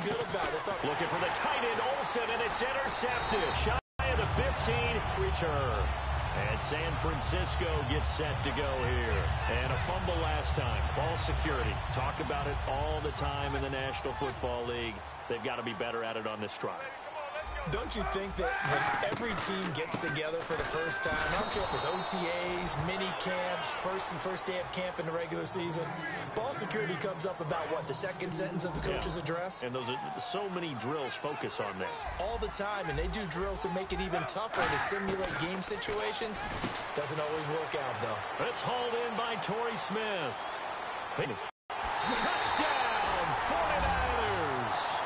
good about it. Looking for the tight end, Olsen, and it's intercepted. Shy of the 15, return. And San Francisco gets set to go here. And a fumble last time. Ball security. Talk about it all the time in the National Football League. They've got to be better at it on this drive. Don't you think that when every team gets together for the first time, I don't care if it's OTAs, mini camps, first day of camp in the regular season, ball security comes up about, what, the second sentence of the coach's address? And those are so many drills focus on that. All the time, and they do drills to make it even tougher to simulate game situations. Doesn't always work out, though. It's hauled in by Torrey Smith. Touchdown, 49ers.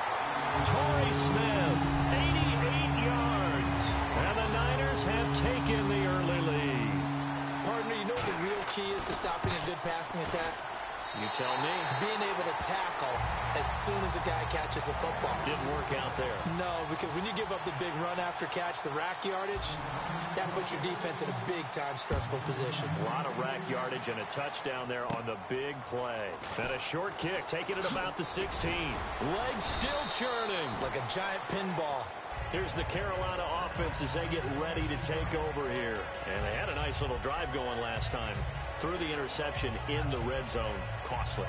Torrey Smith, 88 yards. And the Niners have taken the early lead. Partner, you know what the real key is to stopping a good passing attack? You tell me. Being able to tackle as soon as a guy catches a football. Didn't work out there. No, because when you give up the big run after catch, the rack yardage, that puts your defense in a big-time stressful position. A lot of rack yardage and a touchdown there on the big play. And a short kick, taking it about the 16. Legs still churning. Like a giant pinball. Here's the Carolina offense as they get ready to take over here. And they had a nice little drive going last time. Threw the interception in the red zone. Costly.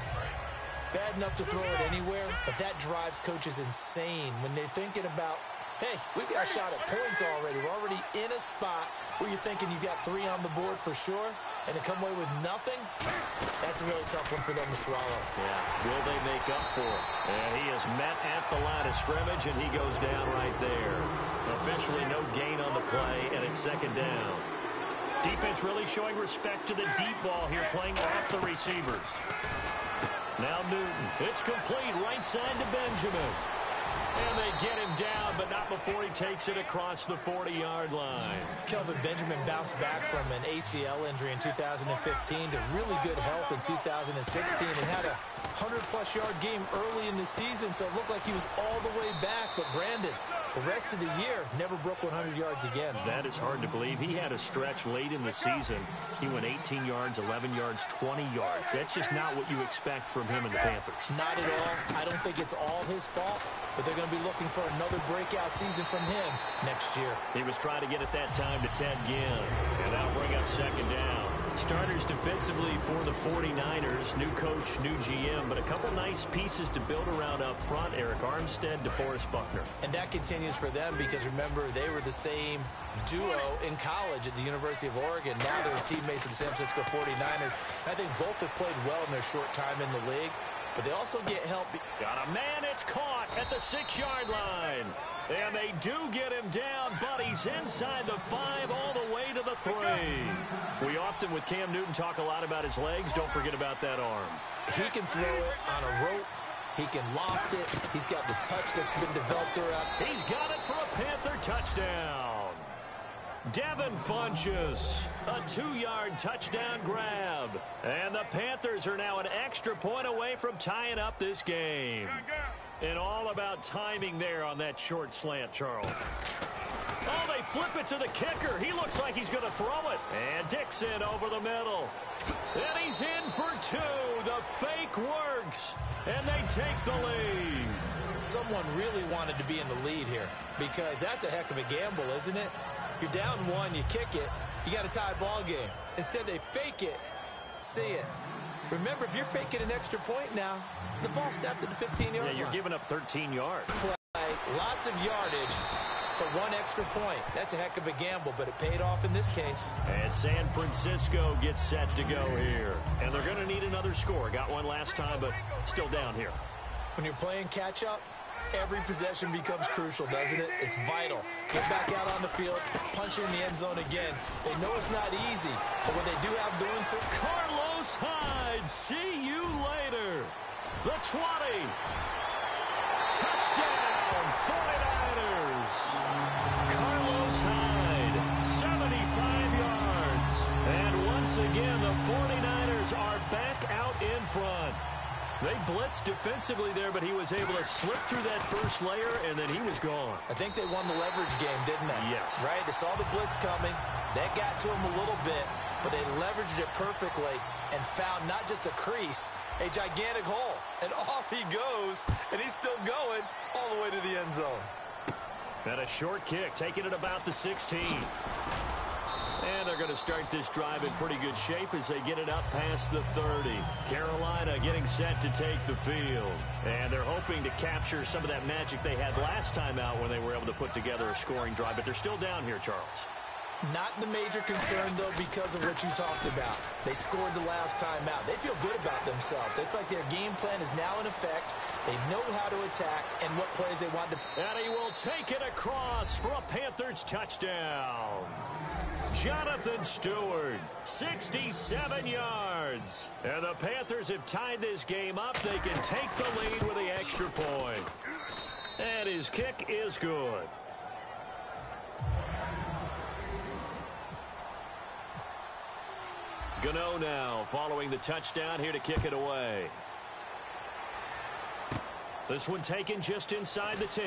Bad enough to throw it anywhere, but that drives coaches insane when they're thinking about, hey, we've got a shot at points already. We're already in a spot where you're thinking you've got 3 on the board for sure, and to come away with nothing, that's a really tough one for them to swallow. Yeah, will they make up for it? And he is met at the line of scrimmage, and he goes down right there. Officially no gain on the play, and it's second down. Defense really showing respect to the deep ball here, playing off the receivers. Now Newton. It's complete right side to Benjamin. And they get him down, but not before he takes it across the 40-yard line. Kelvin Benjamin bounced back from an ACL injury in 2015 to really good health in 2016 and had a 100-plus yard game early in the season, so it looked like he was all the way back. But Brandon, the rest of the year, never broke 100 yards again. That is hard to believe. He had a stretch late in the season. He went 18 yards, 11 yards, 20 yards. That's just not what you expect from him and the Panthers. Not at all. I don't think it's all his fault, but they're going to be looking for another breakout season from him next year. He was trying to get at that time to Ted Ginn. And that'll bring up second down. Starters defensively for the 49ers. New coach, new GM, but a couple nice pieces to build around up front. Eric Armstead, DeForest Buckner. And that continues for them because, remember, they were the same duo in college at the University of Oregon. Now they're teammates of the San Francisco 49ers. I think both have played well in their short time in the league, but they also get help. Got a man, it's caught at the 6-yard line. And they do get him down, but he's inside the 5 all the way to the 3. We often, with Cam Newton, talk a lot about his legs. Don't forget about that arm. He can throw it on a rope. He can loft it. He's got the touch that's been developed around. He's got it for a Panther touchdown. Devin Funchess, a 2-yard touchdown grab. And the Panthers are now an extra point away from tying up this game. And all about timing there on that short slant, Charles. Oh, they flip it to the kicker. He looks like he's going to throw it. And Dixon over the middle. And he's in for 2. The fake works. And they take the lead. Someone really wanted to be in the lead here because that's a heck of a gamble, isn't it? You're down 1, you kick it, you got a tie ball game. Instead, they fake it, see it. Remember, if you're faking an extra point now, the ball snapped at the 15-yard line. Yeah, you're giving up 13 yards. Play, lots of yardage for 1 extra point. That's a heck of a gamble, but it paid off in this case. And San Francisco gets set to go here. And they're going to need another score. Got one last time, but still down here. When you're playing catch-up, every possession becomes crucial, doesn't it? It's vital. Get back out on the field, punch in the end zone again. They know it's not easy, but what they do have doing for Carlos Hyde, see you later. The 20. Touchdown, 49ers. Carlos Hyde, 75 yards. And once again, the 49ers are back out in front. They blitzed defensively there, but he was able to slip through that first layer, and then he was gone. I think they won the leverage game, didn't they? Yes. Right? They saw the blitz coming. That got to him a little bit, but they leveraged it perfectly and found not just a crease, a gigantic hole. and off he goes, and he's still going all the way to the end zone. And a short kick, taking it about the 16. And they're going to start this drive in pretty good shape as they get it up past the 30. Carolina getting set to take the field. And they're hoping to capture some of that magic they had last time out when they were able to put together a scoring drive. But they're still down here, Charles. Not the major concern, though, because of what you talked about. They scored the last time out. They feel good about themselves. They feel like their game plan is now in effect. They know how to attack and what plays they want to. And he will take it across for a Panthers touchdown. Jonathan Stewart, 67 yards. And the Panthers have tied this game up. They can take the lead with the extra point. And his kick is good. Gano now following the touchdown here to kick it away. This one taken just inside the 10.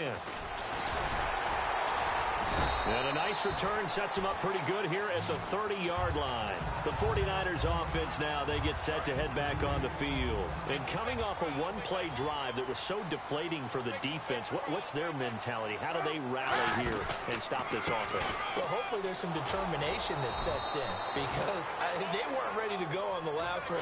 And a nice return sets him up pretty good here at the 30-yard line. The 49ers offense now, they get set to head back on the field. And coming off a one-play drive that was so deflating for the defense, what's their mentality? How do they rally here and stop this offense? Well, hopefully there's some determination that sets in because they weren't ready to go on the last one.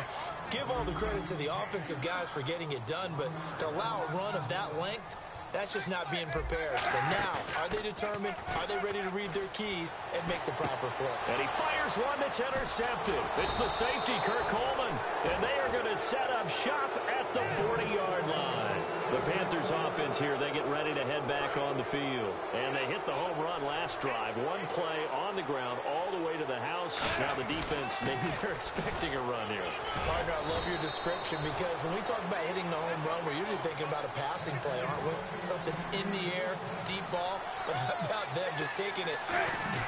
Give all the credit to the offensive guys for getting it done, but to allow a run of that length, that's just not being prepared. So now, are they determined? Are they ready to read their keys and make the proper play? And he fires one that's intercepted. It's the safety, Kirk Coleman. And they are going to set up shop at the 40-yard line. The Panthers offense here, they get ready to head back on the field. And they hit the home run last drive. One play on the ground all the way to the house. Now the defense, maybe they're expecting a run here. Partner, I love your description because when we talk about hitting the home run, we're usually thinking about a passing play, aren't we? Something in the air, deep ball. But how about them just taking it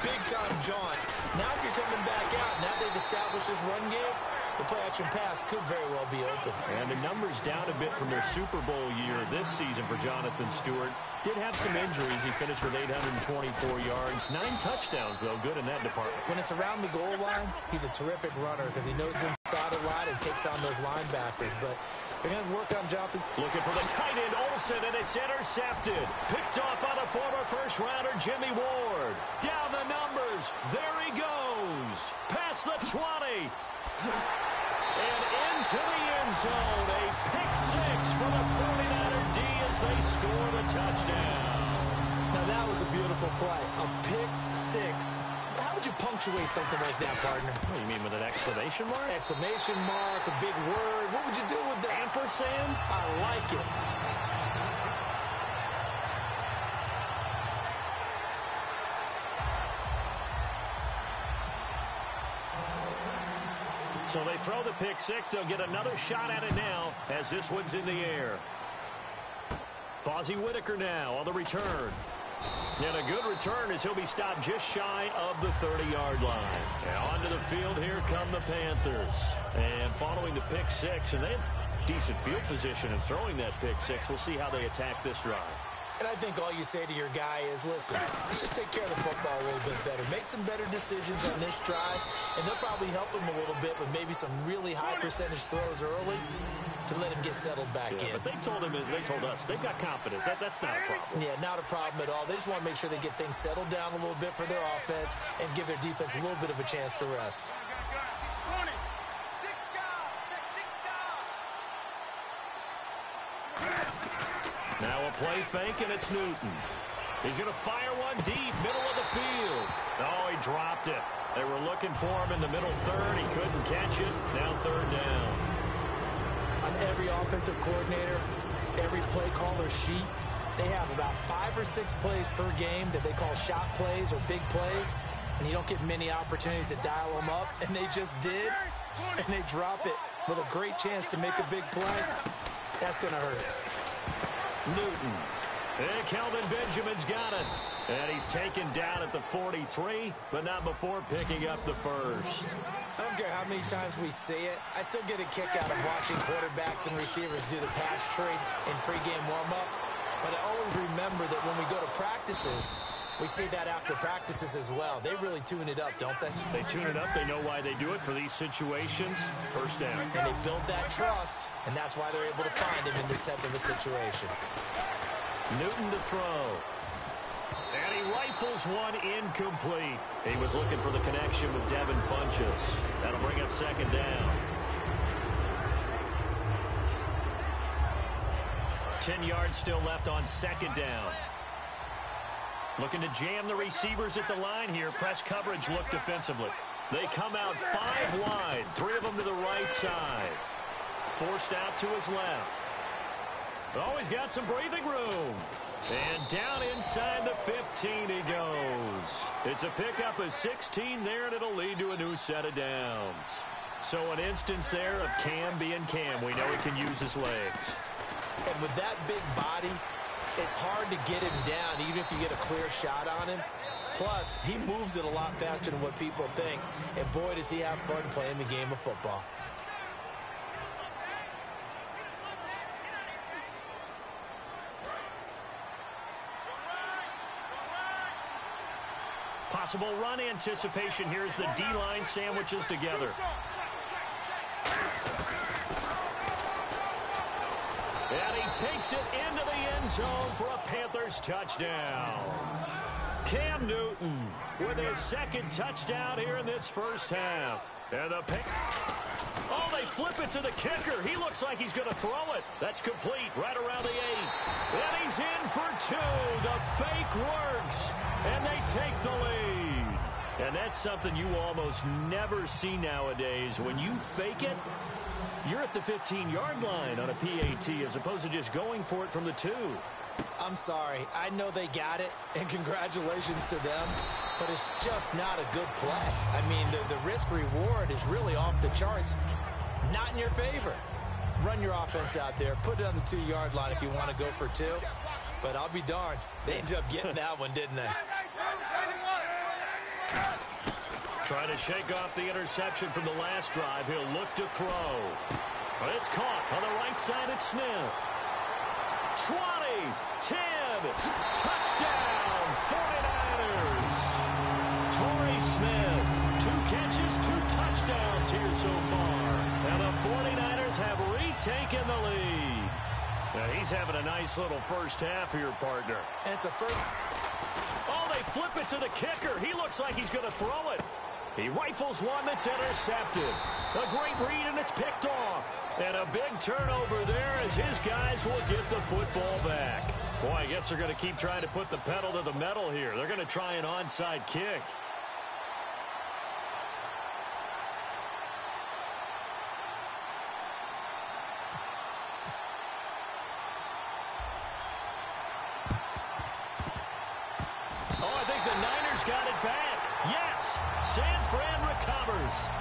big-time jaunt? Now if you're coming back out, now they've established this run game, the play-action pass could very well be open. And the numbers down a bit from their Super Bowl year this season for Jonathan Stewart. Did have some injuries. He finished with 824 yards. 9 touchdowns, though. Good in that department. When it's around the goal line, he's a terrific runner because he knows the inside of the line and takes on those linebackers. But they're going to work on Jonathan. Looking for the tight end, Olsen, and it's intercepted. Picked off by the former first-rounder, Jimmy Ward. Down the numbers. There he goes. Past the 20. And into the end zone. A pick six for the 49er D as they score the touchdown. Now that was a beautiful play. A pick six. How would you punctuate something like that, partner? What, you mean with an exclamation mark? Exclamation mark, a big word. What would you do with that? Ampersand? I like it. So they throw the pick six. They'll get another shot at it now as this one's in the air. Fozzie Whitaker now on the return. And a good return as he'll be stopped just shy of the 30-yard line. And onto the field, here come the Panthers. And following the pick six, and they have decent field position in throwing that pick six. We'll see how they attack this drive. And I think all you say to your guy is, listen, let's just take care of the football a little bit better. Make some better decisions on this drive, and they'll probably help him a little bit with maybe some really high percentage throws early to let him get settled back in. But they told us, they've got confidence. That's not a problem. Yeah, not a problem at all. They just want to make sure they get things settled down a little bit for their offense and give their defense a little bit of a chance to rest. Now a play fake, and it's Newton. He's going to fire one deep, middle of the field. Oh, he dropped it. They were looking for him in the middle third. He couldn't catch it. Now third down. On every offensive coordinator, every play caller sheet, they have about 5 or 6 plays per game that they call shot plays or big plays, and you don't get many opportunities to dial them up, and they just did, and they drop it with a great chance to make a big play. That's going to hurt. Newton. And Kelvin Benjamin's got it. And he's taken down at the 43, but not before picking up the first. I don't care how many times we see it. I still get a kick out of watching quarterbacks and receivers do the pass trade in pregame warm-up. But I always remember that when we go to practices, We see that after practices as well. They really tune it up, don't they? They tune it up. They know why they do it for these situations. First down. And they build that trust, and that's why they're able to find him in this type of a situation. Newton to throw. And he rifles one incomplete. He was looking for the connection with Devin Funchess. That'll bring up second down. 10 yards still left on second down. Looking to jam the receivers at the line here. Press coverage look defensively. They come out 5 wide. 3 of them to the right side. Forced out to his left. Oh, he's got some breathing room. And down inside the 15 he goes. It's a pickup of 16 there, and it'll lead to a new set of downs. So an instance there of Cam being Cam. We know he can use his legs. And with that big body, it's hard to get him down, even if you get a clear shot on him. Plus, he moves it a lot faster than what people think. And boy, does he have fun playing the game of football. Possible run anticipation here as the D-line sandwiches together. And he takes it into the end zone for a Panthers touchdown. Cam Newton with his second touchdown here in this first half. And oh, they flip it to the kicker. He looks like he's going to throw it. That's complete right around the 8. And he's in for 2. The fake works. And they take the lead. And that's something you almost never see nowadays. When you fake it, you're at the 15-yard line on a PAT as opposed to just going for it from the 2. I'm sorry. I know they got it, and congratulations to them, but it's just not a good play. I mean, the risk-reward is really off the charts. Not in your favor. Run your offense out there. Put it on the 2-yard line if you want to go for 2. But I'll be darned. They ended up getting that one, didn't they? Trying to shake off the interception from the last drive. He'll look to throw. But it's caught on the right side at Smith. 20, 10, touchdown, 49ers. Torrey Smith, 2 catches, 2 touchdowns here so far. And the 49ers have retaken the lead. Now he's having a nice little first half here, partner. And it's a first. Oh, they flip it to the kicker. He looks like he's going to throw it. He rifles one that's intercepted. A great read, and it's picked off. And a big turnover there as his guys will get the football back. Boy, I guess they're going to keep trying to put the pedal to the metal here. They're going to try an onside kick. Oh, I think the Niners got it back. Yes, San Fran recovers.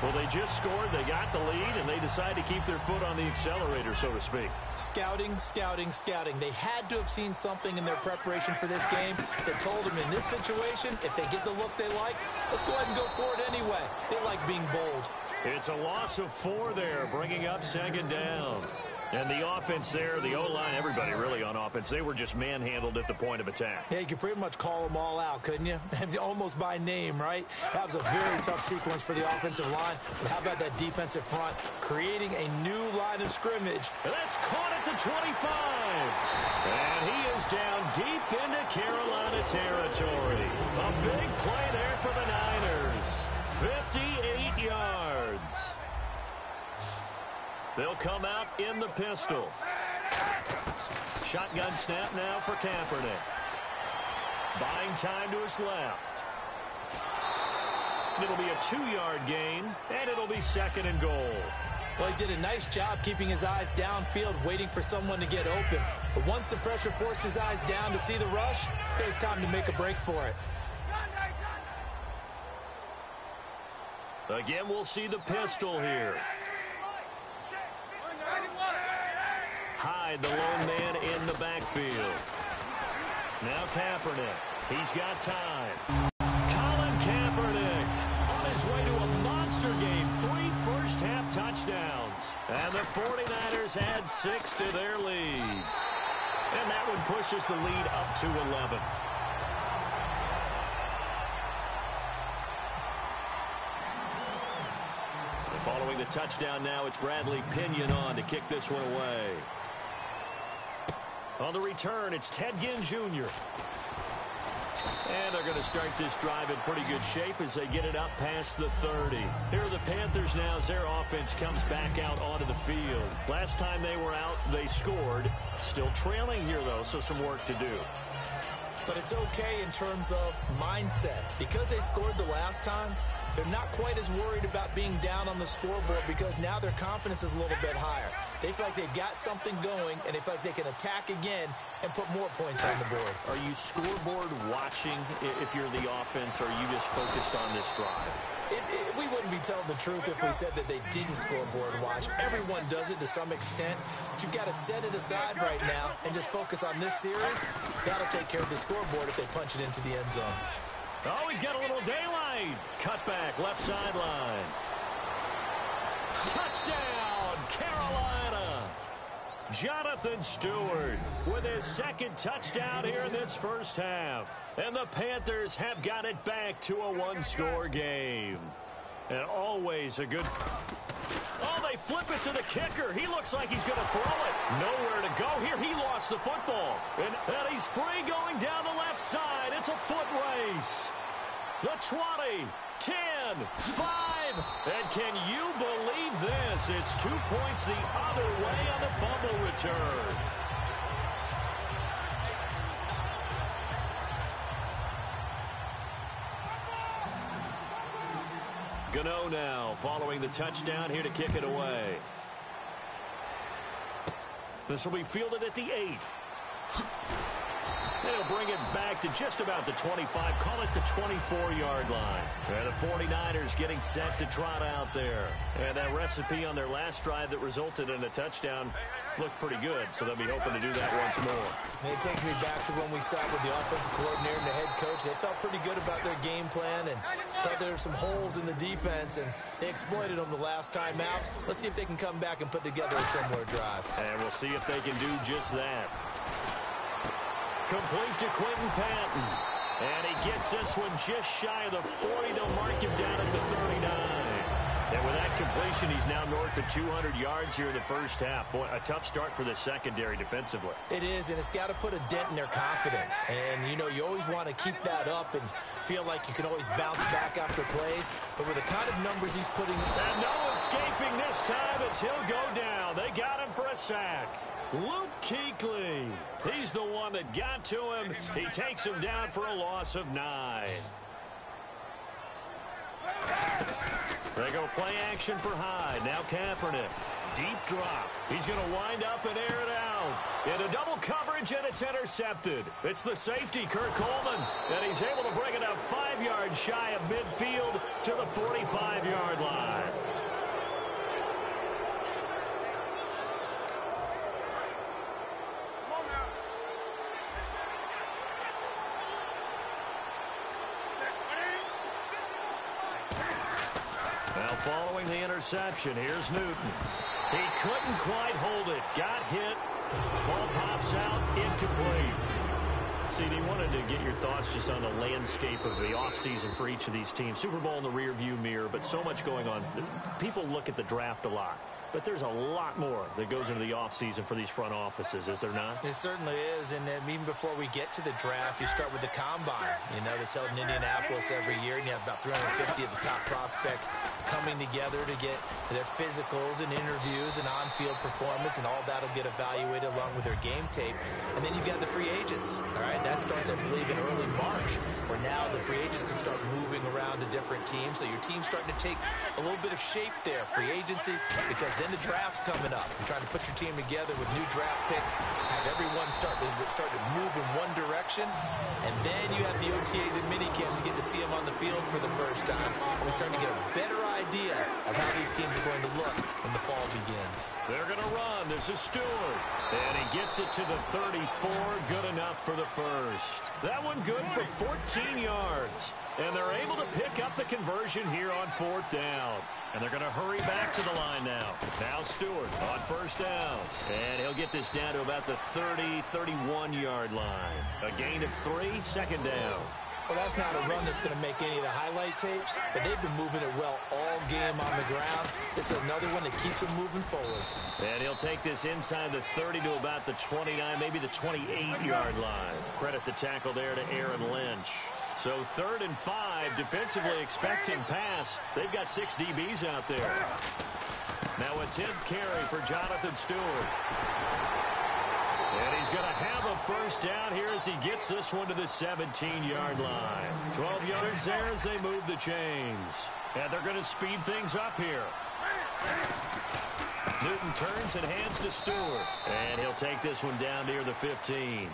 Well, they just scored, they got the lead, and they decide to keep their foot on the accelerator, so to speak. Scouting, scouting, scouting. They had to have seen something in their preparation for this game that told them in this situation, if they get the look they like, let's go ahead and go for it anyway. They like being bold. It's a loss of 4 there, bringing up second down. And the offense there, the O-line, everybody really on offense, they were just manhandled at the point of attack. Yeah, you could pretty much call them all out, couldn't you? Almost by name, right? That was a very tough sequence for the offensive line. But how about that defensive front creating a new line of scrimmage? And that's caught at the 25. And he is down deep into Carolina territory. A big play there for the Niners. 58 yards. They'll come out in the pistol. Shotgun snap now for Kaepernick. Buying time to his left. It'll be a 2-yard gain, and it'll be second and goal. Well, he did a nice job keeping his eyes downfield, waiting for someone to get open. But once the pressure forced his eyes down to see the rush, it was time to make a break for it. Again, we'll see the pistol here. Hyde, the lone man in the backfield. Now Kaepernick. He's got time. Colin Kaepernick on his way to a monster game. 3 first-half touchdowns. And the 49ers add 6 to their lead. And that one pushes the lead up to 11. a touchdown now. It's Bradley Pinion on to kick this one away. On the return, it's Ted Ginn Jr. And they're going to start this drive in pretty good shape as they get it up past the 30. Here are the Panthers now as their offense comes back out onto the field. Last time they were out, they scored. Still trailing here, though, so some work to do. But it's okay in terms of mindset. Because they scored the last time, they're not quite as worried about being down on the scoreboard because now their confidence is a little bit higher. They feel like they've got something going, and they feel like they can attack again and put more points on the board. Are you scoreboard watching if you're the offense, or are you just focused on this drive? We wouldn't be telling the truth if we said that they didn't scoreboard watch. Everyone does it to some extent. But you've got to set it aside right now and just focus on this series. That'll take care of the scoreboard if they punch it into the end zone. Oh, he's got a little daylight. Cut back, left sideline. Touchdown, Carolina. Jonathan Stewart with his second touchdown here in this first half. And the Panthers have got it back to a one-score game. And always a good... Oh, they flip it to the kicker. He looks like he's going to throw it. Nowhere to go here. He lost the football. And he's free going down the left side. It's a foot race. The 20, 10, 5. And can you believe this? It's 2 points the other way on the fumble return. Gano now following the touchdown here to kick it away. This will be fielded at the 8. They'll bring it back to just about the 25. Call it the 24-yard line. And the 49ers getting set to trot out there. And that recipe on their last drive that resulted in a touchdown looked pretty good, so they'll be hoping to do that once more. And it takes me back to when we sat with the offensive coordinator and the head coach. They felt pretty good about their game plan and thought there were some holes in the defense, and they exploited them the last time out. Let's see if they can come back and put together a similar drive. And we'll see if they can do just that. Complete to Quentin Patton. And he gets this one just shy of the 40 to mark him down at the 39. And with that completion, he's now north of 200 yards here in the first half. Boy, a tough start for the secondary defensively. It is, and it's got to put a dent in their confidence. And, you know, you always want to keep that up and feel like you can always bounce back after plays. But with the kind of numbers he's putting... And no escaping this time as he'll go down. They got him for a sack. Luke Kuechly. He's the one that got to him. He takes him down for a loss of 9. They go play action for Hyde. Now Kaepernick. Deep drop. He's going to wind up and air it out. Into double coverage, and it's intercepted. It's the safety, Kurt Coleman. And he's able to bring it up 5 yards shy of midfield to the 45-yard line. Following the interception, here's Newton. He couldn't quite hold it. Got hit. Ball pops out. Incomplete. CD, wanted to get your thoughts just on the landscape of the offseason for each of these teams. Super Bowl in the rearview mirror, but so much going on. People look at the draft a lot. But there's a lot more that goes into the offseason for these front offices, is there not? It certainly is, and even before we get to the draft, you start with the combine, you know, that's held in Indianapolis every year, and you have about 350 of the top prospects coming together to get their physicals and interviews and on-field performance, and all that will get evaluated along with their game tape. And then you've got the free agents, all right? That starts, I believe, in early March, where now the free agents can start moving around to different teams, so your team's starting to take a little bit of shape there, free agency, because then the draft's coming up. You're trying to put your team together with new draft picks, have everyone start to move in one direction, and then you have the OTAs and minicamps. You get to see them on the field for the first time, and we start to get a better idea of how these teams are going to look when the fall begins. They're going to run. This is Stewart, and he gets it to the 34. Good enough for the first. That one good for 14 yards, and they're able to pick up the conversion here on 4th down. And they're going to hurry back to the line now. Now Stewart on 1st down. And he'll get this down to about the 30, 31-yard line. A gain of 3, 2nd down. Well, that's not a run that's going to make any of the highlight tapes, but they've been moving it well all game on the ground. This is another one that keeps them moving forward. And he'll take this inside the 30 to about the 29, maybe the 28-yard line. Credit the tackle there to Aaron Lynch. So 3rd and 5, defensively expecting pass. They've got 6 DBs out there. Now a 10th carry for Jonathan Stewart. And he's going to have a first down here as he gets this one to the 17-yard line. 12 yards there as they move the chains. And they're going to speed things up here. Newton turns and hands to Stewart. And he'll take this one down near the 15.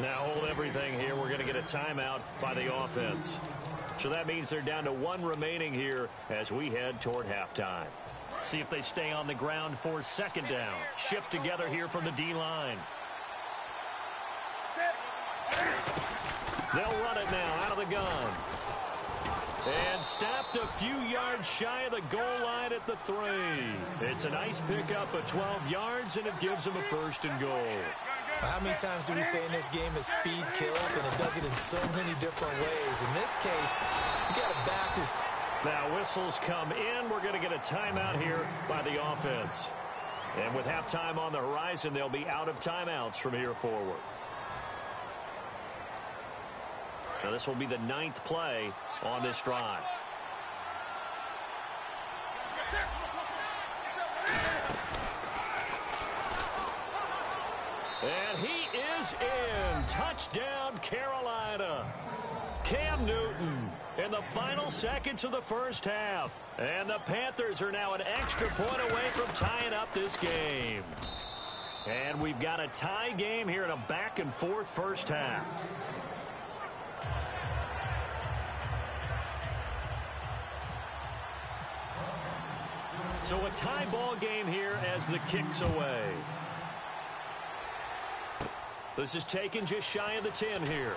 Now hold everything here. We're going to get a timeout by the offense. So that means they're down to 1 remaining here as we head toward halftime. See if they stay on the ground for 2nd down. Shift together here from the D-line. They'll run it now out of the gun. And stopped a few yards shy of the goal line at the 3. It's a nice pickup of 12 yards, and it gives them a 1st and goal. How many times do we say in this game that speed kills, and it does it in so many different ways? In this case, you got a back who's... Now whistles come in. We're going to get a timeout here by the offense. And with halftime on the horizon, they'll be out of timeouts from here forward. Now this will be the 9th play on this drive. And he is in. Touchdown, Carolina. Cam Newton in the final seconds of the first half. And the Panthers are now an extra point away from tying up this game. And we've got a tie game here in a back-and-forth first half. So a tie ball game here as the kick's away. This is taken just shy of the 10 here.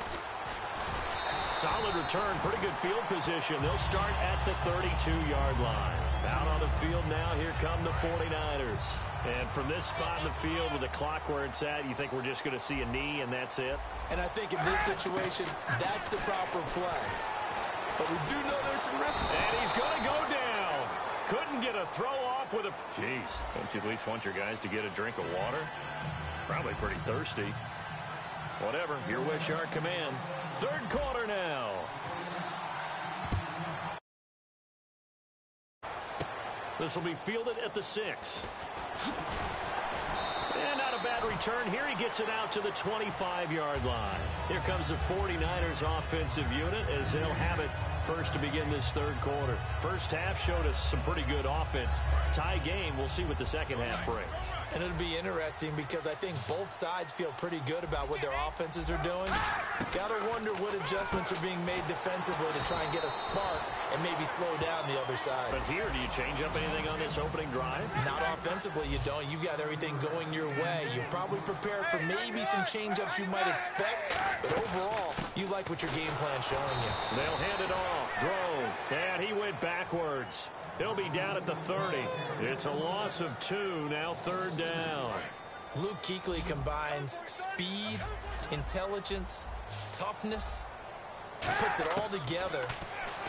Solid return, pretty good field position. They'll start at the 32-yard line. Out on the field now, here come the 49ers. And from this spot in the field with the clock where it's at, you think we're just going to see a knee and that's it? And I think in this situation, that's the proper play. But we do know there's some risk. And he's going to go down. Couldn't get a throw off with a... Jeez, don't you at least want your guys to get a drink of water? Probably pretty thirsty. Whatever, your wish, our command. 3rd quarter now. This will be fielded at the 6. And not a bad return here. He gets it out to the 25-yard line. Here comes the 49ers offensive unit as they'll have it first to begin this 3rd quarter. First half showed us some pretty good offense. Tie game, we'll see what the second half brings. And it'll be interesting because I think both sides feel pretty good about what their offenses are doing. Got to wonder what adjustments are being made defensively to try and get a spark and maybe slow down the other side. But here, do you change up anything on this opening drive? Not offensively, you don't. You've got everything going your way. You've probably prepared for maybe some change-ups you might expect, but overall, you like what your game plan's showing you. They'll hand it off. Drone. And he went backwards. He'll be down at the 30. It's a loss of 2, now 3rd down. Luke Kuechly combines speed, intelligence, toughness, puts it all together.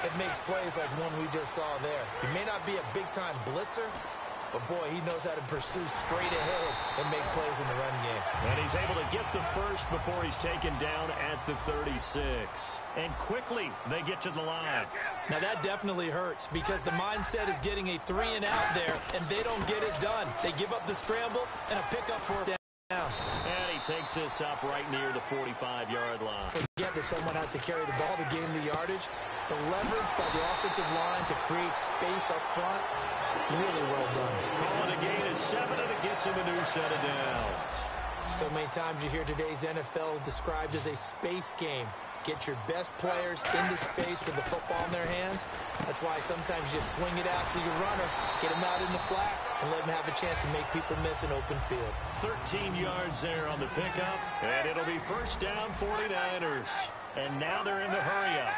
It makes plays like one we just saw there. He may not be a big-time blitzer, but boy, he knows how to pursue straight ahead and make plays in the run game. And he's able to get the first before he's taken down at the 36. And quickly, they get to the line. Now that definitely hurts because the mindset is getting a 3-and-out there, and they don't get it done. They give up the scramble and a pickup for a down. And he takes this up right near the 45-yard line. Forget that someone has to carry the ball to gain the yardage. The leverage by the offensive line to create space up front, really well done. Calling a gain is 7, and it gets him a new set of downs. So many times you hear today's NFL described as a space game. Get your best players into space with the football in their hands. That's why sometimes you swing it out to your runner, get him out in the flat, and let him have a chance to make people miss an open field. 13 yards there on the pickup, and it'll be first down 49ers. And now they're in the hurry up.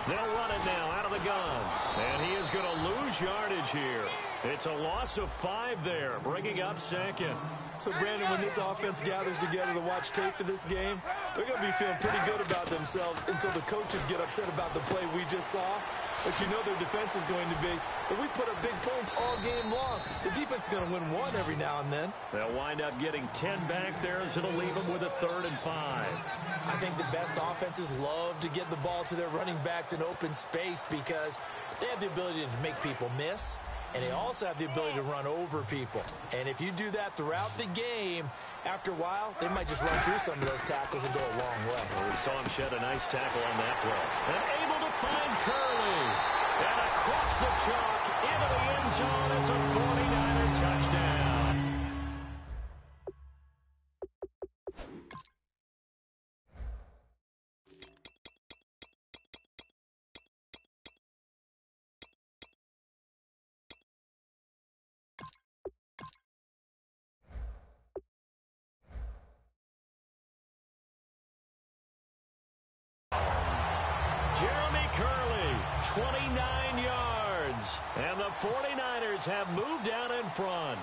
They'll run it now out of the gun. And he is going to lose yardage here. It's a loss of 5 there, bringing up second. So, Brandon, when this offense gathers together to watch tape for this game, they're going to be feeling pretty good about themselves until the coaches get upset about the play we just saw. But you know their defense is going to be. But we put up big points all game long. The defense is going to win one every now and then. They'll wind up getting 10 back there as it'll leave them with a 3rd and 5. I think the best offenses love to get the ball to their running backs in open space because they have the ability to make people miss. And they also have the ability to run over people. And if you do that throughout the game, after a while, they might just run through some of those tackles and go a long way. Well, we saw him shed a nice tackle on that play. And able to find Curley. And across the chalk into the end zone. It's a 49er touchdown. Jeremy Curley, 29 yards. And the 49ers have moved out in front.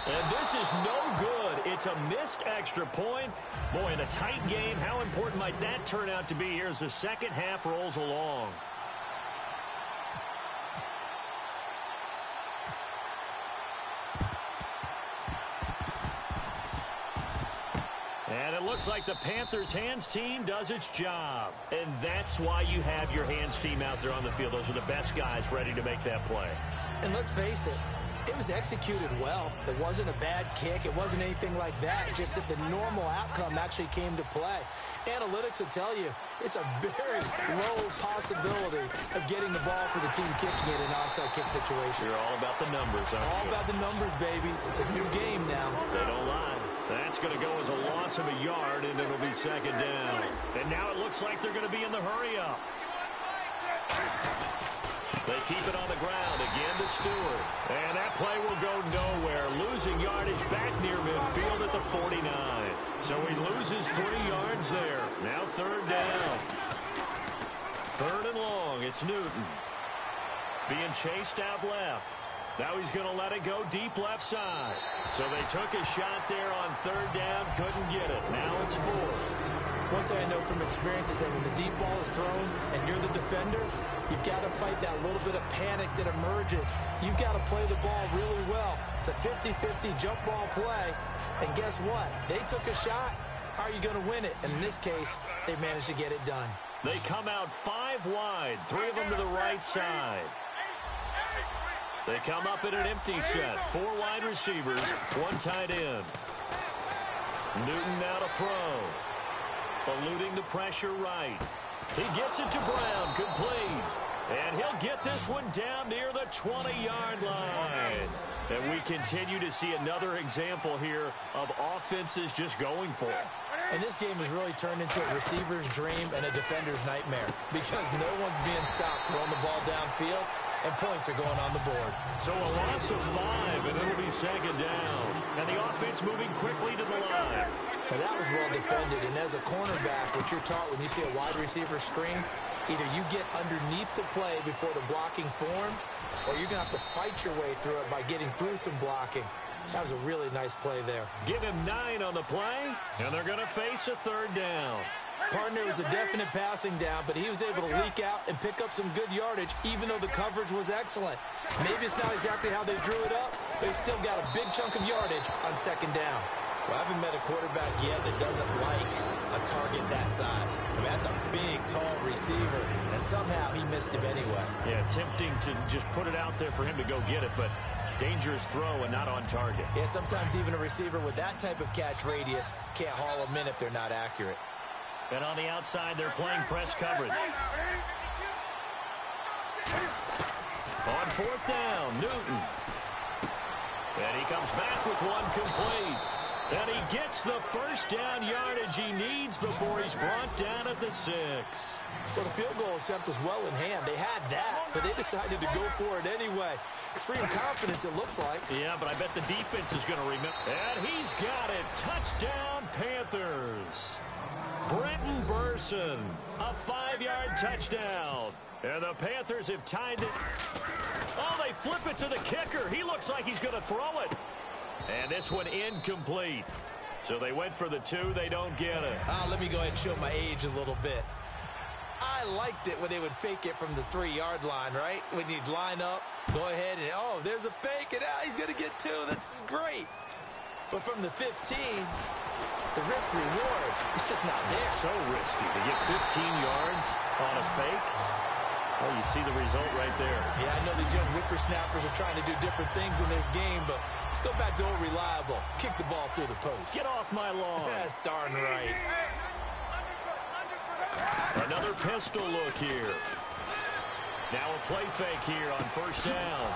And this is no good. It's a missed extra point. Boy, in a tight game, how important might that turn out to be here as the second half rolls along? And it looks like the Panthers' hands team does its job. And that's why you have your hands team out there on the field. Those are the best guys ready to make that play. And let's face it, it was executed well. It wasn't a bad kick. It wasn't anything like that. Just that the normal outcome actually came to play. Analytics will tell you it's a very low possibility of getting the ball for the team kicking it in an onside kick situation. You're all about the numbers, aren't you? All about the numbers, baby. It's a new game now. They don't lie. That's going to go as a loss of a yard, and it'll be second down. And now it looks like they're going to be in the hurry-up. They keep it on the ground again to Stewart. And that play will go nowhere. Losing yardage back near midfield at the 49. So he loses 3 yards there. Now 3rd down. 3rd and long. It's Newton. Being chased out left. Now he's going to let it go deep left side. So they took a shot there on 3rd down. Couldn't get it. Now it's 4th. One thing I know from experience is that when the deep ball is thrown and you're the defender, you've got to fight that little bit of panic that emerges. You've got to play the ball really well. It's a 50-50 jump ball play. And guess what? They took a shot. How are you going to win it? And in this case, they managed to get it done. They come out 5 wide, 3 of them to the right side. They come up in an empty set. 4 wide receivers, 1 tight end. Newton now to throw. Eluding the pressure right. He gets it to Brown, complete. And he'll get this one down near the 20-yard line. And we continue to see another example here of offenses just going for it. And this game has really turned into a receiver's dream and a defender's nightmare because no one's being stopped throwing the ball downfield, and points are going on the board. So a loss of 5, and it'll be second down. And the offense moving quickly to the line. Now that was well defended, and as a cornerback, what you're taught when you see a wide receiver screen, either you get underneath the play before the blocking forms, or you're going to have to fight your way through it by getting through some blocking. That was a really nice play there. Give him 9 on the play, and they're going to face a 3rd down. Partner was a definite passing down, but he was able to leak out and pick up some good yardage, even though the coverage was excellent. Maybe it's not exactly how they drew it up, but he still got a big chunk of yardage on 2nd down. Well, I haven't met a quarterback yet that doesn't like a target that size. I mean, that's a big, tall receiver, and somehow he missed him anyway. Yeah, tempting to just put it out there for him to go get it, but dangerous throw and not on target. Yeah, sometimes even a receiver with that type of catch radius can't haul them in if they're not accurate. And on the outside, they're playing press coverage. On 4th down, Newton. And he comes back with one complete. And he gets the 1st down yardage he needs before he's brought down at the 6. Well, the field goal attempt was well in hand. They had that, but they decided to go for it anyway. Extreme confidence, it looks like. Yeah, but I bet the defense is going to remember. And he's got it. Touchdown, Panthers. Brenton Burson, a 5-yard touchdown. And the Panthers have tied it. Oh, they flip it to the kicker. He looks like he's going to throw it. And this one incomplete. So they went for the 2. They don't get it. Let me go ahead and show my age a little bit. I liked it when they would fake it from the 3-yard line, right? When you'd line up, go ahead and, oh, there's a fake, and he's going to get 2. That's great. But from the 15, the risk-reward, it's just not there. It's so risky to get 15 yards on a fake. Well, you see the result right there. Yeah, I know these young whippersnappers are trying to do different things in this game, but let's go back to old reliable. Kick the ball through the post. Get off my lawn. That's darn right. Another pistol look here. Now a play fake here on first down.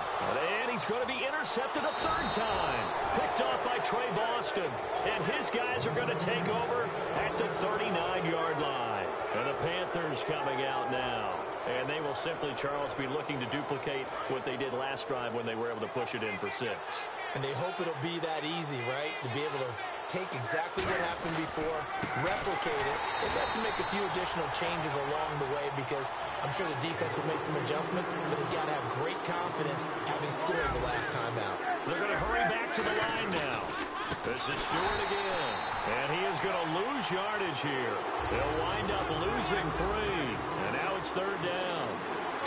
And he's going to be intercepted a 3rd time. Picked off by Trey Boston. And his guys are going to take over at the 39-yard line. And the Panthers coming out now. And they will simply, Charles, be looking to duplicate what they did last drive when they were able to push it in for 6. And they hope it'll be that easy, right? To be able to take exactly what happened before, replicate it. They've got to make a few additional changes along the way because I'm sure the defense will make some adjustments, but they've got to have great confidence having scored the last time out. They're going to hurry back to the line now. This is Stewart again. And he is going to lose yardage here. They'll wind up losing 3. And now it's 3rd down.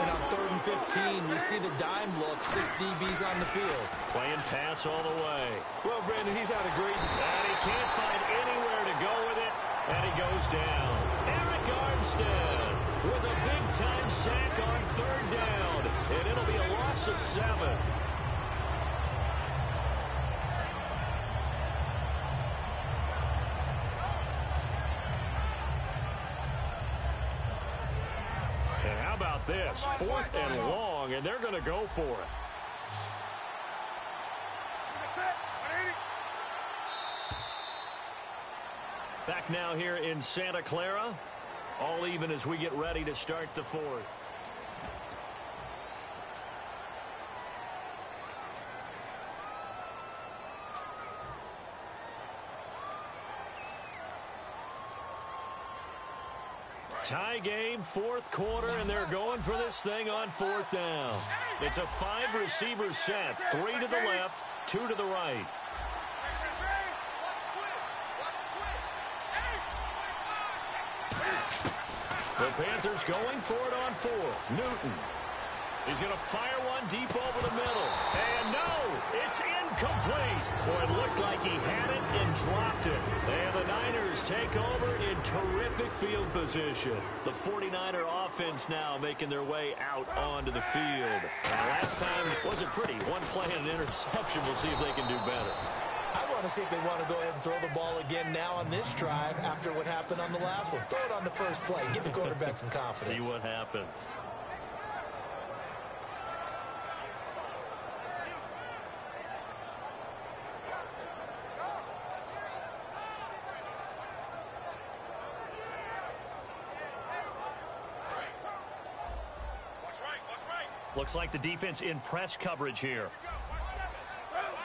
And on 3rd and 15, we see the dime look, 6 DBs on the field. Playing pass all the way. Well, Brandon, he's had a great... And he can't find anywhere to go with it. And he goes down. Eric Armstead with a big-time sack on 3rd down. And it'll be a loss of 7. This 4th and long, and they're going to go for it. Back now here in Santa Clara, all even as we get ready to start the 4th. Tie game, 4th quarter, and they're going for this thing on 4th down. It's a 5-receiver set, 3 to the left, 2 to the right. The Panthers going for it on 4th. Newton. He's going to fire one deep over the middle. And no, it's incomplete. Boy, it looked like he had it and dropped it. And the Niners take over in terrific field position. The 49er offense now making their way out onto the field. And last time wasn't pretty. One play and an interception. We'll see if they can do better. I want to see if they want to go ahead and throw the ball again now on this drive after what happened on the last one. Throw it on the first play. Give the quarterback some confidence. See what happens. Looks like the defense in press coverage here.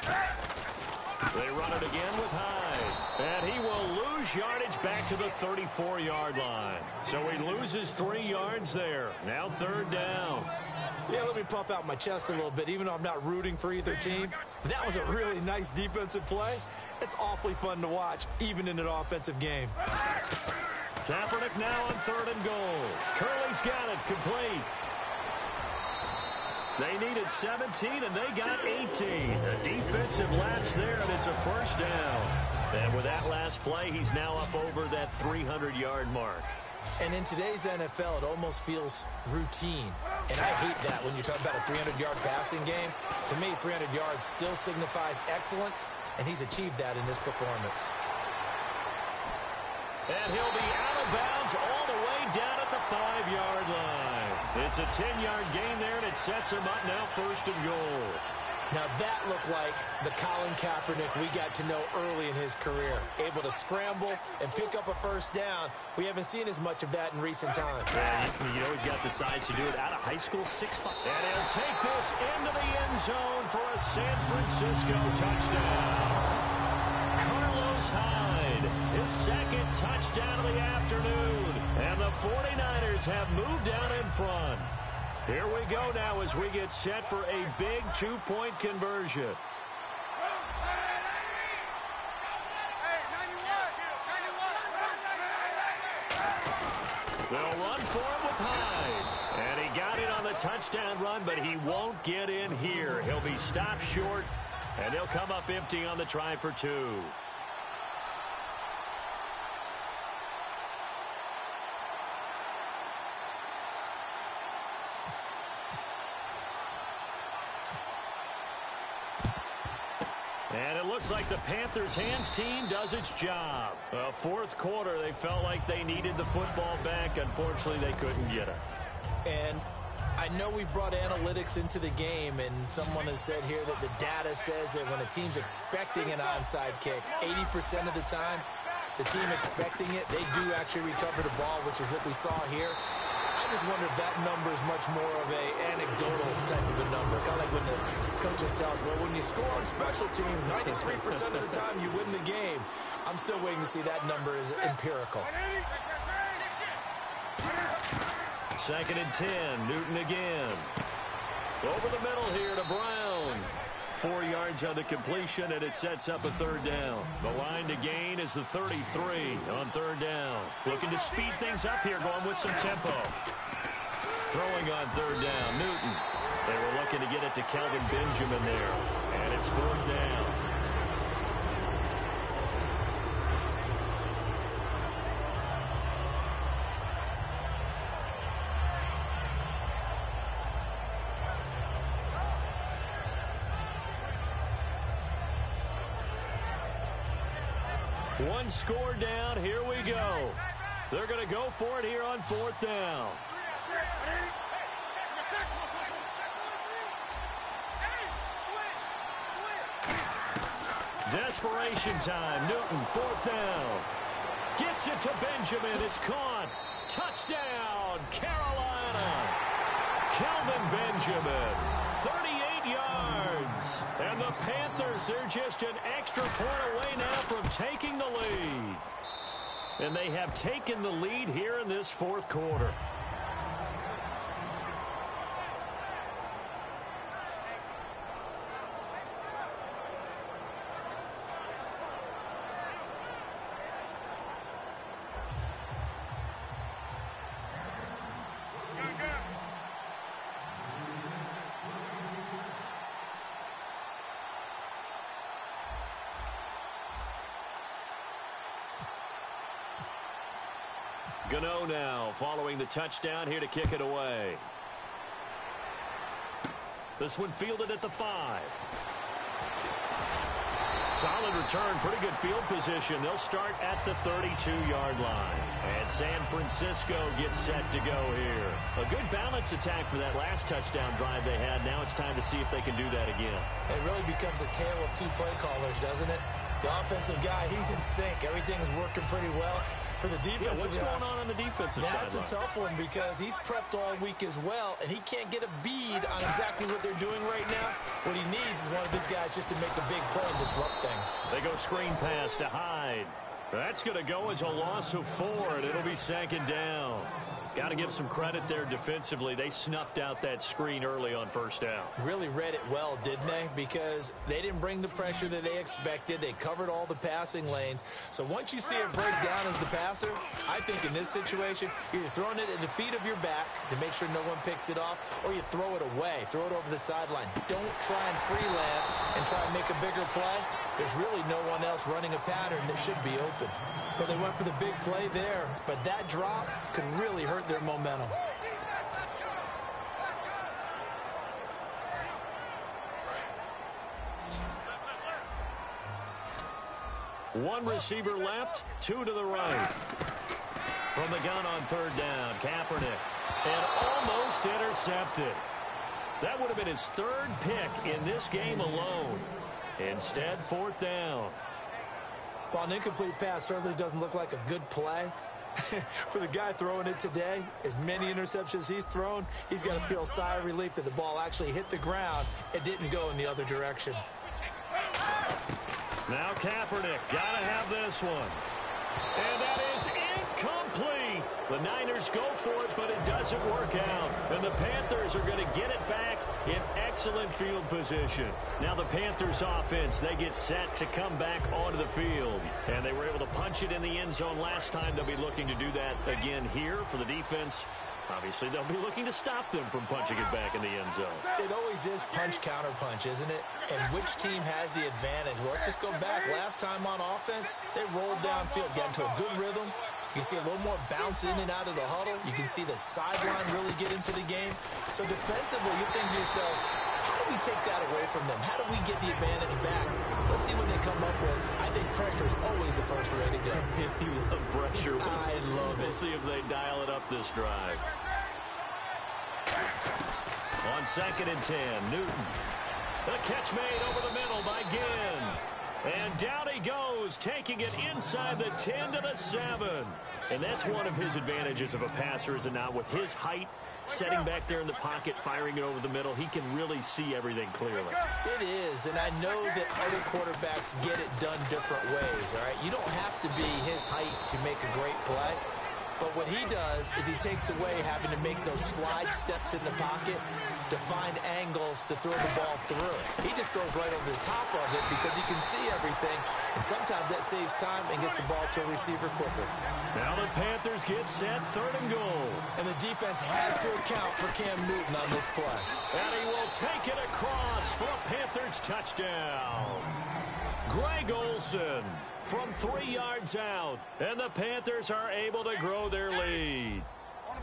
They run it again with Hyde. And he will lose yardage back to the 34-yard line. So he loses 3 yards there. Now 3rd down. Yeah, let me puff out my chest a little bit, even though I'm not rooting for either team. That was a really nice defensive play. It's awfully fun to watch, even in an offensive game. Kaepernick now on 3rd and goal. Curley's got it complete. They needed 17, and they got 18. A defensive lapse there, and it's a 1st down. And with that last play, he's now up over that 300-yard mark. And in today's NFL, it almost feels routine. And I hate that when you talk about a 300-yard passing game. To me, 300 yards still signifies excellence, and he's achieved that in this performance. And he'll be out of bounds all the way down at the 5-yard line. It's a 10-yard gain there, and it sets him up now 1st and goal. Now that looked like the Colin Kaepernick we got to know early in his career. Able to scramble and pick up a 1st down. We haven't seen as much of that in recent times. Yeah, you know he's got the size to do it out of high school, 6'5". And he'll take this into the end zone for a San Francisco touchdown. Carlos Hyde, his second touchdown of the afternoon. And the 49ers have moved out in front. Here we go now as we get set for a big two-point conversion. They'll run for it with Hyde. And he got it on the touchdown run, but he won't get in here. He'll be stopped short, and he'll come up empty on the try for two. And it looks like the Panthers' hands team does its job. Fourth quarter, they felt like they needed the football back. Unfortunately, they couldn't get it. And I know we brought analytics into the game, and someone has said here that the data says that when a team's expecting an onside kick, 80% of the time, the team expecting it, they do actually recover the ball, which is what we saw here. I just wonder if that number is much more of a anecdotal type of a number. Kind of like when the coaches tell us, well, when you score on special teams, 93% of the time you win the game. I'm still waiting to see that number is empirical. Second and 10, Newton again. Over the middle here to Brown. 4 yards on the completion, and it sets up a third down. The line to gain is the 33 on third down. Looking to speed things up here, going with some tempo. Throwing on third down, Newton. They were looking to get it to Kelvin Benjamin there, and it's fourth down. One score down. Here we go. They're going to go for it here on fourth down. Desperation time. Newton, fourth down. Gets it to Benjamin. It's caught. Touchdown, Carolina. Kelvin Benjamin, 38 yards. And the Panthers, they're just an extra point away now from taking the lead. And they have taken the lead here in this fourth quarter. Gano now following the touchdown here to kick it away. This one fielded at the 5. Solid return, pretty good field position. They'll start at the 32-yard line. And San Francisco gets set to go here. A good balance attack for that last touchdown drive they had. Now it's time to see if they can do that again. It really becomes a tale of two play callers, doesn't it? The offensive guy, he's in sync. Everything is working pretty well. For the defensive what's going on the defensive side? That's a tough one because he's prepped all week as well, and he can't get a bead on exactly what they're doing right now. What he needs is one of his guys just to make a big play and disrupt things. They go screen pass to Hyde. That's going to go as a loss of 4, and it'll be second down. Got to give some credit there defensively. They snuffed out that screen early on first down. Really read it well, didn't they? Because they didn't bring the pressure that they expected. They covered all the passing lanes. So once you see it break down as the passer, I think in this situation, you're either throwing it at the feet of your back to make sure no one picks it off, or you throw it away. Throw it over the sideline. Don't try and freelance and try and make a bigger play. There's really no one else running a pattern that should be open. Well, they went for the big play there, but that drop could really hurt their momentum. One receiver left, 2 to the right. From the gun on third down, Kaepernick. And almost intercepted. That would have been his 3rd pick in this game alone. Instead, fourth down. Well, an incomplete pass certainly doesn't look like a good play. For the guy throwing it today, as many interceptions he's thrown, he's got to feel a sigh of relief that the ball actually hit the ground and didn't go in the other direction. Now Kaepernick, got to have this one. And that is incomplete. The Niners go for it, but it doesn't work out. And the Panthers are going to get it back in excellent field position. Now the Panthers offense, they get set to come back onto the field. And they were able to punch it in the end zone last time. They'll be looking to do that again here for the defense. Obviously, they'll be looking to stop them from punching it back in the end zone. It always is punch-counter-punch, isn't it? And which team has the advantage? Well, let's just go back. Last time on offense, they rolled downfield, got into a good rhythm. You can see a little more bounce in and out of the huddle. You can see the sideline really get into the game. So defensively, you're thinking to yourself, how do we take that away from them? How do we get the advantage back? Let's see what they come up with. I think pressure is always the first way to go. You love pressure. I love it. We'll see if they dial it up this drive. On 2nd and 10, Newton. The catch made over the middle by Ginn. And down he goes, taking it inside the 10 to the 7. And that's one of his advantages of a passer, is it not? With his height, setting back there in the pocket, firing it over the middle, he can really see everything clearly. It is, and I know that other quarterbacks get it done different ways, all right? You don't have to be his height to make a great play. But what he does is he takes away having to make those slide steps in the pocket to find angles to throw the ball through. He just throws right over the top of it because he can see everything, and sometimes that saves time and gets the ball to a receiver quicker. Now the Panthers get set, 3rd and goal. And the defense has to account for Cam Newton on this play. And he will take it across for a Panthers touchdown. Greg Olsen from 3 yards out, and the Panthers are able to grow their lead.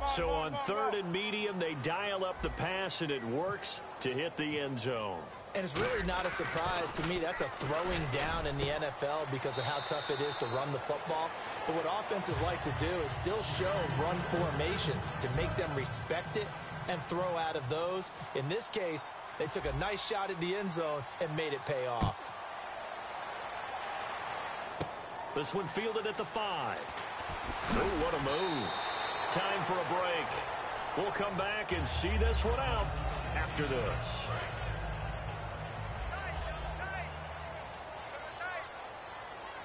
So on 3rd and medium, they dial up the pass, and it works to hit the end zone. And it's really not a surprise to me. That's a throwing down in the NFL because of how tough it is to run the football. But what offenses like to do is still show run formations to make them respect it and throw out of those. In this case, they took a nice shot at the end zone and made it pay off. This one fielded at the 5. Oh, what a move. Time for a break. We'll come back and see this one out after this.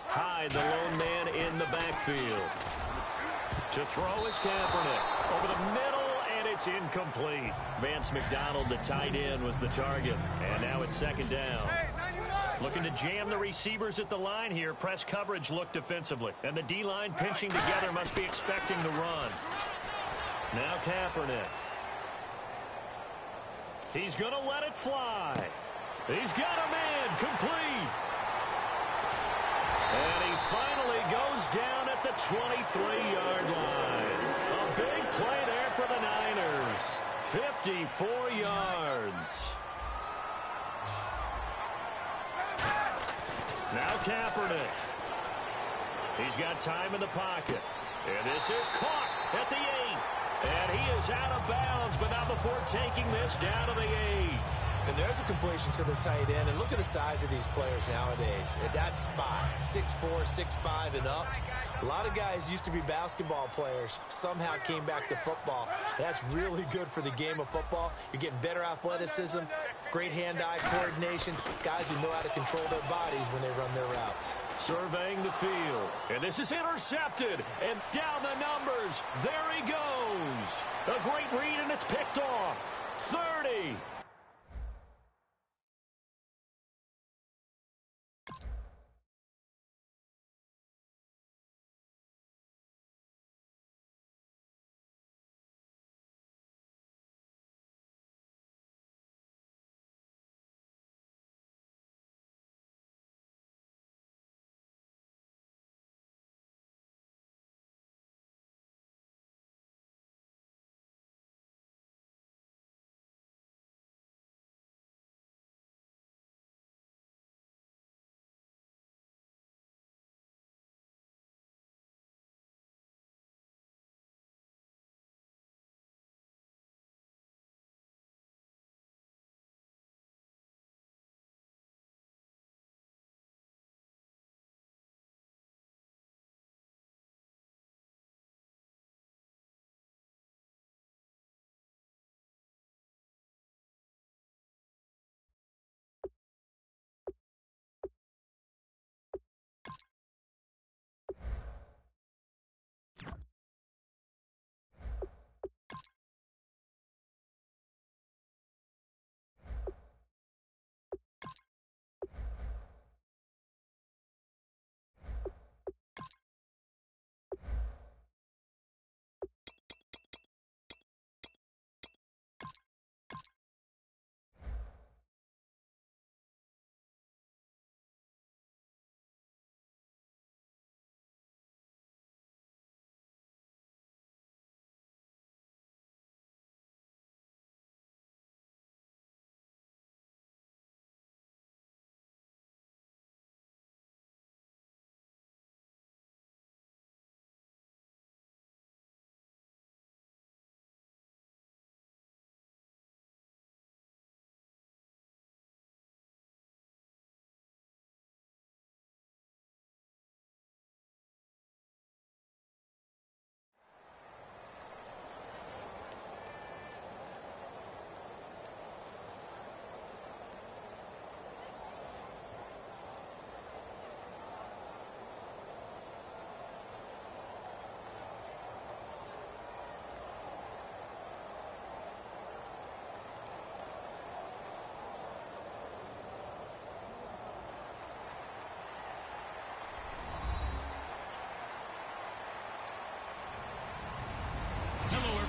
Hyde, the lone man in the backfield. To throw is Kaepernick. Over the middle, and it's incomplete. Vance McDonald, the tight end, was the target. And now it's 2nd down. Looking to jam the receivers at the line here. Press coverage look defensively. And the D-line pinching together must be expecting the run. Now Kaepernick. He's going to let it fly. He's got a man complete. And he finally goes down at the 23-yard line. A big play there for the Niners. 54 yards. Now Kaepernick. He's got time in the pocket. And this is caught at the 8. And he is out of bounds, but not before taking this down to the 8. And there's a completion to the tight end. And look at the size of these players nowadays. At that spot, 6'4", 6'5", and up. A lot of guys used to be basketball players, somehow came back to football. That's really good for the game of football. You're getting better athleticism, great hand-eye coordination, guys who know how to control their bodies when they run their routes. Surveying the field. And this is intercepted. And down the numbers. There he goes. A great read, and it's picked off. 30.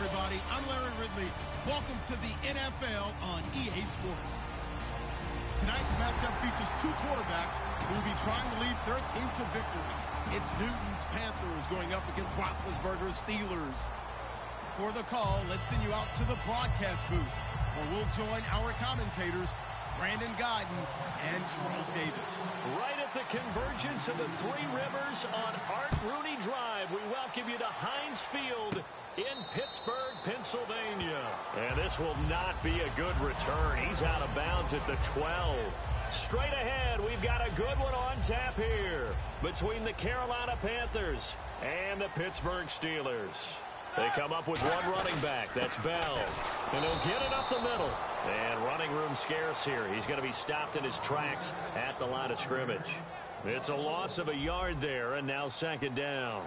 everybody. I'm Larry Ridley. Welcome to the NFL on EA Sports. Tonight's matchup features two quarterbacks who will be trying to lead their team to victory. It's Newton's Panthers going up against Roethlisberger's Steelers. For the call, let's send you out to the broadcast booth, where we'll join our commentators, Brandon Godden and Charles Davis. Right at the convergence of the Three Rivers on Art Rooney Drive, we welcome you to Heinz Field in Pittsburgh, Pennsylvania. And this will not be a good return. He's out of bounds at the 12. Straight ahead, we've got a good one on tap here between the Carolina Panthers and the Pittsburgh Steelers. They come up with one running back. That's Bell. And he'll get it up the middle. And running room scarce here. He's going to be stopped in his tracks at the line of scrimmage. It's a loss of a yard there, and now second down.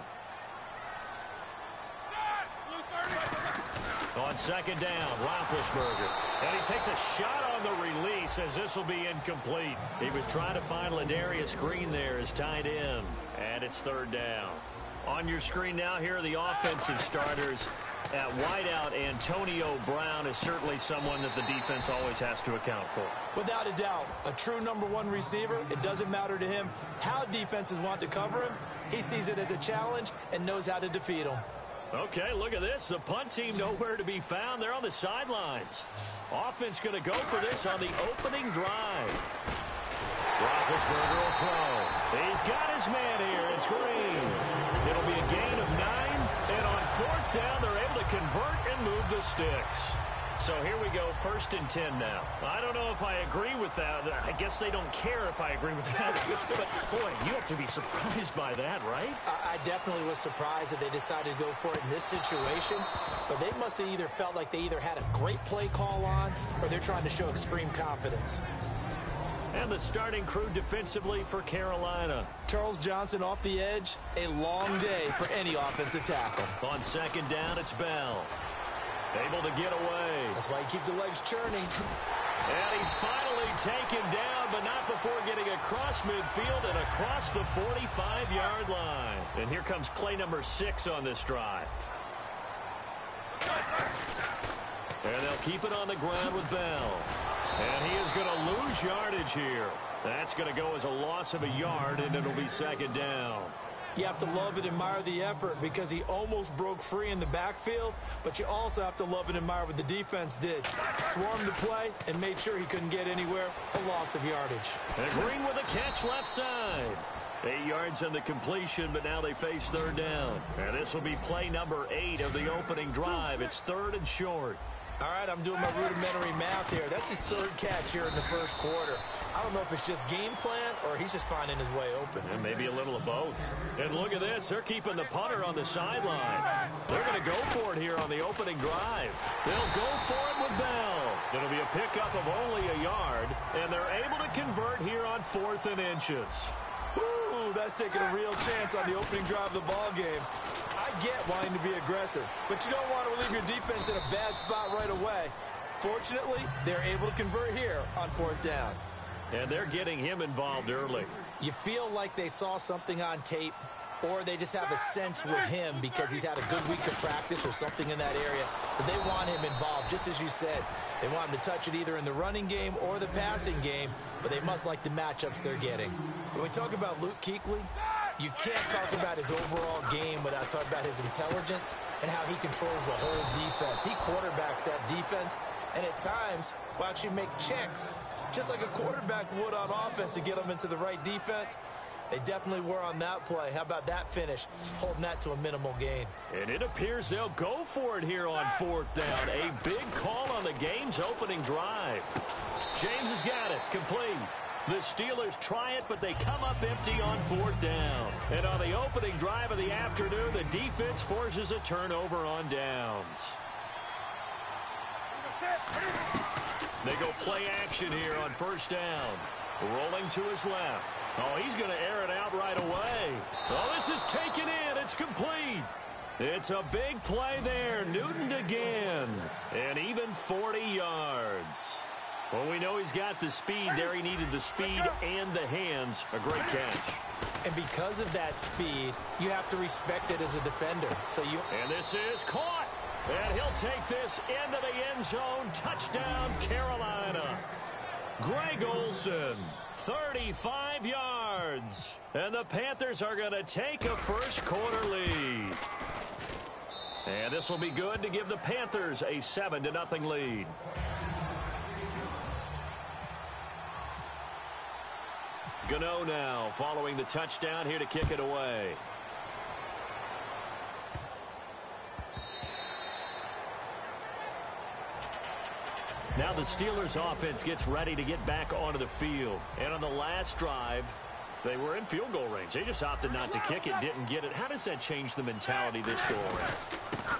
On second down, Roethlisberger. And he takes a shot on the release as this will be incomplete. He was trying to find Ladarius Green there as tight end. And it's third down. On your screen now, here are the offensive starters. At wideout, Antonio Brown is certainly someone that the defense always has to account for. Without a doubt, a true number one receiver. It doesn't matter to him how defenses want to cover him. He sees it as a challenge and knows how to defeat them. Okay, look at this. The punt team nowhere to be found. They're on the sidelines. Offense going to go for this on the opening drive. Roethlisberger will throw. He's got his man here. It's Green. It'll be a gain of 9. And on fourth down, they're able to convert and move the sticks. So here we go, 1st and 10 now. I don't know if I agree with that. I guess they don't care if I agree with that. But, boy, you have to be surprised by that, right? I definitely was surprised that they decided to go for it in this situation. But they must have either felt like they either had a great play call on or they're trying to show extreme confidence. And the starting crew defensively for Carolina. Charles Johnson off the edge. A long day for any offensive tackle. On second down, it's Bell. Able to get away. That's why you keep the legs churning. And he's finally taken down, but not before getting across midfield and across the 45-yard line. And here comes play number 6 on this drive. And they'll keep it on the ground with Bell. And he is going to lose yardage here. That's going to go as a loss of a yard, and it'll be second down. You have to love and admire the effort because he almost broke free in the backfield, but you also have to love and admire what the defense did. Swarmed the play and made sure he couldn't get anywhere. A loss of yardage. And Green with a catch left side. 8 yards on the completion, but now they face third down. And this will be play number 8 of the opening drive. It's 3rd and short. All right, I'm doing my rudimentary math here. That's his 3rd catch here in the first quarter. I don't know if it's just game plan or he's just finding his way open. And maybe a little of both. And look at this. They're keeping the punter on the sideline. They're going to go for it here on the opening drive. They'll go for it with Bell. It'll be a pickup of only a yard, and they're able to convert here on 4th and inches. Ooh, that's taking a real chance on the opening drive of the ball game. I get wanting to be aggressive, but you don't want to leave your defense in a bad spot right away. Fortunately, they're able to convert here on 4th down. And they're getting him involved early. You feel like they saw something on tape, or they just have a sense with him because he's had a good week of practice or something in that area. But they want him involved, just as you said. They want him to touch it either in the running game or the passing game, but they must like the matchups they're getting. When we talk about Luke Kuechly, you can't talk about his overall game without talking about his intelligence and how he controls the whole defense. He quarterbacks that defense, and at times will actually make checks, just like a quarterback would on offense to get them into the right defense. They definitely were on that play. How about that finish, holding that to a minimal gain? And it appears they'll go for it here on 4th down. A big call on the game's opening drive. James has got it, complete. The Steelers try it, but they come up empty on 4th down. And on the opening drive of the afternoon, the defense forces a turnover on downs. They go play action here on 1st down. Rolling to his left. Oh, he's going to air it out right away. Oh, this is taken in. It's complete. It's a big play there. Newton again. And even 40 yards. Well, we know he's got the speed there. He needed the speed and the hands. A great catch. And because of that speed, you have to respect it as a defender. And this is caught. And he'll take this into the end zone. Touchdown, Carolina. Greg Olsen, 35 yards. And the Panthers are going to take a first-quarter lead. And this will be good to give the Panthers a 7-0 lead. Gano now following the touchdown here to kick it away. Now the Steelers offense gets ready to get back onto the field. And on the last drive, they were in field goal range. They just opted not to kick it, didn't get it. How does that change the mentality this go around?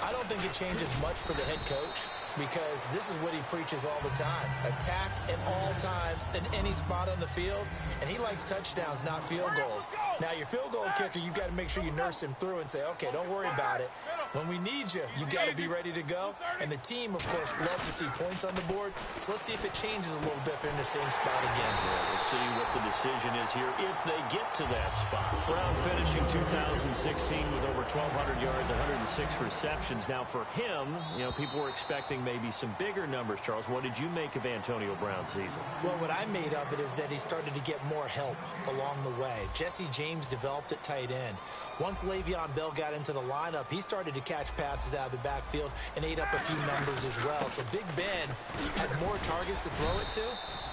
I don't think it changes much for the head coach because this is what he preaches all the time. Attack at all times in any spot on the field, and he likes touchdowns, not field goals. Now, your field goal kicker, you got to make sure you nurse him through and say, okay, don't worry about it. When we need you, you got to be ready to go. And the team, of course, loves to see points on the board. So let's see if it changes a little bit if they're in the same spot again. Yeah, we'll see what the decision is here if they get to that spot. Brown finishing 2016 with over 1,200 yards, 106 receptions. Now, for him, people were expecting maybe some bigger numbers, Charles. What did you make of Antonio Brown's season? Well, what I made of it is that he started to get more help along the way. Jesse James developed at tight end. Once Le'Veon Bell got into the lineup, he started to catch passes out of the backfield and ate up a few numbers as well. So Big Ben had more targets to throw it to.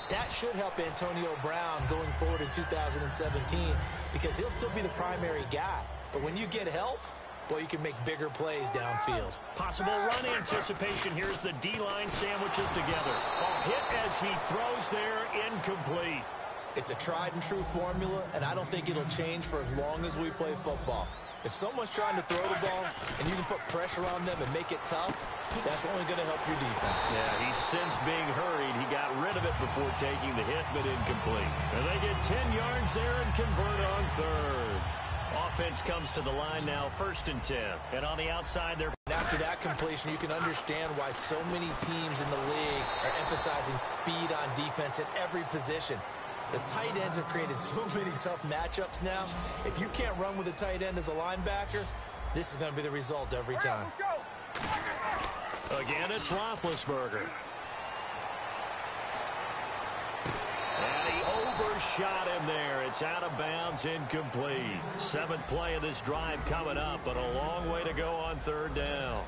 That should help Antonio Brown going forward in 2017 because he'll still be the primary guy. But when you get help, boy, you can make bigger plays downfield. Possible run anticipation. Here's the D-line sandwiches together. A hit as he throws there, incomplete. It's a tried and true formula, and I don't think it'll change for as long as we play football. If someone's trying to throw the ball and you can put pressure on them and make it tough, that's only going to help your defense. Yeah, he's since being hurried. He got rid of it before taking the hit, but incomplete. And they get 10 yards there and convert on third. Offense comes to the line now, 1st and 10. And on the outside, they're... After that completion, you can understand why so many teams in the league are emphasizing speed on defense at every position. The tight ends have created so many tough matchups now. If you can't run with a tight end as a linebacker, this is going to be the result every time. Again, it's Roethlisberger. And he overshot him there. It's out of bounds, incomplete. 7th play of this drive coming up, but a long way to go on 3rd down.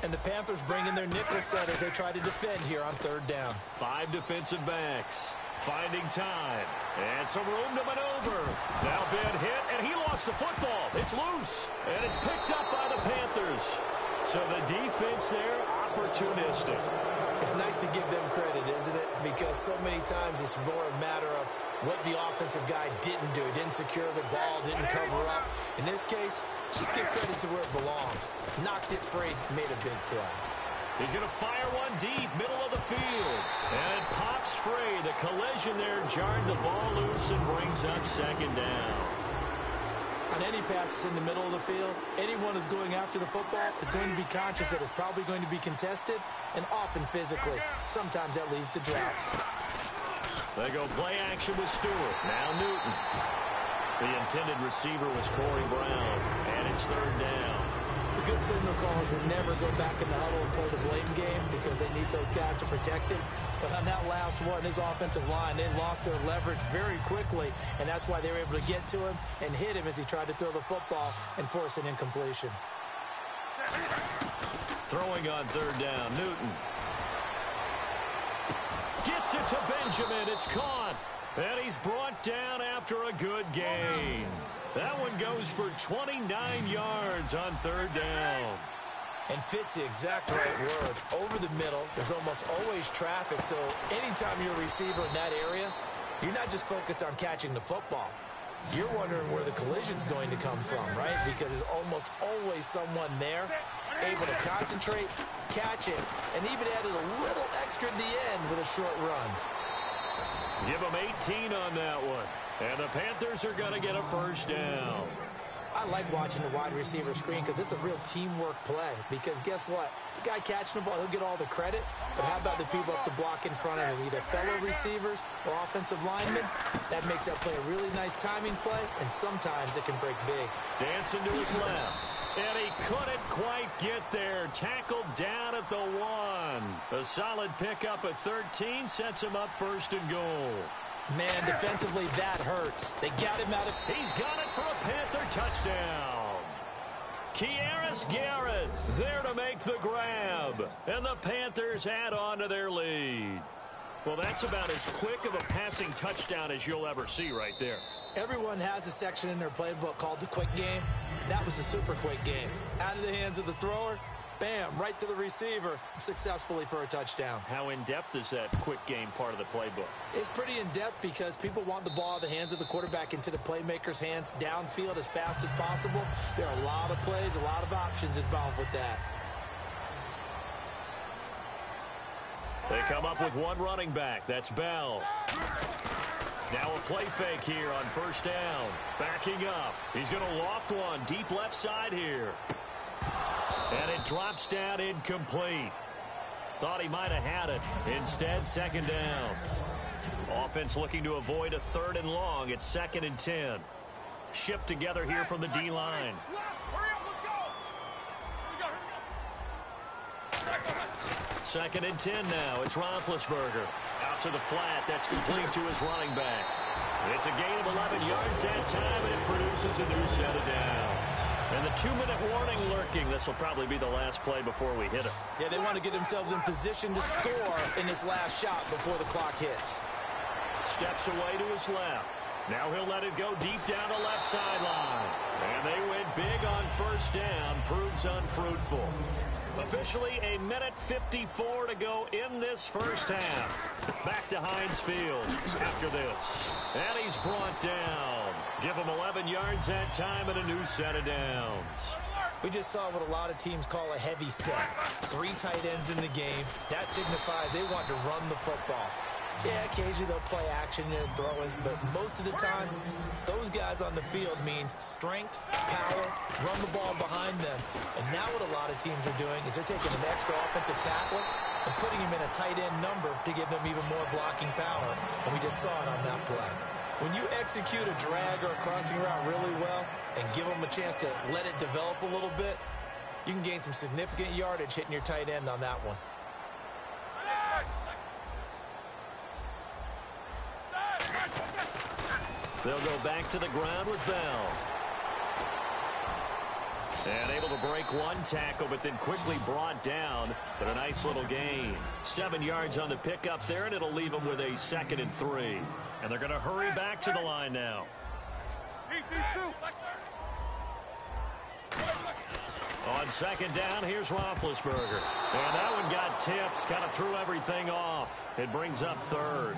And the Panthers bring in their nickel set as they try to defend here on 3rd down. 5 defensive backs. Finding time. And some room to maneuver. Now Ben hit, and he lost the football. It's loose. And it's picked up by the Panthers. So the defense there, opportunistic. It's nice to give them credit, isn't it? Because so many times it's more a matter of what the offensive guy didn't do. He didn't secure the ball, didn't cover up. In this case, just give credit to where it belongs. Knocked it free, made a big play. He's going to fire one deep, middle of the field. And it pops free. The collision there jarred the ball loose and brings up 2nd down. On any passes in the middle of the field, anyone who's going after the football is going to be conscious that it's probably going to be contested and often physically. Sometimes that leads to drops. They go play action with Stewart. Now Newton. The intended receiver was Corey Brown. And it's 3rd down. The good signal callers will never go back in the huddle and play the blame game because they need those guys to protect him. But on that last one, his offensive line, they lost their leverage very quickly, and that's why they were able to get to him and hit him as he tried to throw the football and force an incompletion. Throwing on 3rd down, Newton. Gets it to Benjamin. It's caught. And he's brought down after a good gain. That one goes for 29 yards on 3rd down. And fits the exact right word. Over the middle, there's almost always traffic, so anytime you're a receiver in that area, you're not just focused on catching the football. You're wondering where the collision's going to come from, right? Because there's almost always someone there able to concentrate, catch it, and even added a little extra at the end with a short run. Give them 18 on that one. And the Panthers are going to get a 1st down. I like watching the wide receiver screen because it's a real teamwork play. Because guess what? The guy catching the ball, he'll get all the credit. But how about the people up to block in front of him? Either fellow receivers or offensive linemen. That makes that play a really nice timing play. And sometimes it can break big. Dancing to his left. And he couldn't quite get there. Tackled down at the 1. A solid pickup at 13 sets him up 1st and goal. Man, defensively, that hurts. They got him out of... He's got it for a Panther touchdown. Kieris Garrett there to make the grab. And the Panthers add on to their lead. Well, that's about as quick of a passing touchdown as you'll ever see right there. Everyone has a section in their playbook called the quick game. That was a super quick game. Out of the hands of the thrower, bam, right to the receiver, successfully for a touchdown. How in-depth is that quick game part of the playbook? It's pretty in-depth because people want the ball out of the hands of the quarterback into the playmaker's hands downfield as fast as possible. There are a lot of plays, a lot of options involved with that. They come up with one running back. That's Bell. Now a play fake here on 1st down. Backing up. He's going to loft one deep left side here. And it drops down incomplete. Thought he might have had it. Instead, 2nd down. Offense looking to avoid a 3rd and long. It's 2nd and 10. Shift together here from the D-line. 2nd and 10 now. It's Roethlisberger. Out to the flat. That's complete to his running back. It's a gain of 11 yards that time, and it produces a new set of downs. And the 2-minute warning lurking. This will probably be the last play before we hit it. Yeah, they want to get themselves in position to score in this last shot before the clock hits. Steps away to his left. Now he'll let it go deep down the left sideline. And they went big on 1st down. Proves unfruitful. Officially a minute 54 to go in this 1st half. Back to Heinz Field after this. And he's brought down. Give him 11 yards that time and a new set of downs. We just saw what a lot of teams call a heavy set. 3 tight ends in the game. That signifies they want to run the football. Yeah, occasionally they'll play action and throw it, but most of the time, those guys on the field means strength, power, run the ball behind them. And now what a lot of teams are doing is they're taking an extra offensive tackler and putting him in a tight end number to give them even more blocking power. And we just saw it on that play. When you execute a drag or a crossing route really well and give them a chance to let it develop a little bit, you can gain some significant yardage hitting your tight end on that one. They'll go back to the ground with Bell. And able to break one tackle, but then quickly brought down. But a nice little gain. 7 yards on the pickup there, and it'll leave them with a 2nd and 3. And they're going to hurry back to the line now. On 2nd down, here's Roethlisberger. And that one got tipped, kind of threw everything off. It brings up 3rd.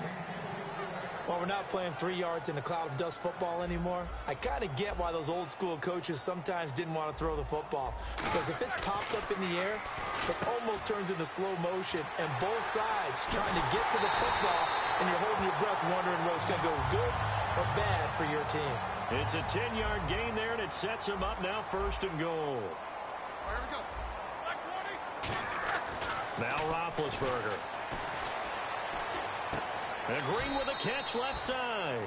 Well, we're not playing 3 yards in a cloud of dust football anymore. I kind of get why those old school coaches sometimes didn't want to throw the football. Because if it's popped up in the air, it almost turns into slow motion. And both sides trying to get to the football, and you're holding your breath wondering whether it's going to go good or bad for your team. It's a 10-yard gain there, and it sets them up now 1st and goal. Now Roethlisberger. And Green with a catch left side.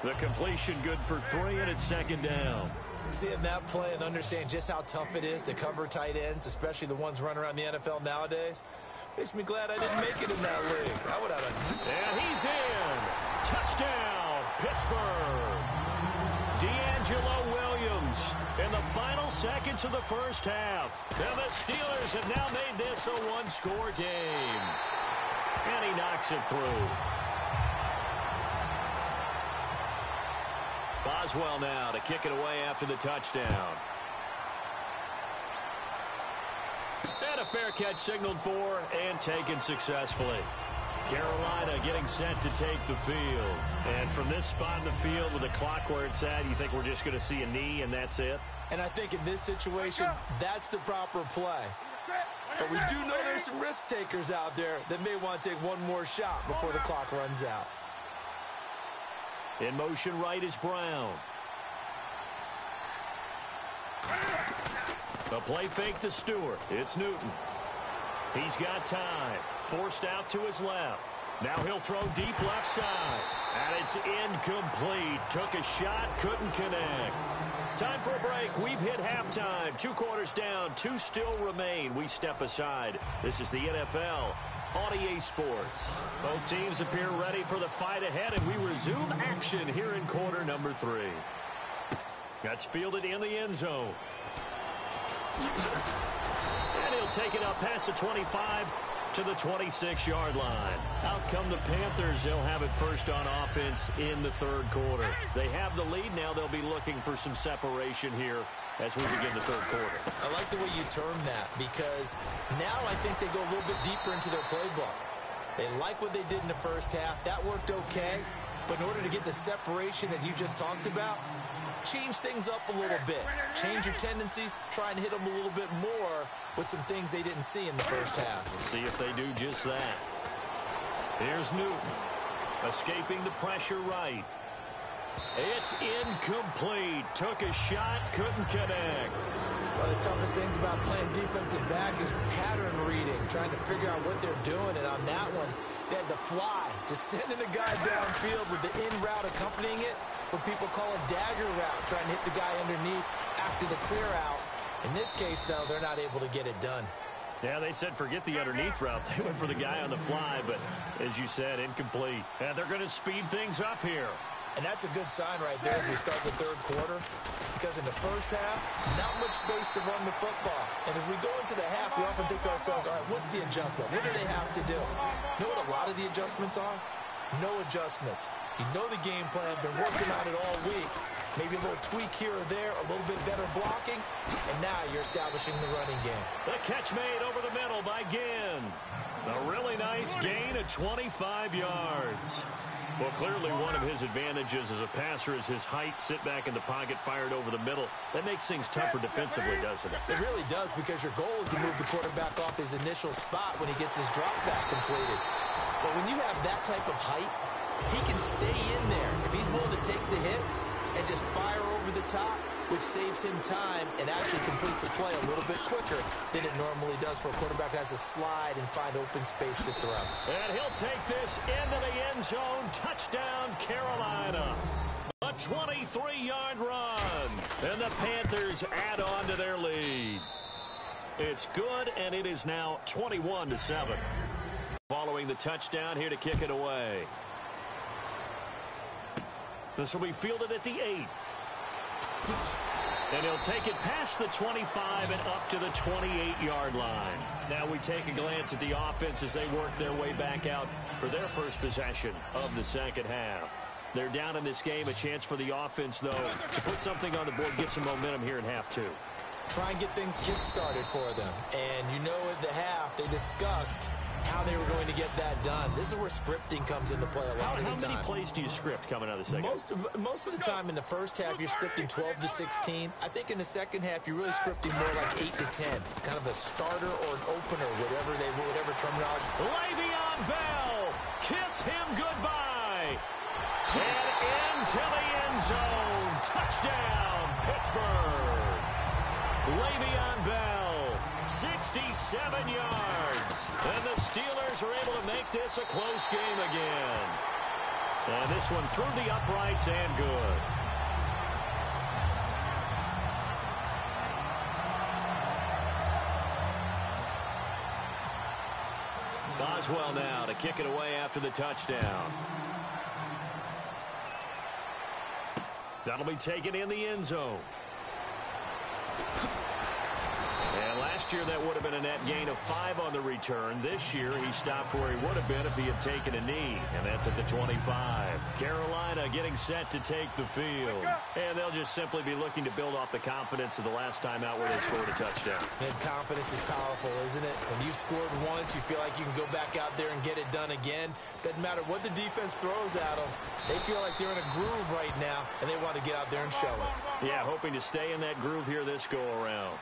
The completion good for 3, and it's 2nd down. Seeing that play and understand just how tough it is to cover tight ends, especially the ones running around the NFL nowadays, makes me glad I didn't make it in that league. I would have. And he's in. Touchdown, Pittsburgh. D'Angelo Williams in the final seconds of the 1st half. And the Steelers have now made this a 1-score game. And he knocks it through. Boswell now to kick it away after the touchdown. And a fair catch signaled for and taken successfully. Carolina getting set to take the field. And from this spot in the field with the clock where it's at, you think we're just going to see a knee and that's it? And I think in this situation, that's the proper play. But we do know there's some risk takers out there that may want to take one more shot before the clock runs out. In motion right is Brown. A play fake to Stewart. It's Newton. He's got time. Forced out to his left. Now he'll throw deep left side. And it's incomplete. Took a shot, couldn't connect. Time for a break. We've hit halftime. 2 quarters down, 2 still remain. We step aside. This is the NFL on EA Sports. Both teams appear ready for the fight ahead, and we resume action here in quarter number 3. That's fielded in the end zone. And he'll take it up past the 25 to the 26-yard line. Out come the Panthers. They'll have it first on offense in the 3rd quarter. They have the lead. Now they'll be looking for some separation here as we begin the 3rd quarter. I like the way you term that, because now I think they go a little bit deeper into their playbook. They like what they did in the first half. That worked okay. But in order to get the separation that you just talked about, change things up a little bit. Change your tendencies. Try and hit them a little bit more with some things they didn't see in the first half. We'll see if they do just that. Here's Newton. Escaping the pressure right. It's incomplete. Took a shot, couldn't connect. One of the toughest things about playing defensive back is pattern reading, trying to figure out what they're doing. And on that one, they had the fly, just sending a guy downfield with the in route accompanying it, what people call a dagger route, trying to hit the guy underneath after the clear out. In this case, though, they're not able to get it done. Yeah, they said forget the underneath route. They went for the guy on the fly, but as you said, incomplete. And they're going to speed things up here. And that's a good sign right there as we start the 3rd quarter, because in the first half, not much space to run the football. And as we go into the half, we often think to ourselves, all right, what's the adjustment? What do they have to do? You know what a lot of the adjustments are? No adjustments. You know the game plan, been working on it all week. Maybe a little tweak here or there, a little bit better blocking, and now you're establishing the running game. The catch made over the middle by Ginn. A really nice gain of 25 yards. Well, clearly one of his advantages as a passer is his height. Sit back in the pocket, fired over the middle. That makes things tougher defensively, doesn't it? It really does, because your goal is to move the quarterback off his initial spot when he gets his drop back completed. But when you have that type of height, he can stay in there if he's willing to take the hits and just fire over the top, which saves him time and actually completes a play a little bit quicker than it normally does for a quarterback who has to slide and find open space to throw. And he'll take this into the end zone. Touchdown, Carolina. A 23-yard run. And the Panthers add on to their lead. It's good, and it is now 21-7. Following the touchdown, here to kick it away. This will be fielded at the 8. And he'll take it past the 25 and up to the 28-yard line. Now we take a glance at the offense as they work their way back out for their first possession of the 2nd half. They're down in this game. A chance for the offense, though, to put something on the board, get some momentum here in half 2. Try and get things kick-started for them. And you know at the half they discussed how they were going to get that done. This is where scripting comes into play a lot of the time. How many plays do you script coming out of the second? Most of the time in the first half, you're scripting 12 to 16. I think in the second half, you're really scripting more like 8 to 10. Kind of a starter or an opener, whatever terminology. Le'Veon Bell, kiss him goodbye. And into the end zone. Touchdown, Pittsburgh. Le'Veon Bell, 67 yards. And the Steelers are able to make this a close game again. And this one through the uprights and good. Boswell now to kick it away after the touchdown. That'll be taken in the end zone. And last year, that would have been a net gain of 5 on the return. This year, he stopped where he would have been if he had taken a knee, and that's at the 25. Carolina getting set to take the field. And they'll just simply be looking to build off the confidence of the last time out where they scored a touchdown. And confidence is powerful, isn't it? When you've scored once, you feel like you can go back out there and get it done again. Doesn't matter what the defense throws at them. They feel like they're in a groove right now, and they want to get out there and show it. Yeah, hoping to stay in that groove here this go-around.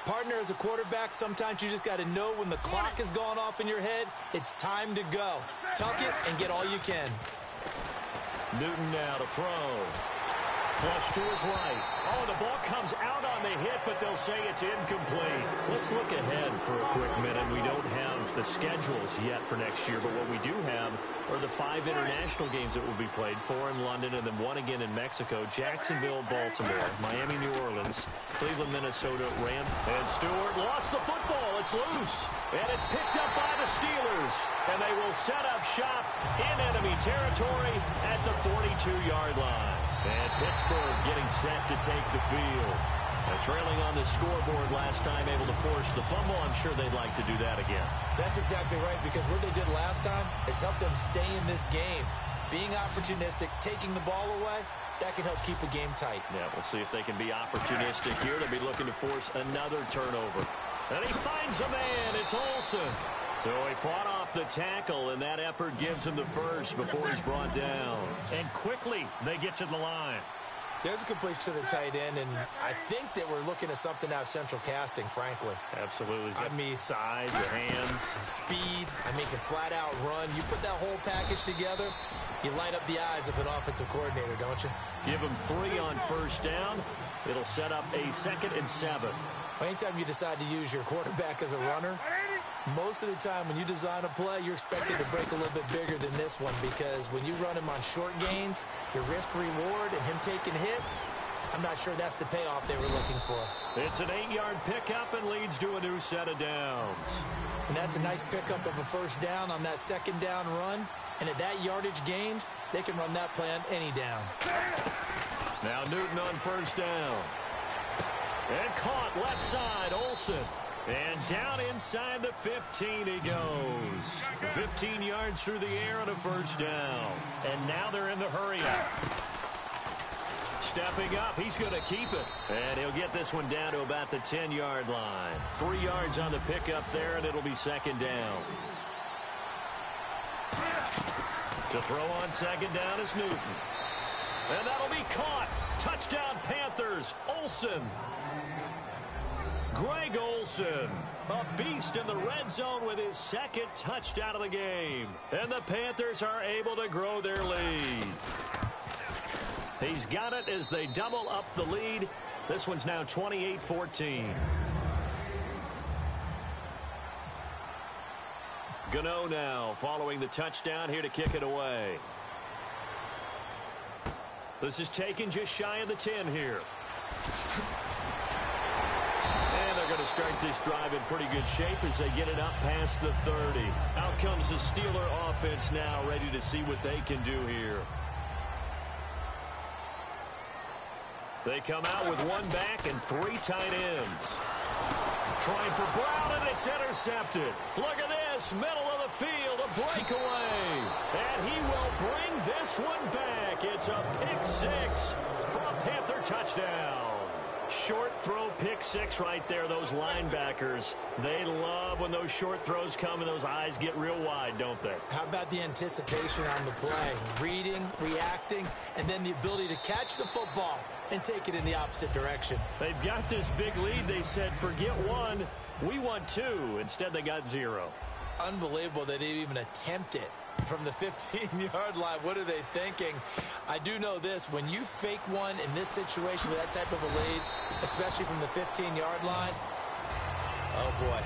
Partner, as a quarterback, sometimes you just got to know when the clock has gone off in your head, it's time to go. Tuck it and get all you can. Newton now to throw. Flush to his right. Oh, the ball comes out on the hit, but they'll say it's incomplete. Let's look ahead for a quick minute. We don't have the schedules yet for next year, but what we do have are the 5 international games that will be played, 4 in London and then 1 again in Mexico, Jacksonville, Baltimore, Miami, New Orleans, Cleveland, Minnesota, Rams. And Stewart lost the football. It's loose. And it's picked up by the Steelers. And they will set up shop in enemy territory at the 42-yard line. And Pittsburgh getting set to take the field. Trailing on the scoreboard last time, able to force the fumble. I'm sure they'd like to do that again. That's exactly right, because what they did last time is help them stay in this game. Being opportunistic, taking the ball away, that can help keep a game tight. Yeah, we'll see if they can be opportunistic here. They'll be looking to force another turnover. And he finds a man. It's Olsen. So he fought off the tackle, and that effort gives him the first before he's brought down. And quickly, they get to the line. There's a completion to the tight end, and I think that we're looking at something out of central casting, frankly. Absolutely. I mean, size, the hands. Speed. I mean, can flat out run. You put that whole package together, you light up the eyes of an offensive coordinator, don't you? Give him 3 on first down. It'll set up a 2nd and 7. Anytime you decide to use your quarterback as a runner, most of the time when you design a play, you're expected to break a little bit bigger than this one, because when you run him on short gains, your risk-reward and him taking hits, I'm not sure that's the payoff they were looking for. It's an 8-yard pickup and leads to a new set of downs. And that's a nice pickup of a first down on that second down run. And at that yardage gained, they can run that play on any down. Now Newton on first down. And caught left side, Olsen. And down inside the 15 he goes. 15 yards through the air and a first down. And now they're in the hurry-up. Stepping up, he's going to keep it. And he'll get this one down to about the 10-yard line. 3 yards on the pickup there, and it'll be second down. To throw on second down is Newton. And that'll be caught. Touchdown Panthers. Olsen. Greg Olsen, a beast in the red zone with his 2nd touchdown of the game. And the Panthers are able to grow their lead. He's got it as they double up the lead. This one's now 28-14. Gano now following the touchdown here to kick it away. This is taken just shy of the 10 here. And they're going to start this drive in pretty good shape as they get it up past the 30. Out comes the Steeler offense now, ready to see what they can do here. They come out with 1 back and 3 tight ends. Trying for Brown, and it's intercepted. Look at this, middle of the field, a breakaway. And he will bring this one back. It's a pick 6 for a Panther touchdown. Short throw, pick 6 right there. Those linebackers, they love when those short throws come and those eyes get real wide, don't they? How about the anticipation on the play? Reading, reacting, and then the ability to catch the football and take it in the opposite direction. They've got this big lead. They said, forget 1, we want 2. Instead, they got 0. Unbelievable they didn't even attempt it from the 15-yard line. What are they thinking? I do know this. When you fake one in this situation with that type of a lead, especially from the 15-yard line, oh, boy.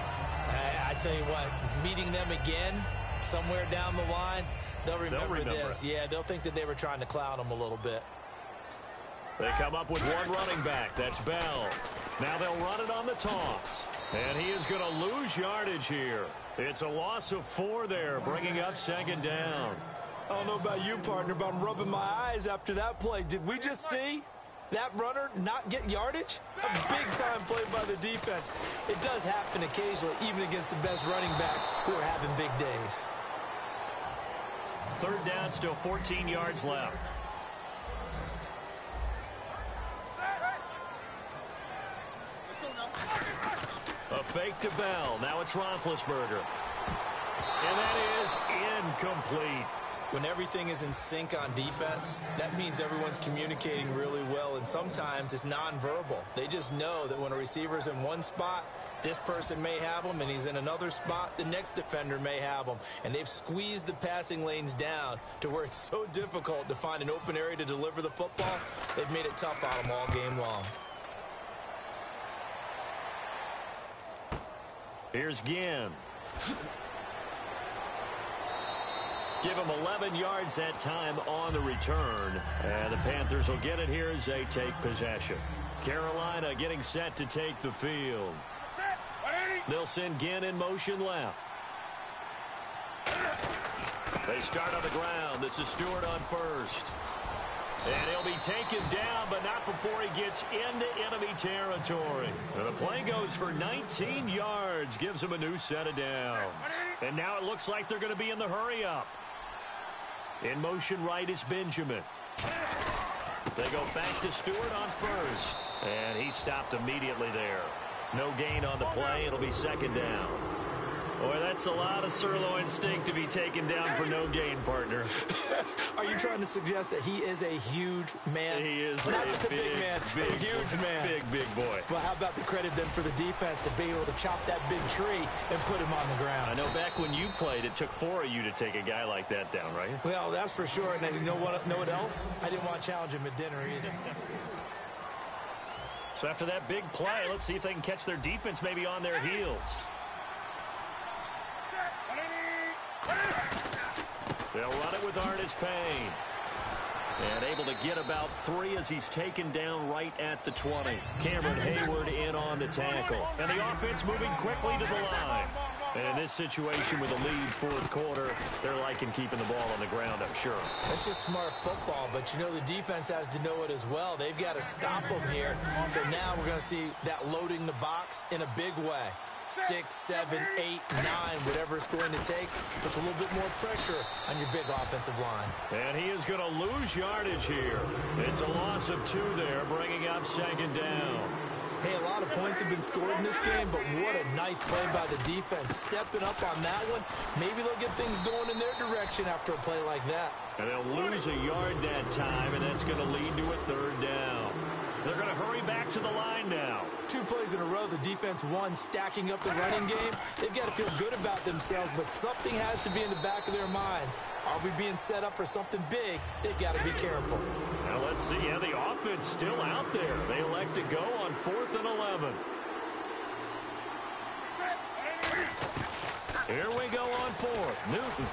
I tell you what, meeting them again somewhere down the line, they'll remember this. Yeah, they'll think that they were trying to clown them a little bit. They come up with 1 running back. That's Bell. Now they'll run it on the toss. And he is going to lose yardage here. It's a loss of 4 there, bringing up second down. I don't know about you, partner, but I'm rubbing my eyes after that play. Did we just see that runner not get yardage? A big-time play by the defense. It does happen occasionally, even against the best running backs who are having big days. Third down, still 14 yards left. A fake to Bell. Now it's Roethlisberger. And that is incomplete. When everything is in sync on defense, that means everyone's communicating really well, and sometimes it's nonverbal. They just know that when a receiver's in one spot, this person may have him, and he's in another spot, the next defender may have him. And they've squeezed the passing lanes down to where it's so difficult to find an open area to deliver the football. They've made it tough on them all game long. Here's Ginn. Give him 11 yards that time on the return. And the Panthers will get it here as they take possession. Carolina getting set to take the field. They'll send Ginn in motion left. They start on the ground. This is Stewart on first. And he'll be taken down, but not before he gets into enemy territory. And the play goes for 19 yards, gives him a new set of downs. And now it looks like they're going to be in the hurry-up. In motion right is Benjamin. They go back to Stewart on first. And he stopped immediately there. No gain on the play. It'll be second down. Boy, that's a lot of sirloin steak to be taken down for no gain, partner. Are you trying to suggest that he is a huge man? He is not just a big man, a huge man. Big boy. Well, how about the credit then for the defense to be able to chop that big tree and put him on the ground? I know back when you played, it took 4 of you to take a guy like that down, right? Well, that's for sure. And you know what else? I didn't want to challenge him at dinner either. So after that big play, let's see if they can catch their defense maybe on their heels. They'll run it with Artis Payne. And able to get about 3 as he's taken down right at the 20. Cameron Hayward in on the tackle. And the offense moving quickly to the line. And in this situation with a lead fourth quarter, they're liking keeping the ball on the ground, I'm sure. That's just smart football, but you know the defense has to know it as well. They've got to stop them here. So now we're going to see that loading the box in a big way. 6, 7, 8, 9, whatever it's going to take. Puts a little bit more pressure on your big offensive line. And he is going to lose yardage here. It's a loss of 2 there, bringing up second down. Hey, a lot of points have been scored in this game, but what a nice play by the defense. Stepping up on that one. Maybe they'll get things going in their direction after a play like that. And they'll lose a yard that time, and that's going to lead to a third down. They're going to hurry back to the line now. 2 plays in a row, the defense won, stacking up the running game. They've got to feel good about themselves, but something has to be in the back of their minds. Are we being set up for something big? They've got to be careful. Now let's see. Yeah, the offense still out there. They elect to go on 4th and 11. Here we go on 4th. Newton.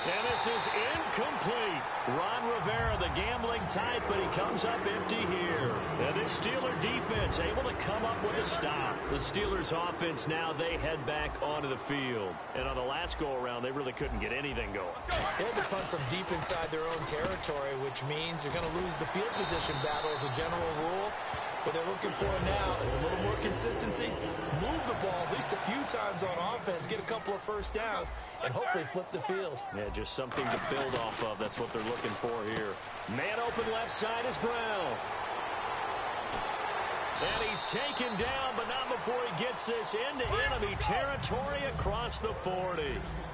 And this is incomplete. Ron Rivera, the gambling type, but he comes up empty here. And this Steeler defense able to come up with a stop. The Steelers offense now, they head back onto the field. And on the last go-around, they really couldn't get anything going. They had to punt from deep inside their own territory, which means you're going to lose the field position battle as a general rule. What they're looking for now is a little more consistency, move the ball at least a few times on offense, get a couple of first downs, and hopefully flip the field. Yeah, just something to build off of. That's what they're looking for here. Man open left side is Brown. And he's taken down, but not before he gets this into enemy territory across the 40.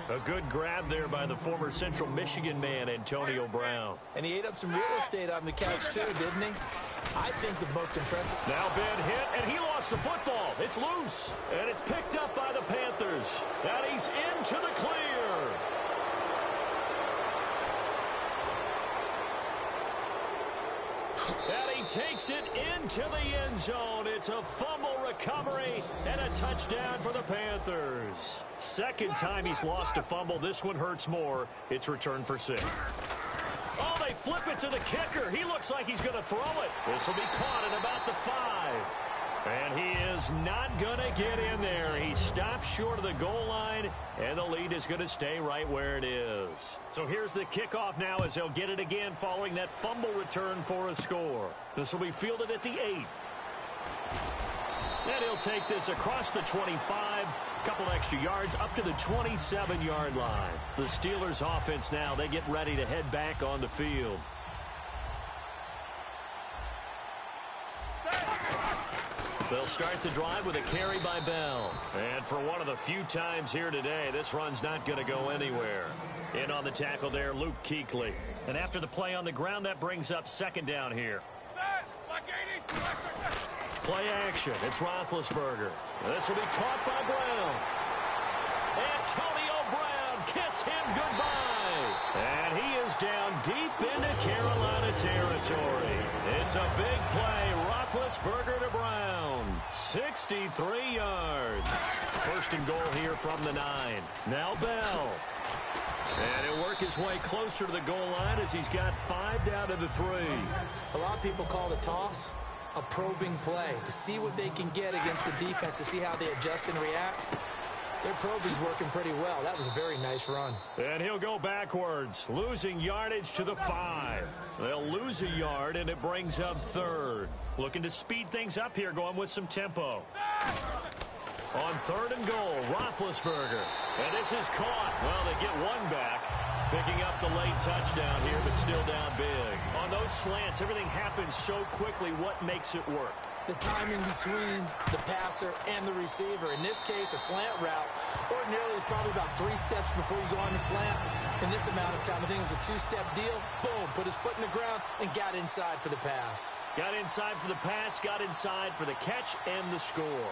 A good grab there by the former Central Michigan man, Antonio Brown. And he ate up some real estate on the catch, too, didn't he? I think the most impressive. Now Ben hit, and he lost the football. It's loose, and it's picked up by the Panthers. And he's into the clear. And he takes it into the end zone. It's a fumble recovery and a touchdown for the Panthers. Second time he's lost a fumble. This one hurts more. It's returned for 6. Oh, they flip it to the kicker. He looks like he's going to throw it. This will be caught at about the 5. And he is not going to get in there. He stops short of the goal line, and the lead is going to stay right where it is. So here's the kickoff now as they'll get it again following that fumble return for a score. This will be fielded at the 8. And he'll take this across the 25. Couple extra yards up to the 27-yard line. The Steelers offense now, they get ready to head back on the field. They'll start the drive with a carry by Bell. And for one of the few times here today, this run's not going to go anywhere. In on the tackle there, Luke Kuechly. And after the play on the ground, that brings up second down here. Play action. It's Roethlisberger. This will be caught by Brown. Antonio Brown, kiss him goodbye. And he is down deep into Carolina territory. It's a big play. Roethlisberger to Brown. 63 yards. First and goal here from the 9. Now Bell. And he'll work his way closer to the goal line as he's got 5 down to the 3. A lot of people call the toss a probing play to see what they can get against the defense, to see how they adjust and react. Their probing's working pretty well. That was a very nice run. And he'll go backwards, losing yardage to the 5. They'll lose a yard, and it brings up 3rd. Looking to speed things up here, going with some tempo. On 3rd and goal, Roethlisberger. And this is caught. Well, they get one back, picking up the late touchdown here, but still down big. On those slants, everything happens so quickly. What makes it work? The timing between the passer and the receiver. In this case, a slant route. Ordinarily, it's probably about 3 steps before you go on the slant. In this amount of time, I think it was a 2-step deal. Boom, put his foot in the ground and got inside for the pass. Got inside for the pass, got inside for the catch and the score.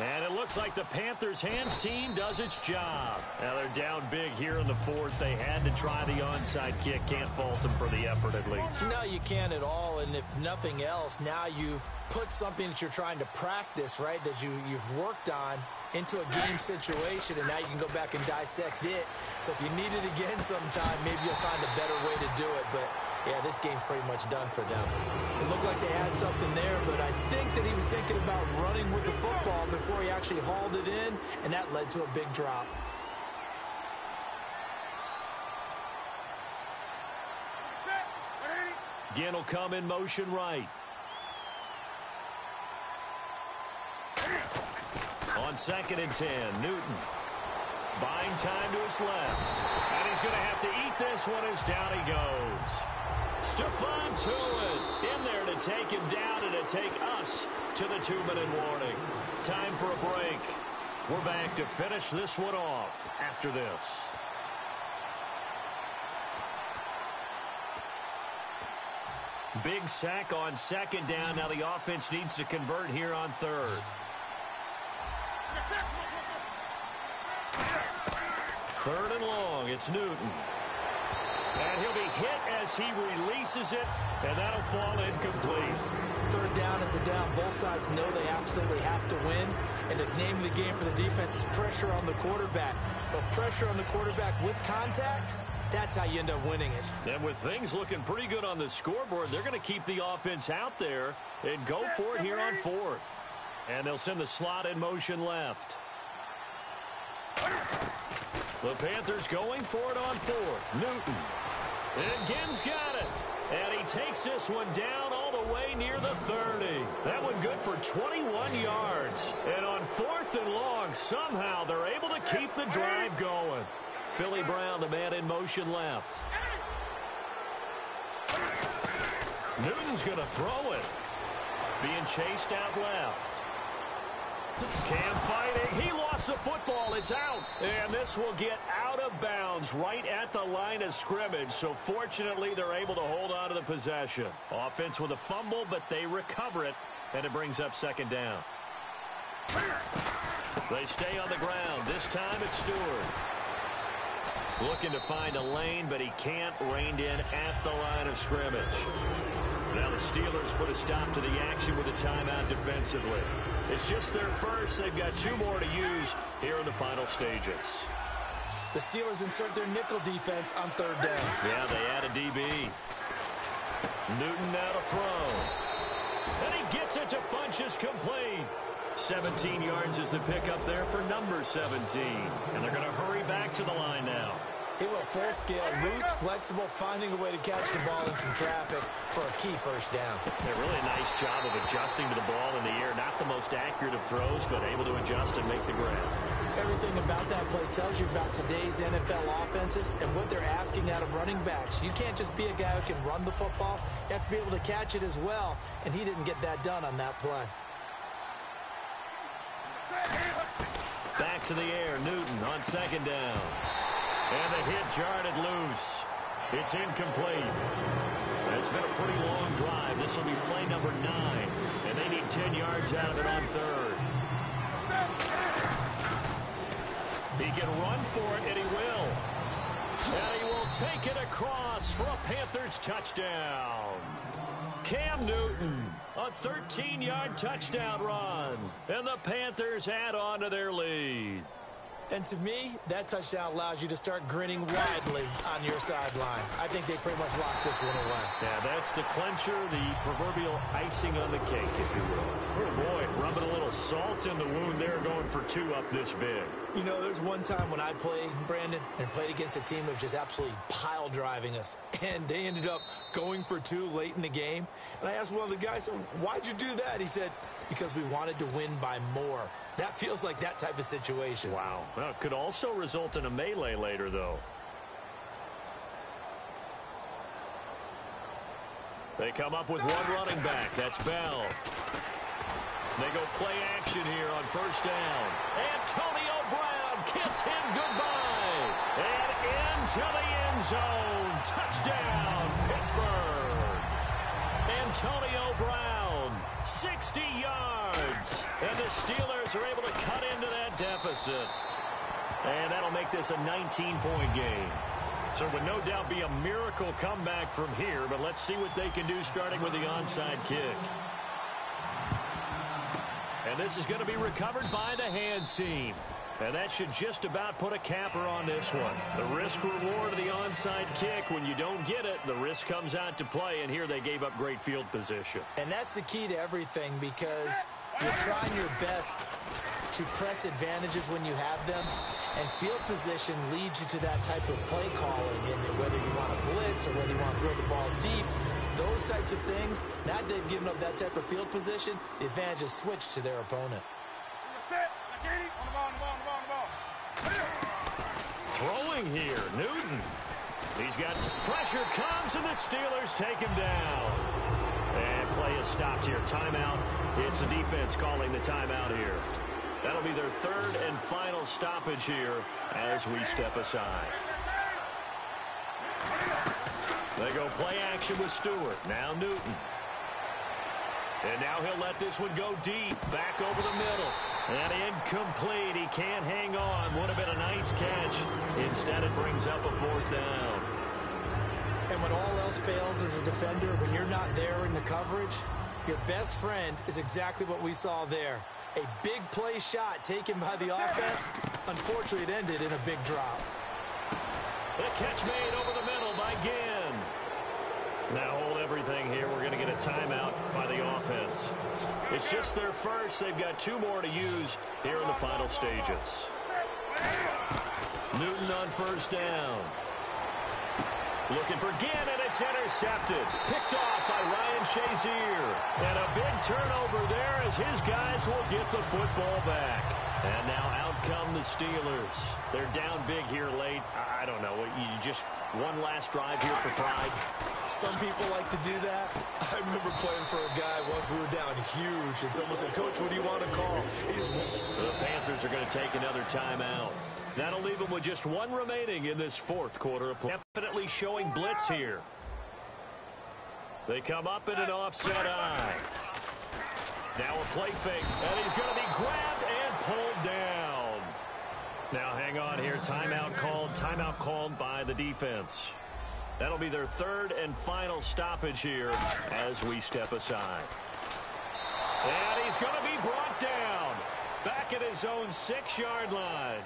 And it looks like the Panthers' hands team does its job. Now they're down big here in the 4th. They had to try the onside kick. Can't fault them for the effort at least. No, you can't at all. And if nothing else, now you've put something that you're trying to practice, right, that you've worked on into a game situation, and now you can go back and dissect it. So if you need it again sometime, maybe you'll find a better way to do it. But yeah, this game's pretty much done for them. It looked like they had something there, but I think that he was thinking about running with the football before he actually hauled it in, and that led to a big drop. Ginn will come in motion right. On 2nd and 10, Newton. Buying time to his left. And he's going to have to eat this one as down he goes. Stephon Tuitt in there to take him down and to take us to the 2-minute warning. Time for a break. We're back to finish this one off after this. Big sack on 2nd down. Now the offense needs to convert here on 3rd. 3rd and long. It's Newton. And he'll be hit as he releases it, and that'll fall incomplete. 3rd down is the down. Both sides know they absolutely have to win, and the name of the game for the defense is pressure on the quarterback. But pressure on the quarterback with contact, that's how you end up winning it. And with things looking pretty good on the scoreboard, they're going to keep the offense out there and go for it here on 4th. And they'll send the slot in motion left. The Panthers going for it on 4th. Newton. And Ginn's got it. And he takes this one down all the way near the 30. That one good for 21 yards. And on 4th and long, somehow they're able to keep the drive going. Philly Brown, the man in motion left. Newton's going to throw it. Being chased out left. Cam fighting. He lost the football. It's out. And this will get out of bounds right at the line of scrimmage. So fortunately, they're able to hold on to the possession. Offense with a fumble, but they recover it. And it brings up 2nd down. They stay on the ground. This time it's Stewart. Looking to find a lane, but he can't. Reined in at the line of scrimmage. Now the Steelers put a stop to the action with a timeout defensively. It's just their first. They've got 2 more to use here in the final stages. The Steelers insert their nickel defense on 3rd down. Yeah, they add a DB. Newton now to throw. And he gets it to Funchess complete. 17 yards is the pickup there for number 17. And they're going to hurry back to the line now. He went full scale, loose, flexible, finding a way to catch the ball in some traffic for a key 1st down. A really nice job of adjusting to the ball in the air. Not the most accurate of throws, but able to adjust and make the grab. Everything about that play tells you about today's NFL offenses and what they're asking out of running backs. You can't just be a guy who can run the football. You have to be able to catch it as well, and he didn't get that done on that play. Back to the air, Newton on second down. And the hit jarred it loose. It's incomplete. It's been a pretty long drive. This will be play number 9, and they need 10 yards out of it on third. He can run for it, and he will. And he will take it across for a Panthers touchdown. Cam Newton, a 13-yard touchdown run. And the Panthers add on to their lead. And to me, that touchdown allows you to start grinning widely on your sideline. I think they pretty much locked this one away. Yeah, that's the clincher, the proverbial icing on the cake, if you will. Oh, boy, rubbing a little salt in the wound there, going for 2 up this big. You know, there's one time when I played, Brandon, and played against a team that was just absolutely pile driving us. And they ended up going for 2 late in the game. And I asked one of the guys, why'd you do that? He said, because we wanted to win by more. That feels like that type of situation. Wow. Well, it could also result in a melee later, though. They come up with one running back. That's Bell. They go play action here on first down. Antonio Brown, kiss him goodbye. And into the end zone. Touchdown, Pittsburgh. Antonio Brown, 60 yards. And the Steelers are able to cut into that deficit. And that'll make this a 19-point game. So it would no doubt be a miracle comeback from here, but let's see what they can do starting with the onside kick. And this is going to be recovered by the hands team. And that should just about put a capper on this one. The risk-reward of the onside kick, when you don't get it, the risk comes out to play, and here they gave up great field position. And that's the key to everything, because you're trying your best to press advantages when you have them, and field position leads you to that type of play calling, and whether you want to blitz or whether you want to throw the ball deep, those types of things. Now that they've given up that type of field position, the advantage is switched to their opponent. Throwing here, Newton. He's got pressure comes, and the Steelers take him down. And play is stopped here. Timeout. It's the defense calling the timeout here. That'll be their third and final stoppage here as we step aside. They go play action with Stewart. Now Newton. And now he'll let this one go deep. Back over the middle. And incomplete. He can't hang on. Would have been a nice catch. Instead, it brings up a 4th down. And when all else fails as a defender, when you're not there in the coverage, your best friend is exactly what we saw there. A big play shot taken by the offense. Unfortunately, it ended in a big drop. The catch made over the middle by Ginn. Now hold everything here. We're going to get a timeout by the offense. It's just their first. They've got 2 more to use here in the final stages. Newton on first down. Looking for Ginn, and it's intercepted. Picked off by Ryan Shazier. And a big turnover there as his guys will get the football back. And now out come the Steelers. They're down big here late. I don't know. You just one last drive here for pride. Some people like to do that. I remember playing for a guy once. We were down huge, and someone said, "Coach, what do you want to call?" The Panthers are going to take another timeout. That'll leave them with just 1 remaining in this 4th quarter. Definitely showing blitz here. They come up in an offset eye. Now a play fake, and he's going to be grabbed and pulled down. Now hang on here. Timeout called by the defense. That'll be their 3rd and final stoppage here as we step aside. And he's going to be brought down back at his own 6-yard line.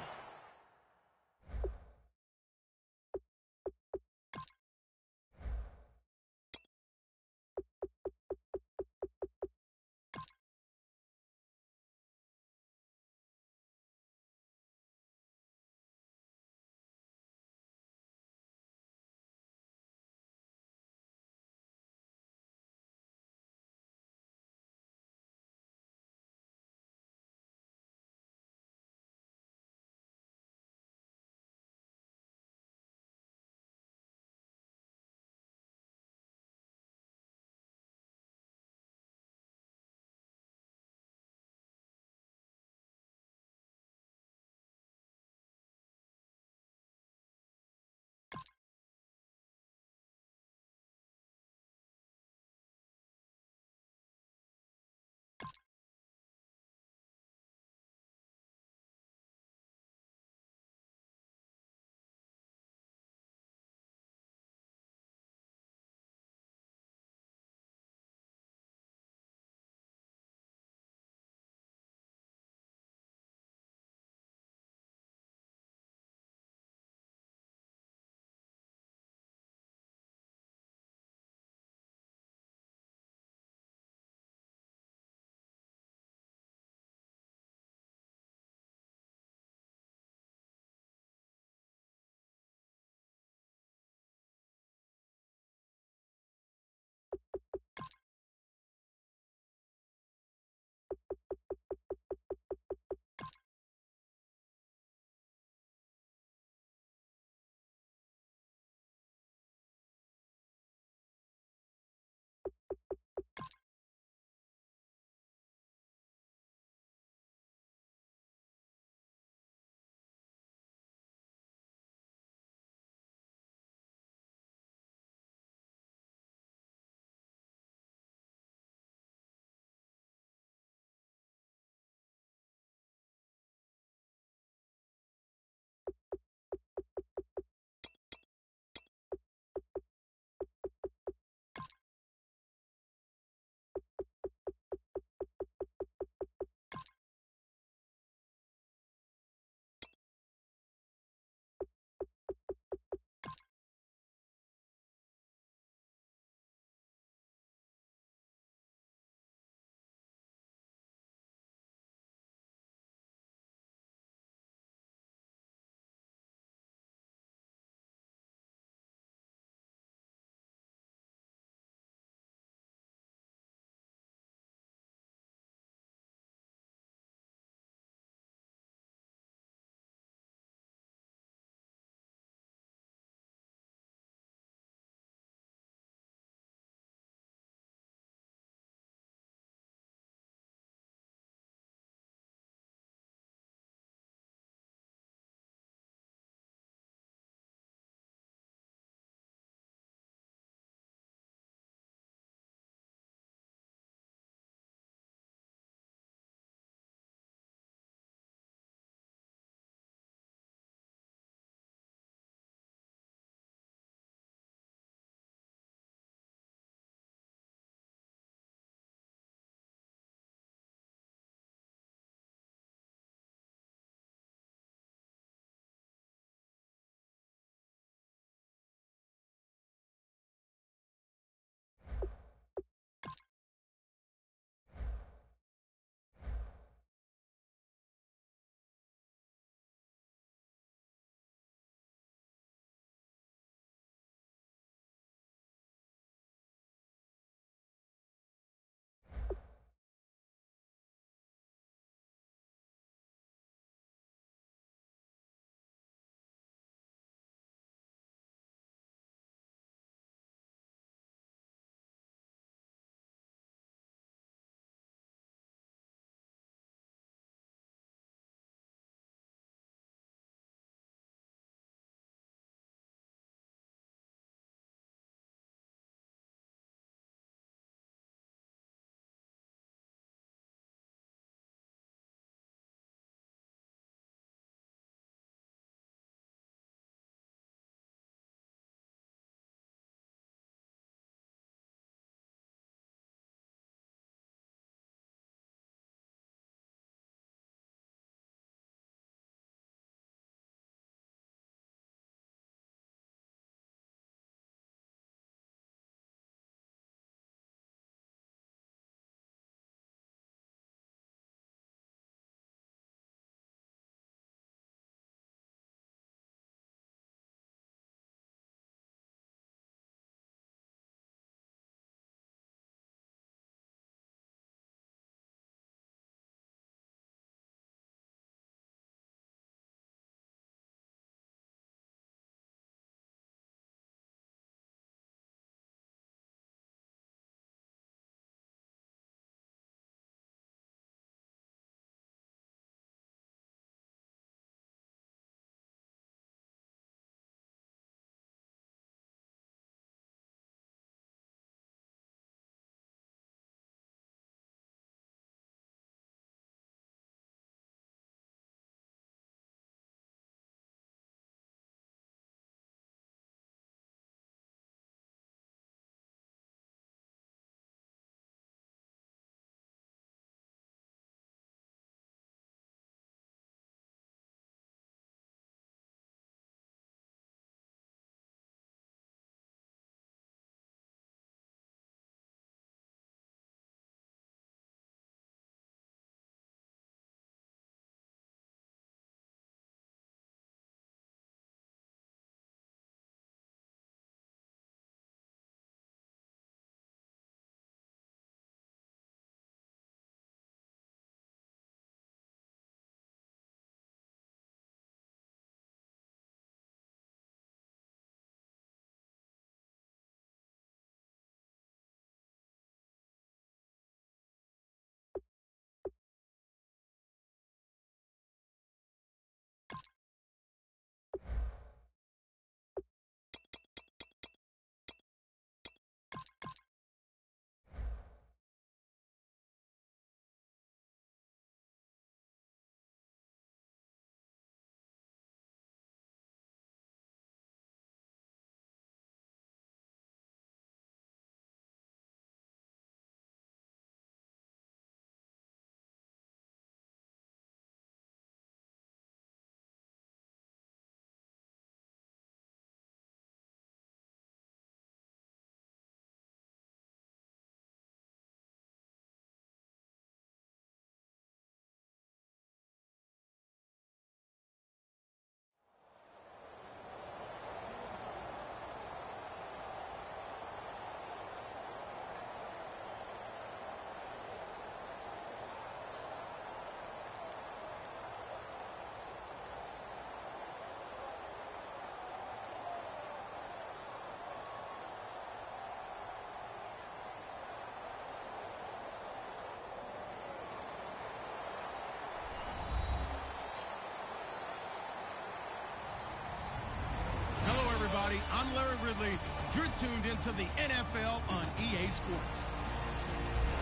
Ridley. You're tuned into the NFL on EA Sports.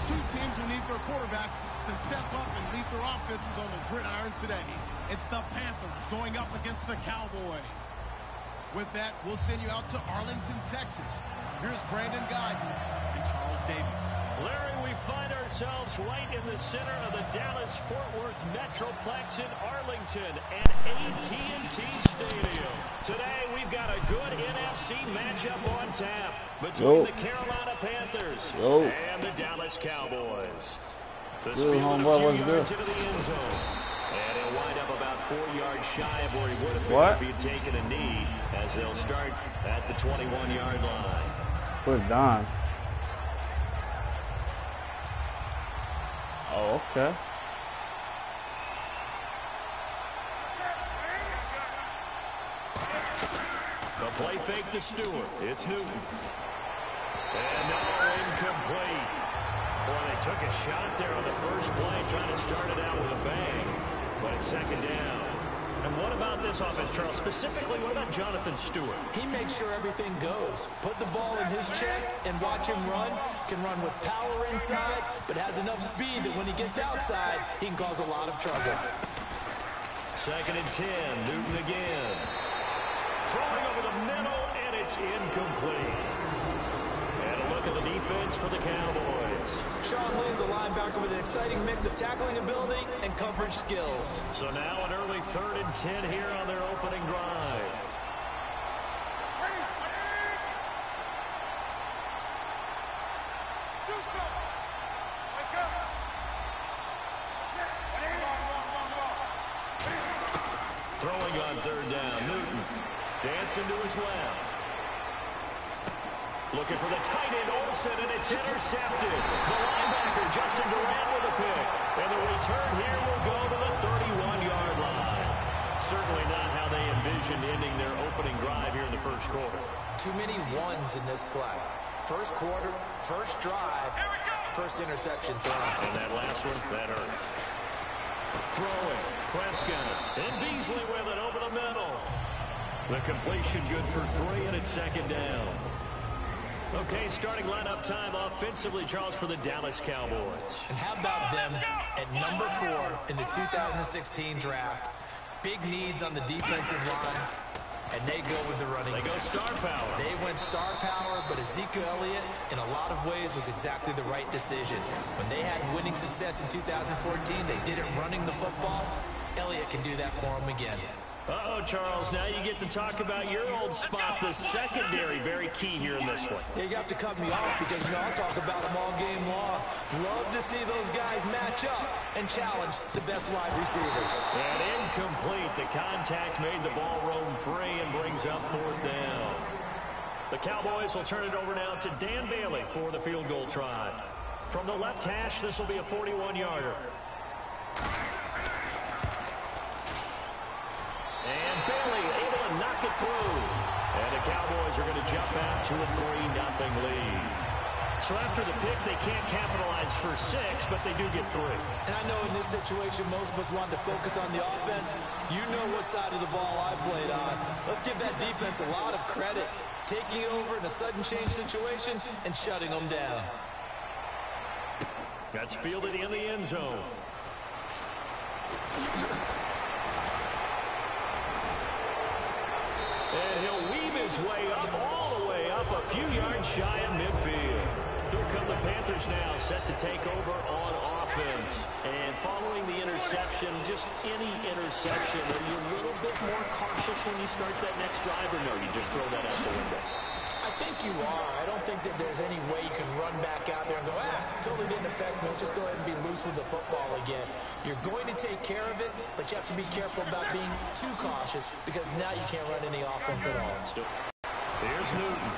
Two teams will need their quarterbacks to step up and lead their offenses on the gridiron today. It's the Panthers going up against the Cowboys. With that, we'll send you out to Arlington, Texas. Here's Brandon Guyton and Charles Davis. Larry, we find ourselves right in the center of the Dallas-Fort Worth Metroplex in Arlington at AT&T Stadium. Today, we've got a good NFC matchup on tap between the Carolina Panthers and the Dallas Cowboys. The speed a few yards into the end zone. And he'll wind up about 4 yards shy of where he would have been if he had taken a knee, as they'll start at the 21-yard line. Put it down. Oh, okay. The play fake to Stewart. It's Newton. And now incomplete. Boy, they took a shot there on the first play, trying to start it out with a bang. But it's second down. And what about this offense, Charles? Specifically, what about Jonathan Stewart? He makes sure everything goes. Put the ball in his chest and watch him run. Can run with power inside, but has enough speed that when he gets outside, he can cause a lot of trouble. Second and 10, Newton again. Throwing over the middle, and it's incomplete. And a look at the defense for the Cowboys. Sean Lynn's a linebacker with an exciting mix of tackling ability and coverage skills. So now an early 3rd and 10 here on their opening drive. Throwing on 3rd down, Newton dancing to his left. Looking for the tight end, Olsen, and it's intercepted. The linebacker, Justin Durant, with a pick. And the return here will go to the 31-yard line. Certainly not how they envisioned ending their opening drive here in the first quarter. Too many ones in this play. First quarter, first drive, first interception throw. And that last one, that hurts. Throwing, Prescott, and Beasley with it over the middle. The completion good for 3, and it's second down. Okay, starting lineup time offensively, Charles, for the Dallas Cowboys. And how about them at number 4 in the 2016 draft? Big needs on the defensive line, and they go with the running. They go star power. They went star power, but Ezekiel Elliott, in a lot of ways, was exactly the right decision. When they had winning success in 2014, they did it running the football. Elliott can do that for them again. Uh-oh, Charles, now you get to talk about your old spot, the secondary, very key here in this one. You have to cut me off because, I'll talk about them all game long. Love to see those guys match up and challenge the best wide receivers. And incomplete. The contact made the ball roam free and brings up 4th down. The Cowboys will turn it over now to Dan Bailey for the field goal try. From the left hash, this will be a 41-yarder. And Bailey able to knock it through. And the Cowboys are going to jump out to a 3-0 lead. So after the pick, they can't capitalize for 6, but they do get 3. And I know in this situation, most of us want to focus on the offense. You know what side of the ball I played on. Let's give that defense a lot of credit. Taking over in a sudden change situation and shutting them down. That's fielded in the end zone. And he'll weave his way up, all the way up, a few yards shy of midfield. Here come the Panthers now, set to take over on offense. And following the interception, just any interception, are you a little bit more cautious when you start that next drive, or no, you just throw that out the window? I think you are. I don't think that there's any way you can run back out there and go, totally didn't affect me. Let's just go ahead and be loose with the football again. You're going to take care of it, but you have to be careful about being too cautious because now you can't run any offense at all. Here's Newton.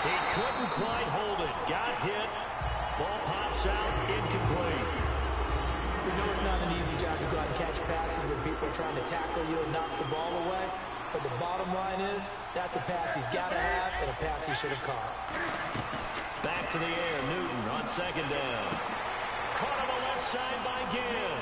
He couldn't quite hold it. Got hit. Ball pops out. Incomplete. We know it's not an easy job to go out and catch passes when people are trying to tackle you and knock the ball away. But the bottom line is, that's a pass he's got to have and a pass he should have caught. Back to the air, Newton on second down. Caught on the left side by Gill.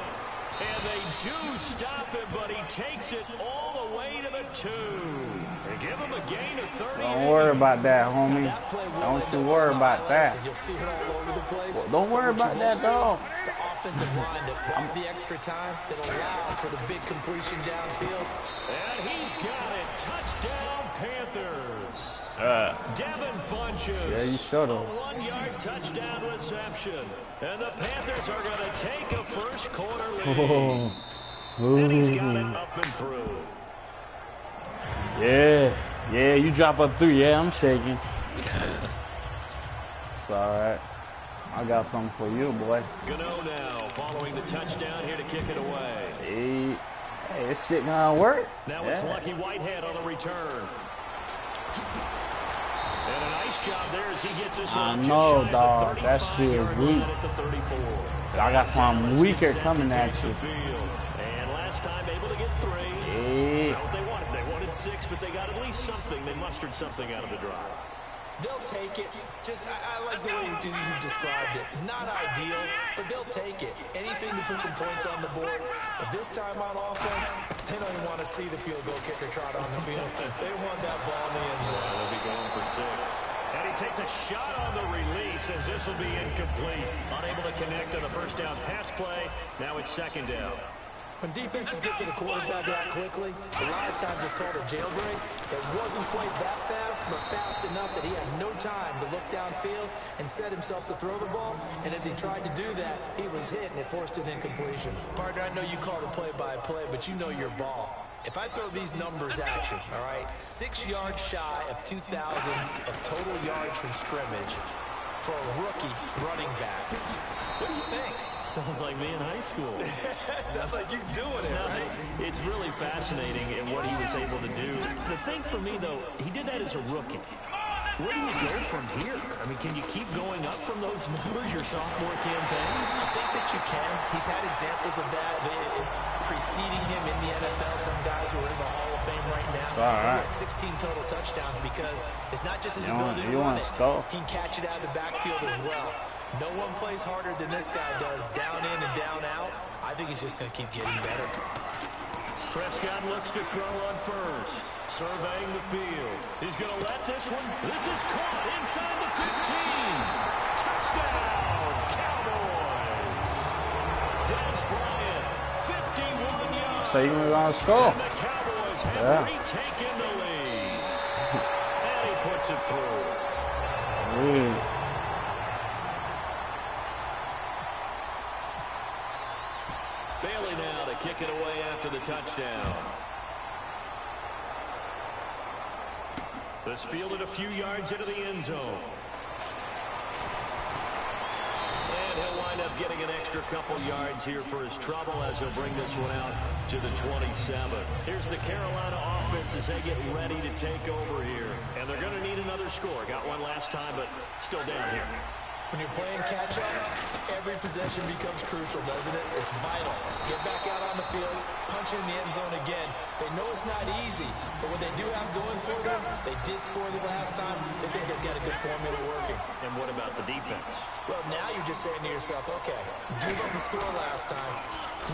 And they do stop him, but he takes it all the way to the 2. They give him a gain of 30. Don't worry about that, homie. Don't you worry about that. You'll see it all over the place. Well, don't worry about that, dog. The offensive line that bought the extra time that allowed for the big completion downfield. And he's got it. Touchdown, Panthers. Devin Funches. Yeah, you should have. A 1-yard touchdown reception. And the Panthers are going to take a first quarter lead. And he's got it up and through. Yeah, you drop up 3. Yeah, I'm shaking. It's all right. I got something for you, boy. Gano now following the touchdown here to kick it away. Hey, this shit gonna work. Now it's Lucky Whitehead on the return. And a nice job there as he gets his I know, dog. That shit is weak. So I got something weaker coming at you. And last time able to get 3. Hey. That's what they wanted. They wanted 6, but they got at least something. They mustered something out of the drive. They'll take it. Just, I like the way you described it. Not ideal, but they'll take it. Anything to put some points on the board. But this time on offense, they don't even want to see the field goal kicker trot on the field. They want that ball in the end zone. They'll be going for 6. And he takes a shot on the release as this will be incomplete. Unable to connect on the first down pass play. Now it's second down. When defenses get to the quarterback that quickly, a lot of times it's called a jailbreak. It wasn't quite that fast, but fast enough that he had no time to look downfield and set himself to throw the ball. And as he tried to do that, he was hit, and it forced an incompletion. Partner, I know you call the play-by-play, but you know your ball. If I throw these numbers at you, all right, 6 yards shy of 2,000 of total yards from scrimmage for a rookie running back. What do you think? Sounds like me in high school. Sounds like you doing it, right? It's really fascinating in what he was able to do. The thing for me, though, he did that as a rookie. Where do you go from here? I mean, can you keep going up from those numbers your sophomore campaign? I think that you can. He's had examples of that preceding him in the NFL. Some guys who are in the Hall of Fame right now. All right. He had 16 total touchdowns because it's not just his You ability to want run to it. score? He can catch it out of the backfield as well. No one plays harder than this guy does, down in and down out. I think he's just going to keep getting better. Prescott looks to throw on first, surveying the field. He's going to let this one. This is caught inside the 15. Touchdown, Cowboys. Des Bryant, 51 yards. So you're going to score. And the Cowboys have retaken the lead. And he puts it through. Bailey now to kick it away after the touchdown. This fielded a few yards into the end zone. And he'll wind up getting an extra couple yards here for his trouble as he'll bring this one out to the 27. Here's the Carolina offense as they get ready to take over here. And they're going to need another score. Got one last time, but still down here. When you're playing catch-up, every possession becomes crucial, doesn't it? It's vital. Get back out on the field, punch in the end zone again. They know it's not easy, but what they do have going for them, they did score the last time. They think they've got a good formula working. And what about the defense? Well, now you're just saying to yourself, okay, give up the score last time.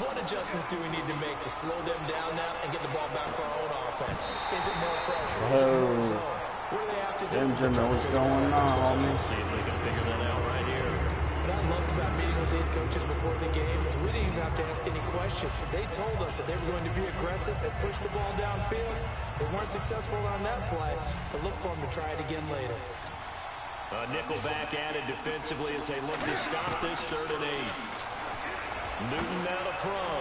What adjustments do we need to make to slow them down now and get the ball back for our own offense? Is it more pressure? Is it more zone? What do they have to do? What's going on, homie? See if they can figure that out right here. What I loved about meeting with these coaches before the game is we didn't even have to ask any questions. They told us that they were going to be aggressive and push the ball downfield. They weren't successful on that play, but look for them to try it again later. A nickel back added defensively as they look to stop this 3rd and 8. Newton now to throw.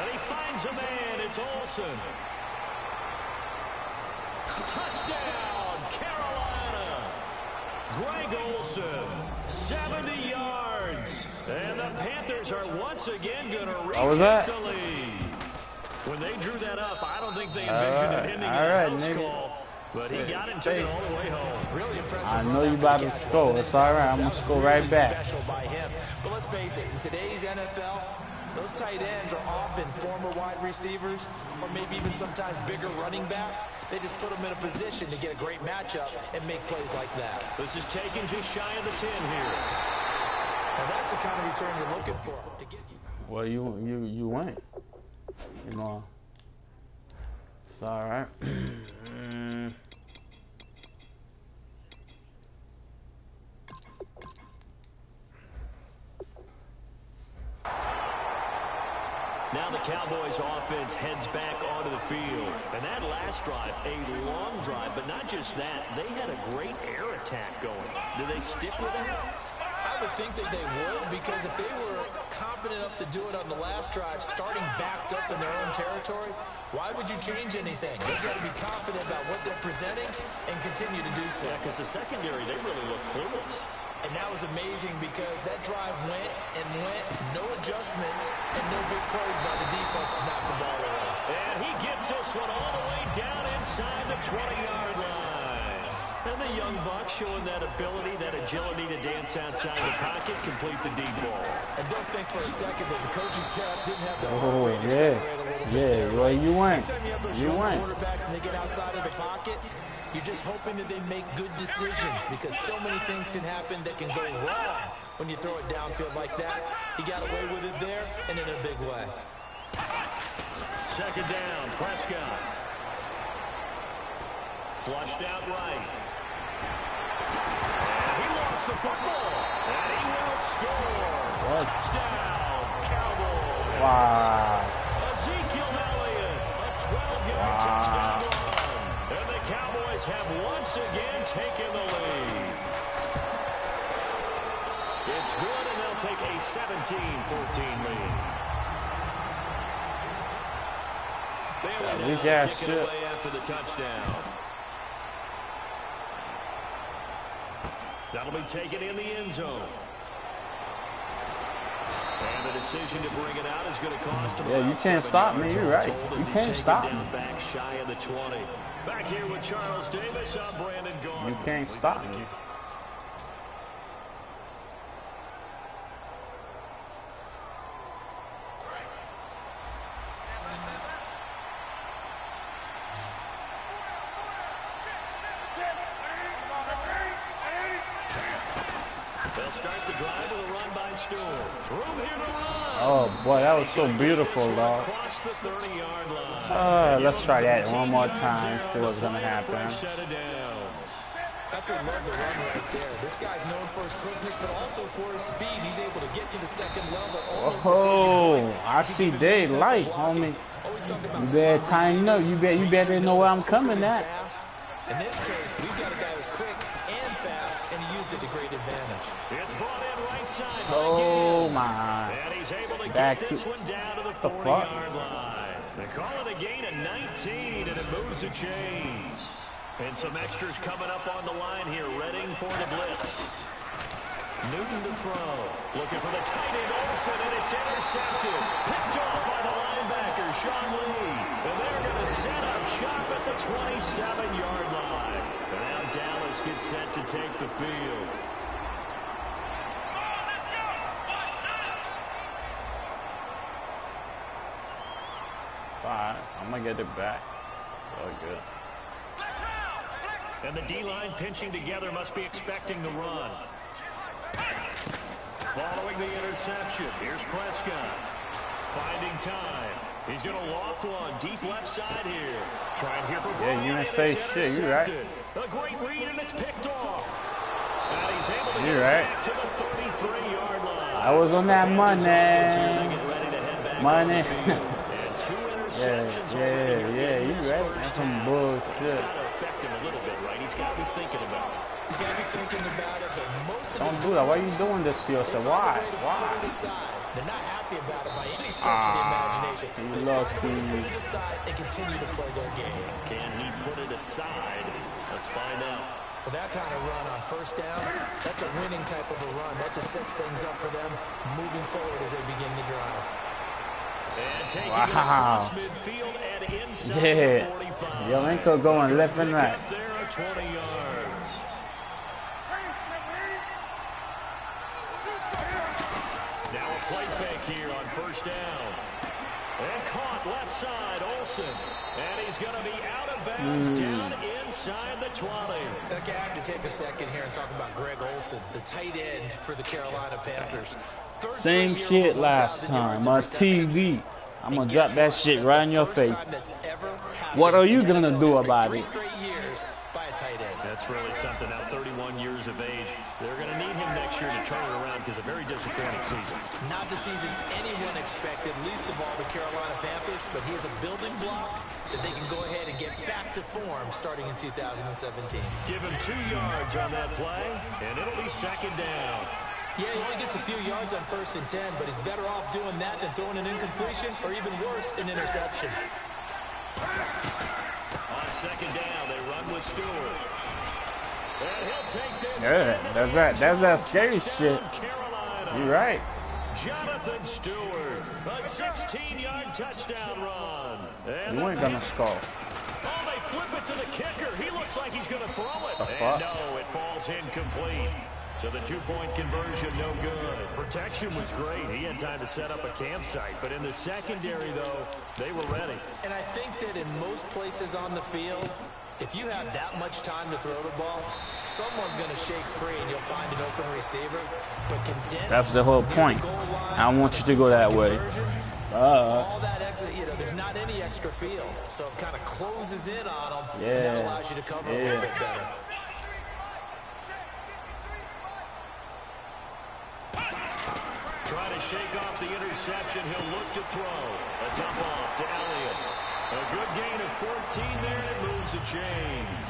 And he finds a man. It's Olsen. Touchdown, Carolina. Greg Olsen, 70 yards. And the Panthers are once again going to retake the lead. When they drew that up, I don't think they envisioned it ending in a house call. But he got it, took it all the way home. Really impressive. I know you about to score. It's all right. I'm going to score right back. Special by him. But let's face it, in today's NFL, those tight ends are often former wide receivers or maybe even sometimes bigger running backs. They just put them in a position to get a great matchup and make plays like that. This is taken just shy of the 10 here. And that's the kind of return you're looking for. Well, you went. You know. It's all right. Now the Cowboys offense heads back onto the field. And that last drive, a long drive, but not just that. They had a great air attack going. Do they stick with that? I would think that they would, because if they were confident enough to do it on the last drive, starting backed up in their own territory, why would you change anything? They've got to be confident about what they're presenting and continue to do so. Yeah, because the secondary, they really look clueless. And that was amazing because that drive went and went, no adjustments, and no big plays by the defense to knock the ball away. And he gets this one all the way down inside the 20-yard line. And the young buck showing that ability, that agility to dance outside the pocket, complete the deep ball. And don't think for a second that the coaching staff didn't have the Oh, brain to separate a little bit. Well, you went. Anytime you have those You young went. quarterbacks and they get outside of the pocket, you're just hoping that they make good decisions, because so many things can happen that can go wrong when you throw it downfield like that. He got away with it there and in a big way. Second down, Prescott. Flushed out right. And he lost the football. And he will score. What? Touchdown, Cowboys. Wow. Ezekiel Elliott, a 12-yard touchdown run. And the Cowboys have once again taken the lead. It's good, and they'll take a 17-14 lead. Bailey now kicking away after the touchdown. That'll be taken in the end zone. And the decision to bring it out is going to cost him. Yeah, you can't stop me. You're right. You can't stop me. Back shy of the 20. Back here with Charles Davis, I'm Brandon Gordon. You can't stop me. They'll start the drive with a run by Stewart. Room here to run. Oh, boy, that was so beautiful, dog. Across the 30-yard line. Let's try that one more time, see what's going to happen. Set of downs. Absolutely love the run right there. This guy's known for his quickness, but also for his speed. He's able to get to the second level. Oh, I see daylight, homie. You better tighten up. You better know where I'm coming at. In this case, we've got a guy who's quick and fast, and he used it to great advantage. It's brought in right side. Oh, my. And he's able to Back get this to one down to the the 40-yard line. They call it a gain of 19, and it moves the chains. And some extras coming up on the line here, readying for the blitz. Newton to throw. Looking for the tight end Olsen, and it's intercepted. Picked off by the linebacker, Sean Lee. And they're going to set up shop at the 27-yard line. And now Dallas gets set to take the field. Fine. I'm going to get it back. Oh, good. And the D-line pinching together must be expecting the run. Following the interception, here's Prescott. Finding time. He's going to loft one deep left side here. Trying here for Bryant. Yeah, you didn't say shit. You're right. A great read, and it's picked off. And he's able to You're get right. back to the 33-yard line. I was on that money. Money. And two interceptions already. Yeah, you right. That's some bullshit. It's got to affect him a little bit, right? He's got to be thinking about it. He's got to be thinking about it, but most of Don't do that. Why are you doing this to yourself? Why? They're not happy about it by any stretch of the imagination. He They're lucky. trying to put it aside and continue to play their game. Can he put it aside? Let's find out. With that kind of run on first down, that's a winning type of a run. That just sets things up for them moving forward as they begin the drive. And taking it across midfield and inside Yeah. 45. Your ankle going left and right. Up there at 20 yards. Now a play fake here on first down. And caught left side, Olsen. And he's going to be out of bounds down inside the 20. Okay, I have to take a second here and talk about Greg Olsen, the tight end for the Carolina Panthers. Same shit last time on TV. I'm gonna drop that shit right in your face. What are you gonna do about it? That's really something. Now 31 years of age. They're going to need him next year to turn it around because a very disappointing season. Not the season anyone expected, least of all the Carolina Panthers, but he is a building block that they can go ahead and get back to form starting in 2017. Give him 2 yards on that play, and it'll be second down. Yeah, he only gets a few yards on 1st and 10, but he's better off doing that than throwing an incompletion or even worse, an interception. On second down, they run with Stewart. And he'll take this. Yeah, that's that scary shit. You're right. Jonathan Stewart, a 16-yard touchdown run. And You ain't gonna score. oh, they flip it to the kicker. He looks like he's gonna throw it. The And fuck? no, it falls incomplete. So the 2-point conversion, no good. Protection was great. He had time to set up a campsite. But in the secondary, though, they were ready. And I think that in most places on the field, if you have that much time to throw the ball, someone's going to shake free and you'll find an open receiver. But condensed, That's the whole point. I want you to go that way. All that extra, there's not any extra field. So it kind of closes in on them. Yeah. And that allows you to cover a little bit better. Trying to shake off the interception. He'll look to throw. A dump off to Elliott. A good gain of 14 there, and it moves the chains.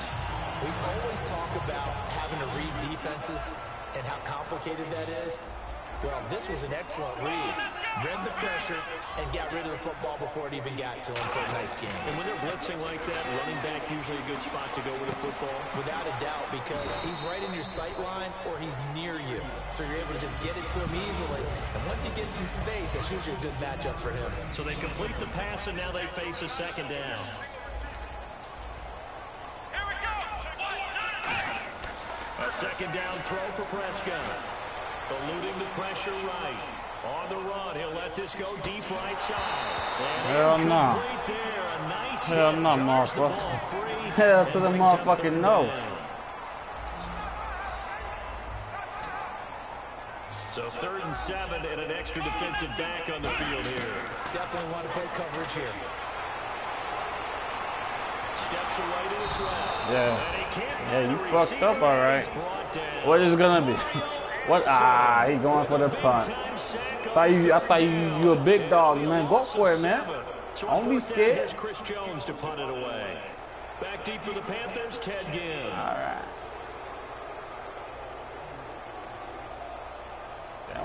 We always talk about having to read defenses and how complicated that is. Well, this was an excellent read. Read the pressure and got rid of the football before it even got to him for a nice game. And when they're blitzing like that, running back usually a good spot to go with the football. Without a doubt, because he's right in your sight line or he's near you. So you're able to just get it to him easily. And once he gets in space, that's usually a good matchup for him. So they complete the pass, and now they face a second down. A second down throw for Prescott. Eluding the pressure right. On the run, he'll let this go deep right side. Hell no. Nice Hell no, motherfucker. Hell to the motherfucking no. So 3rd and 7 and an extra defensive back on the field here. Definitely want to play coverage here. Steps away to his left. Yeah, you fucked up, all right. What is it gonna be? What? He going for the punt. I thought you a big dog, man. Go for it, man. Don't be scared. Here's Chris Jones to punt it away. Back deep for the Panthers, Ted Ginn. All right. Damn,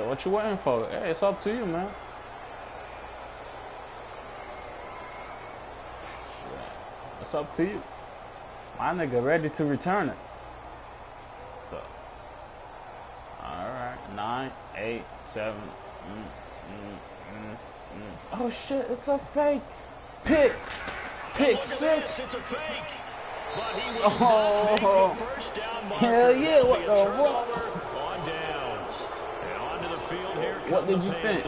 what you waiting for? Hey, it's up to you, man. It's up to you. My nigga ready to return it. So, all right, 9, 8, 7. Oh shit, it's a fake. Pick 6. It's a fake. But he will Oh, first down marker. hell yeah! What the fuck? On downs. And onto the field here. What did you think?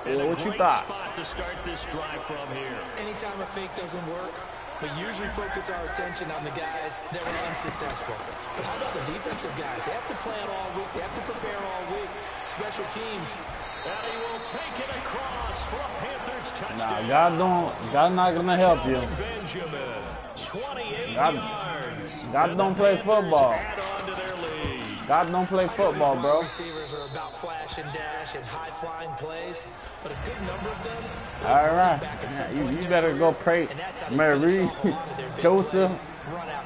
Yeah, what you thought? Spot to start this drive from here. Anytime a fake doesn't work, we usually focus our attention on the guys that were unsuccessful. But how about the defensive guys? They have to plan all week. They have to prepare all week. Special teams. And he will take it across for a Panthers Nah, touchdown. God not gonna help you. Benjamin, 28 God- yards. God don't play football. Add on to their lead. God don't play football, Wide bro. receivers are about flash and dash and high-flying plays, but a good number of them. All right, you better go pray. Mary, Joseph,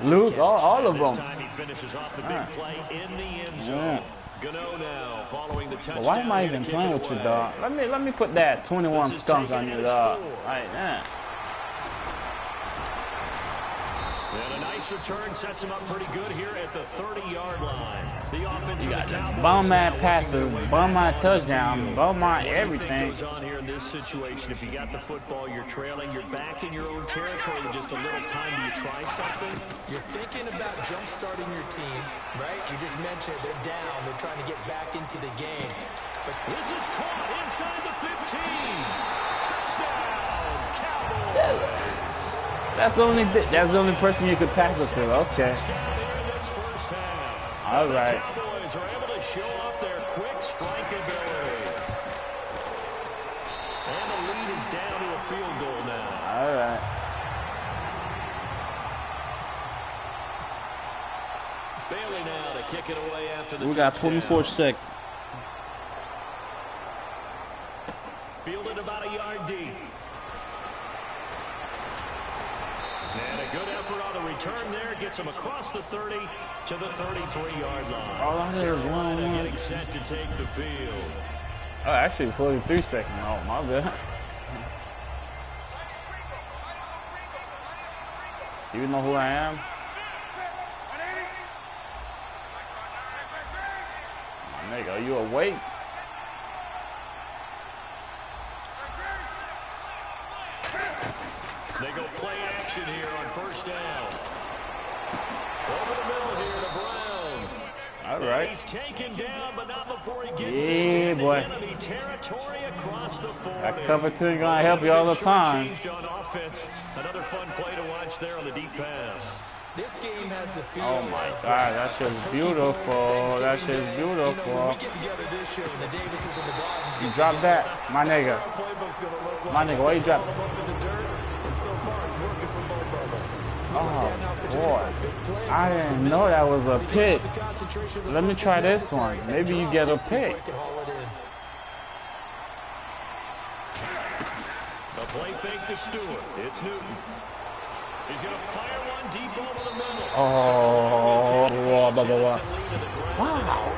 Luke, all of This them. time he finishes off the big Alright. play in the end zone. Yeah. Gano now following the touchdown. But why am I here to even kick playing it with you, away. dog? Let me put that 21 This is skunks taken on you, in his dog. four. Right now. And a nice return sets him up pretty good here at the 30-yard line. The offense You for got the the Cowboys bum now ass working passes, their way bum back ass on the touchdown, field. bum ass What do you think everything. goes on here in this situation? If you got the football, you're trailing, you're back in your own territory with just a little time. Do you try something? You're thinking about jump-starting your team, right? You just mentioned they're down. They're trying to get back into the game. But This is caught inside the 15. Touchdown, Cowboys. That's the only person you could pass it to. Okay. Touchdown here in this first half. All right. The Cowboys are able to show off their quick strike ability. And the lead is down to a field goal now. All right. Bailey now to kick it away after the We got touchdown. 24 seconds. Fielded about a yard deep. And a good effort on the return there. Gets him across the 30 to the 33-yard line. All I hear is Carolina 1-1. getting set to take the field. Oh, actually 43 seconds. Oh, my bad. You know who I am? My nigga, are you awake? They go play action here on first down. Over the middle here to Brown. All right. He's taken down, but not before he gets Yeah, boy. enemy territory across the 40. That cover two is gonna help you all the time. Changed on offense. Another fun play to watch there on the deep pass. This game has the feel Oh my of, God, that shit's beautiful. That shit's You know, when beautiful. we get together this year and the Davises and the Gardens You get drop together, that, my that's nigga. what our playbook's gonna look like. My nigga, why you drop Ball it? them up in the dirt, and so far it's working for both of them. Oh boy, I didn't know that was a pick. Let me try this one. Maybe you get a pick. A play fake to Stewart. It's Newton. He's going to fire one deep over the middle. Oh, blah, blah, blah. Wow.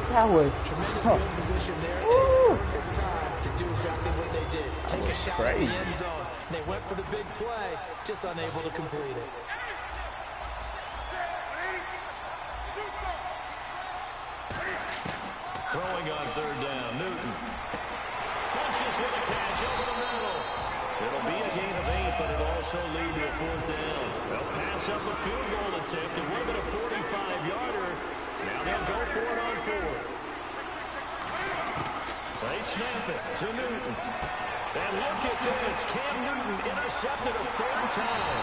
That was Tremendous field position there. And a perfect time to do exactly what they did. Take a shot at the end zone. And they went for the big play, just unable to complete it. Throwing on third down, Newton. Funches with a catch over the middle. It'll be a gain of 8, but it'll also lead to a fourth down. They'll pass up a field goal attempt. It would have been a 45-yarder. Now they'll go for it on fourth. They snap it to Newton. And look at this. Cam Newton intercepted a third time.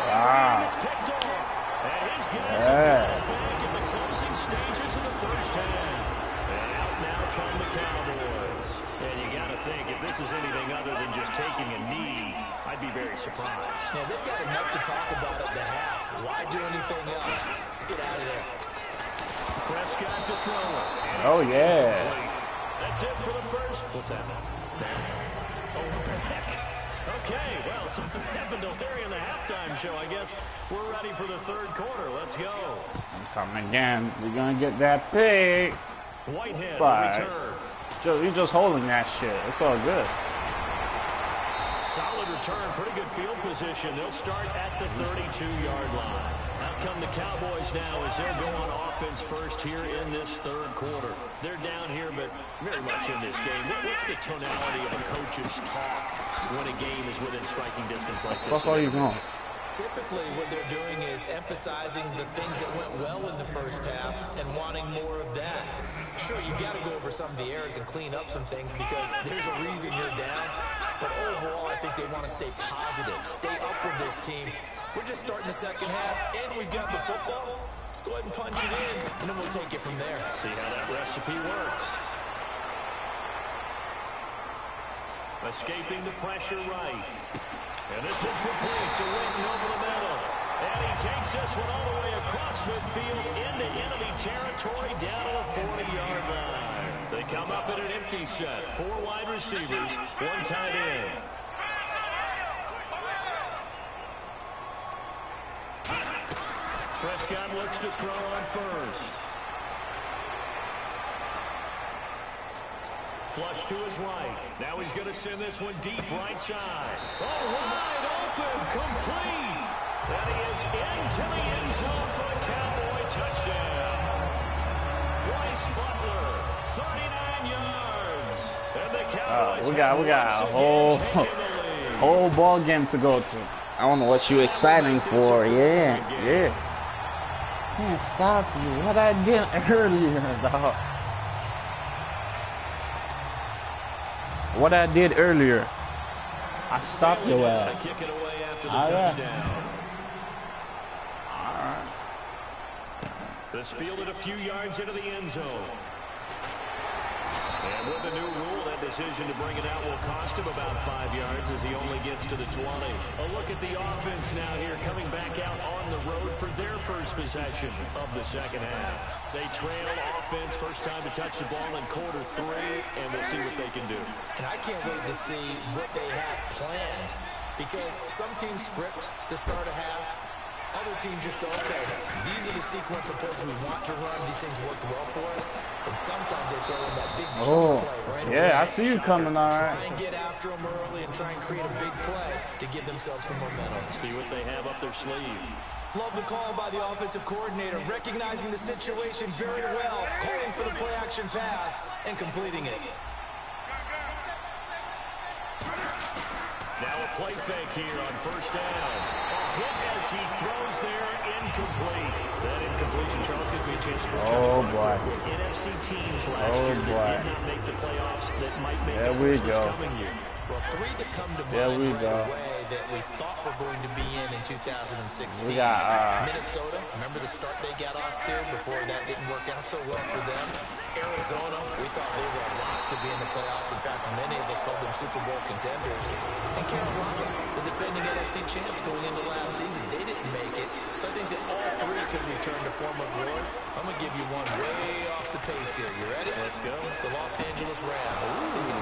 wow. It's picked off. And his guys have got back in the closing stages of the first half. And out now come the Cowboys. And you got to think, if this is anything other than just taking a knee, I'd be very surprised. Yeah, they've got enough to talk about at the half. Why do anything else? Let's get out of there. Prescott to throw it. Oh yeah. That's it for the first. What's happening? Oh, what the heck? Okay, well, something happened to Larry in the halftime show, I guess. We're ready for the third quarter. Let's go. Coming again. We're gonna get that pick. Whitehead Five. return. He's just holding that shit. It's all good. Solid return, pretty good field position. They'll start at the 32-yard line. Out come the Cowboys now as they'll go on offense first here in this third quarter. They're down here, but very much in this game. What's the tonality of a coach's talk when a game is within striking distance like this? Fuck all you going? Typically, what they're doing is emphasizing the things that went well in the first half and wanting more of that. Sure, you got to go over some of the errors and clean up some things because there's a reason you're down. But overall, I think they want to stay positive, stay up with this team. We're just starting the second half, and we've got the football. Let's go ahead and punch it in, and then we'll take it from there. See how that recipe works. Escaping the pressure right. And this one complete to Witten over the middle. And he takes this one all the way across midfield into enemy territory down to the 40-yard line. They come up in an empty set. 4 wide receivers, 1 tight end. Prescott looks to throw on first. Flush to his right. Now he's going to send this one deep right side. Oh, wide open, complete. And he is into the end zone for the Cowboy touchdown. Bryce Butler, 39 yards. And the Cowboys We got a whole ball game to go to. I don't know what you exciting for. Yeah. Can't stop you. What I did earlier, dog. What I did earlier, I stopped your ass. Kick it away after the All right. touchdown. All right. This fielded a few yards into the end zone. And with the new rule, that decision to bring it out will cost him about 5 yards as he only gets to the 20. A look at the offense now here, coming back out on the road for their first possession of the second half. They trail offense, first time to touch the ball in quarter 3, and we'll see what they can do. And I can't wait to see what they have planned, because some teams script to start a half. Other teams just go, okay, these are the sequence of plays we want to run. These things worked well for us. And sometimes they throw in that big jump play right away. Yeah, I see you coming, all right. Try and get after them early and try and create a big play to give themselves some momentum. See what they have up their sleeve. Love the call by the offensive coordinator, recognizing the situation very well, calling for the play-action pass and completing it. Now a play fake here on first down. A hit as he throws there, incomplete. That incompletion, Charles, gives me a chance to put NFC teams last year that did not make the playoffs that might make it this coming year. Well, 3 that come to mind right away that we thought were going to be in 2016. We got Minnesota, remember the start they got off to before that didn't work out so well for them. Arizona, we thought they were locked to be in the playoffs. In fact, many of us called them Super Bowl contenders. And Carolina, the defending NFC champs going into last season, they didn't make it. So I think that all 3 could return to former glory. I'm going to give you one way off the pace here. You ready? Let's go. The Los Angeles Rams.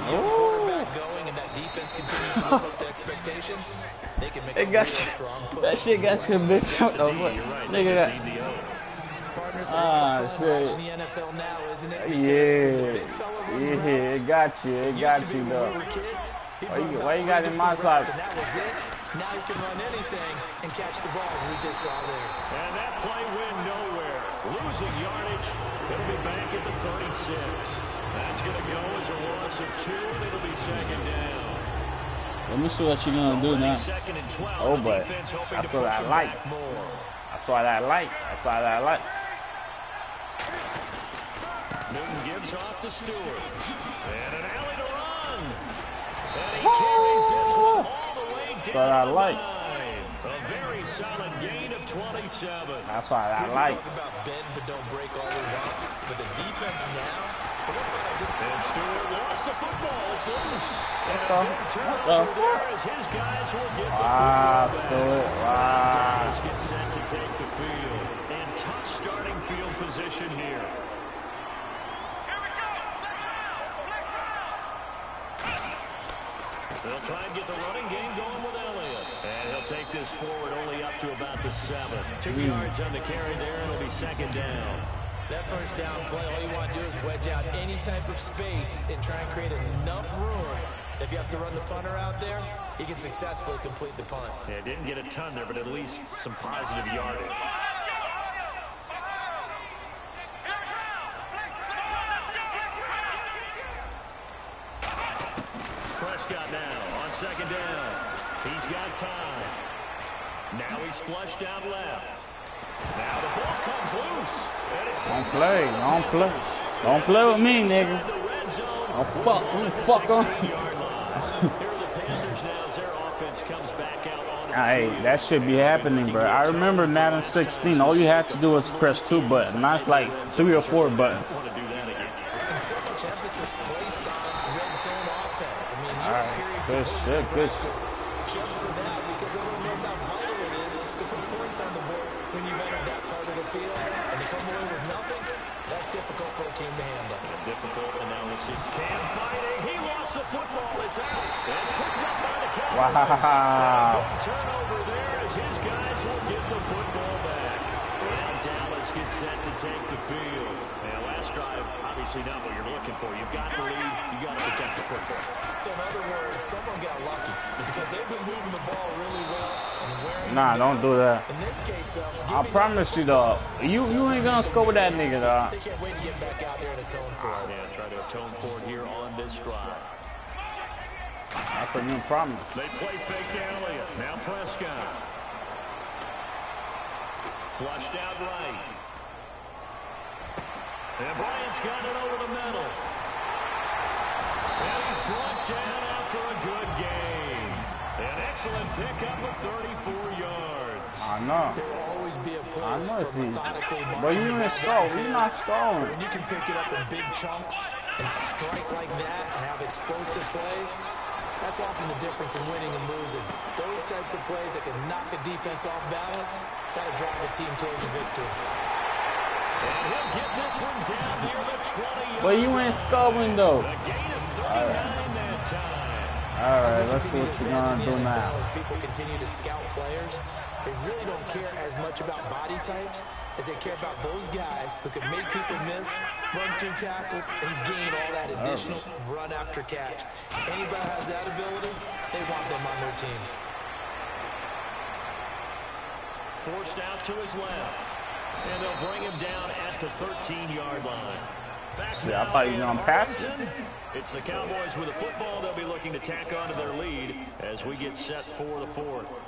Young quarterback going, and that defense continues to live up to expectations. They can make a real strong push. That shit got your bitch out of what? Nigga got. Shit. The NFL now, isn't it? Yeah, it got you, though. Why you got in my side? And that was it. Now you can run anything and catch the ball, as we just saw there. And that play went nowhere. Losing yardage. It'll be back at the 36. That's going to go as a loss of 2, and it'll be second down. Let me see what you're going to do now. Oh, but that's what I like. That's what I like. That's what I like. Newton gives off to Stewart. And an alley to run. And he carries this one all the way down. That's what I like. A very solid gain of 27. That's what I like. Talk about bend but don't break all we want. But the defense now. And Stewart lost the football. It's loose. And a big turnover there as his guys will get the football back. Dallas gets set to take the field. And tough starting field position here. They'll try and get the running game going with Elliott. And he'll take this forward only up to about the 7. 2 yards on the carry there, and it'll be second down. That first down play, all you want to do is wedge out any type of space and try and create enough room. If you have to run the punter out there, he can successfully complete the punt. Yeah, didn't get a ton there, but at least some positive yardage. Prescott now on second down. He's got time. Now he's flushed out left. Now the ball comes loose. Don't play. Don't play. Don't play with me, nigga. Don't fuck on. Hey, that should be happening, bro. I remember Madden 16. All you had to do was press 2 buttons. Now it's like 3 or 4 buttons. And so much emphasis placed on red zone offense. I mean, all right, good shit, good. Just for that, because everyone knows how vital it is to put points on the board when you've entered that part of the field. And to come away with nothing, that's difficult for a team to handle. Difficult, and now we'll see Cam fighting. He lost the football. It's out. It's picked up by the Cowboys. Wow. Big turnover there as his guys will get the football back. And Dallas gets set to take the field. And last drive, obviously not what you're looking for. You've got the lead. You've got to protect the football. So in other words, someone got lucky because they've been moving the ball really well and wearing. Nah, don't do that. In this case, though, I promise you, dog. You ain't gonna score with that nigga, dog. They can't wait to get back out there and atone for it. Yeah, try to atone for it here on this drive. That's a new promise. They play fake to Elliott. Now Prescott. Flushed out right. And Bryant's got it over the middle. And he's brought down after a good game. An excellent pickup of 34 yards. I know. There will always be a place for methodically marching. But you didn't score. You're not scoring. When you can pick it up in big chunks and strike like that and have explosive plays, that's often the difference in winning and losing. Those types of plays that can knock a defense off balance, that'll drive the team towards a victory. And he'll get this one down near the 20. But you ain't scoring though. A gain of 39 that time. All right, let's see what you're gonna do now. As people continue to scout players, they really don't care as much about body types as they care about those guys who can make people miss, run through tackles, and gain all that additional run after catch. Anybody has that ability, they want them on their team. Forced out to his left. And they'll bring him down at the 13-yard line. Yeah, I thought you were going to pass it. It's the Cowboys with the football. They'll be looking to tack on to their lead as we get set for the fourth.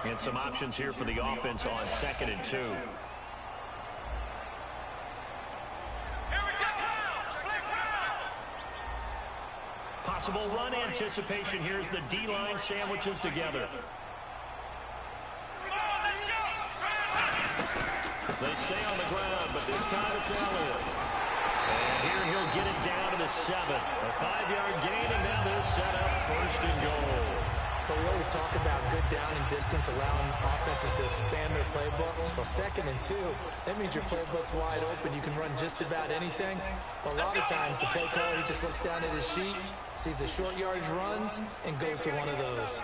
And some options here for the offense on 2nd and 2. Possible run anticipation here as the D-line sandwiches together. They stay on the ground, but this time it's Elliott. And here he'll get it down to the 7. A 5-yard gain, and now they'll set up 1st and goal. But we always talk about good down and distance, allowing offenses to expand their playbook. Well, 2nd and 2, that means your playbook's wide open. You can run just about anything. But a lot of times, the play caller, he just looks down at his sheet, sees the short yardage runs, and goes to one of those.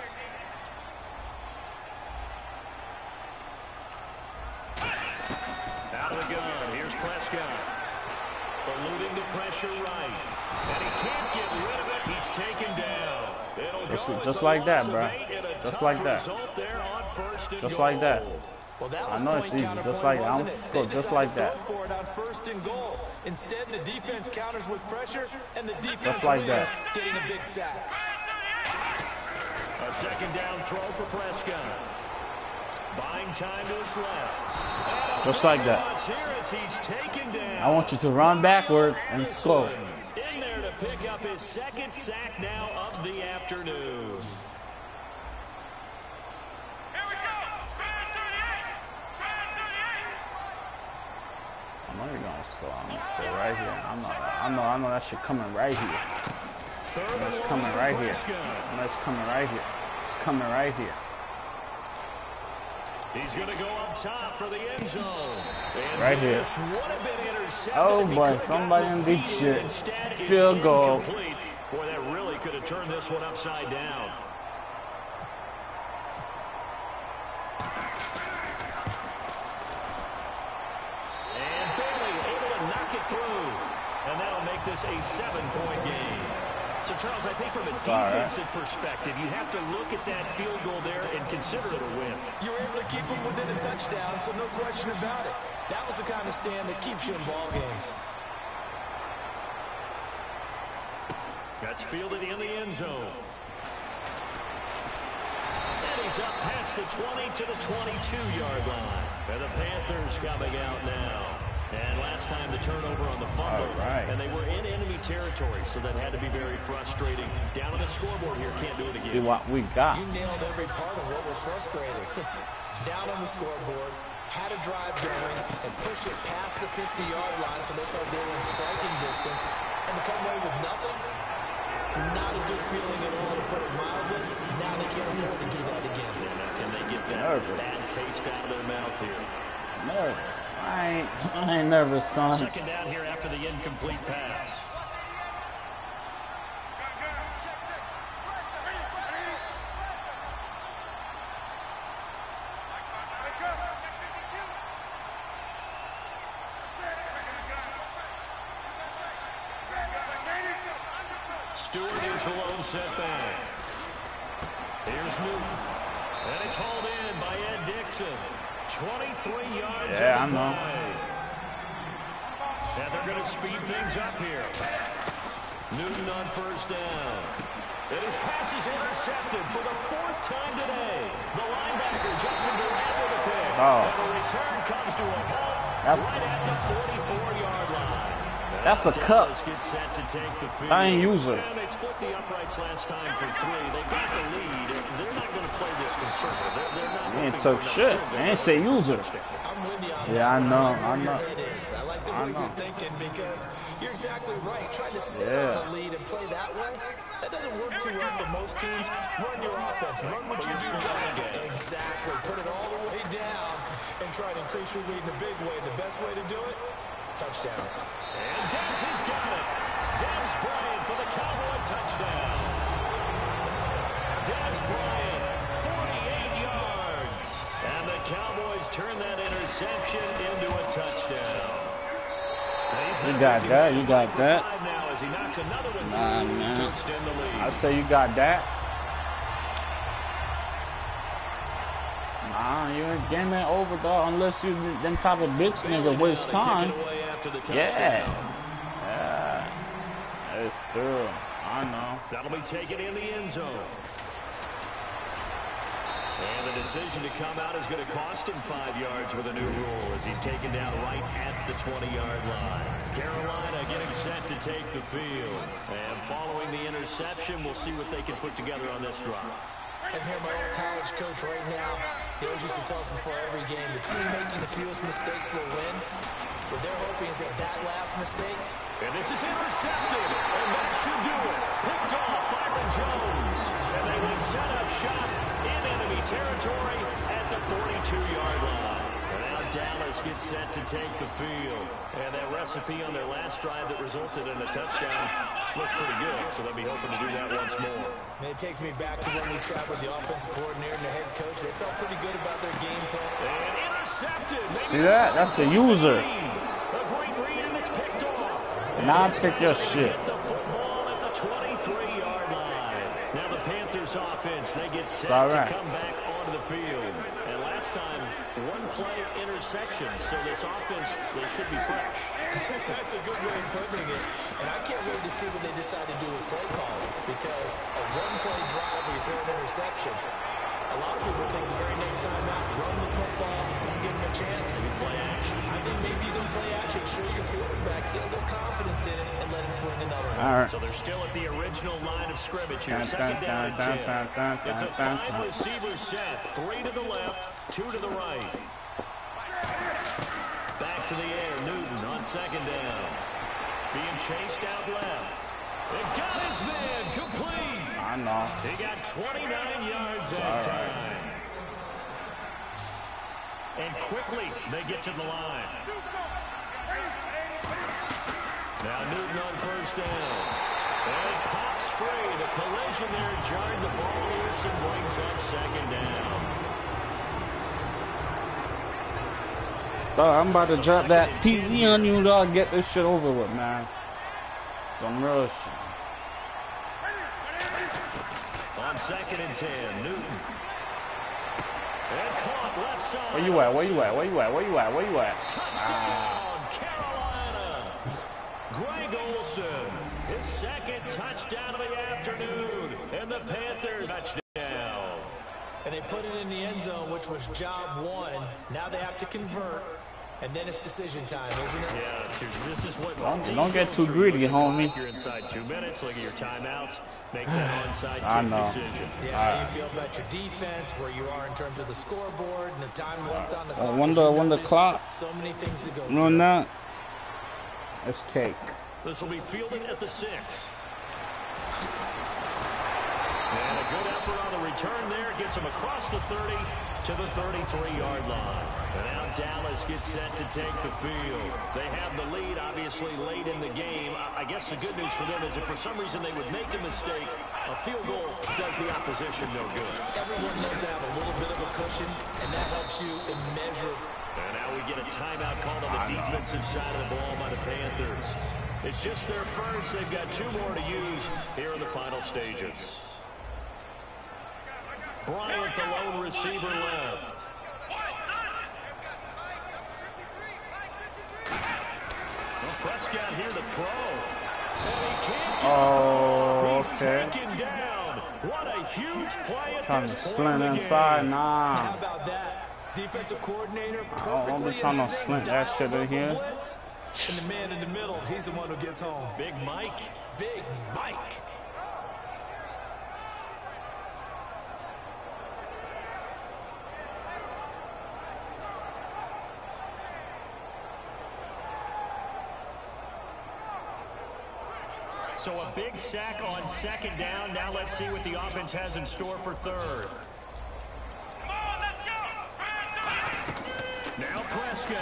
Out of the gun, here's Prescott. Eluding the pressure right. And he can't get rid of it. He's taken down. It'll go just like that, bro. Just like that. Just like that. Well, that was I know it's easy. Just like that. I'm go just like that. For it on 1st and goal. Instead, the defense counters with pressure, and the defense just like wins, that. Getting a big sack. A 2nd down throw for Prescott. Buying time to his left. Just like that. I want you to run backward and score. In there to pick up his 2nd sack now of the afternoon. I know you're gonna score. I'm gonna say right here. I know that shit coming right here. It's coming right here. It's coming right here. It's coming right here. He's going to go up top for the end zone. And right here. Oh, boy, somebody in deep shit. Field goal. Boy, that really could have turned this one upside down. And Bailey able to knock it through. And that'll make this a 7-point game. So, Charles, I think from a defensive perspective, you have to look at that field goal there and consider it a win. You were able to keep them within a touchdown, so no question about it. That was the kind of stand that keeps you in ball games. That's fielded in the end zone. And he's up past the 20 to the 22-yard line. And the Panthers coming out now. And last time the turnover on the fumble, and they were in enemy territory, so that had to be very frustrating. Down on the scoreboard here, can't do it again. See what we got. You nailed every part of what was frustrating. Down on the scoreboard, had a drive going, and pushed it past the 50-yard line, so they felt they were in striking distance, and to come away with nothing, not a good feeling at all, to put it mildly. Now they can't afford to do that again. Can they get that bad taste out of their mouth here? Nervous. I ain't nervous, son. 2nd down here after the incomplete pass. Stewart is the lone setback. Here's Newton. And it's hauled in by Ed Dixon. 23 yards. Yeah, I know. And they're going to speed things up here. Newton on 1st down. And his pass is intercepted for the 4th time today. The linebacker, Justin Durant, with a pick. And the return comes to a halt right at the 44-yard line. That's a cup. I ain't use it. And they split the uprights last time for 3. They got the lead. They're not going to play this conservative. They're not. They ain't took shit. They ain't say use it. I'm with you on Yeah, I know. I know. I like the way you're thinking because you're exactly right. Trying to sit on the lead and play that way, that doesn't work too well for most teams. Run your offense. Run what you do best. Exactly. Put it all the way down and try to increase your lead in a big way. And the best way to do it, touchdowns. And Dez has got it. Dez Bryant for the Cowboy touchdown. Dez Bryant, 48 yards. And the Cowboys turn that interception into a touchdown. You got that. You got that. Now as he knocks another one Nah, through man. to extend the lead. I say you got that. Nah, you ain't game ain't over, dog, unless you them type of bitch nigga waste time. Yeah. It's true. I know. That'll be taken in the end zone. And the decision to come out is going to cost him 5 yards with a new rule as he's taken down right at the 20-yard line. Carolina getting set to take the field. And following the interception, we'll see what they can put together on this drive. I can hear my old college coach right now. He always used to tell us before every game, the team making the fewest mistakes will win. What they're hoping is that last mistake. And this is intercepted. And that should do it. Picked off Byron Jones. And they will set up shop in enemy territory at the 42-yard line. And now Dallas gets set to take the field. And that recipe on their last drive that resulted in a touchdown looked pretty good. So they'll be hoping to do that once more. Man, it takes me back to when we sat with the offensive coordinator and the head coach. They felt pretty good about their game plan. And intercepted. Maybe See that? That's a user. A great read, and it's picked off. Now take your shit. Get the football at the 23-yard line. Now the Panthers offense, they get set to come back onto the field. And last time, one play interception. So this offense, they should be fresh. That's a good way of putting it. And I can't wait to see what they decide to do with play calling. Because a one-play drive where you throw an interception, a lot of people think the very next time out, run the football, didn't give them a chance. Maybe play action. I think maybe you can play action, show your quarterback, get a little confidence in it, and let him fling another one. All right. So they're still at the original line of scrimmage here. Second down and 10. It's a 5-receiver set. 3 to the left, 2 to the right. Back to the air. Newton on second down. Being chased out left. It got his man complete. I know. He got 29 yards that time. And quickly, they get to the line. Now Newton on first down. And it pops free. The collision there jarred the ball loose and brings up second down. I'm about to drop that TV on you, dog. Get this shit over with, man. Some real shit. On second and 10, Newton. And caught left side. Where you at? Where you at? Where you at? Where you at? Where you at? Touchdown, Carolina. Greg Olsen, his second touchdown of the afternoon. And the Panthers touchdown. And they put it in the end zone, which was job one. Now they have to convert. And then it's decision time, isn't it? Yeah, this is what don't get too greedy, homie. You're inside 2 minutes. Look at your timeouts. Make that onside kick decision. Yeah, how do you feel about your defense, where you are in terms of the scoreboard, and the time left on the clock? When the clock. So many things to go through. No, not. It's cake. This will be fielded at the 6. And a good effort on the return there. Gets him across the 30 to the 33-yard line. And now Dallas gets set to take the field. They have the lead, obviously, late in the game. I guess the good news for them is if for some reason they would make a mistake, a field goal does the opposition no good. Everyone knows to have a little bit of a cushion, and that helps you immeasurably. And now we get a timeout called on the defensive side of the ball by the Panthers. It's just their first. They've got 2 more to use here in the final stages. Bryant, the lone receiver, left. Well, Prescott here to throw. And he can't get He's taken down. What a huge play at this point in the game. Inside, nah. How about that? Defensive coordinator I'm trying to slint that shit in here. And the man in the middle, he's the one who gets home. Big Mike. Big Mike. So a big sack on second down. Now let's see what the offense has in store for third. Now Prescott.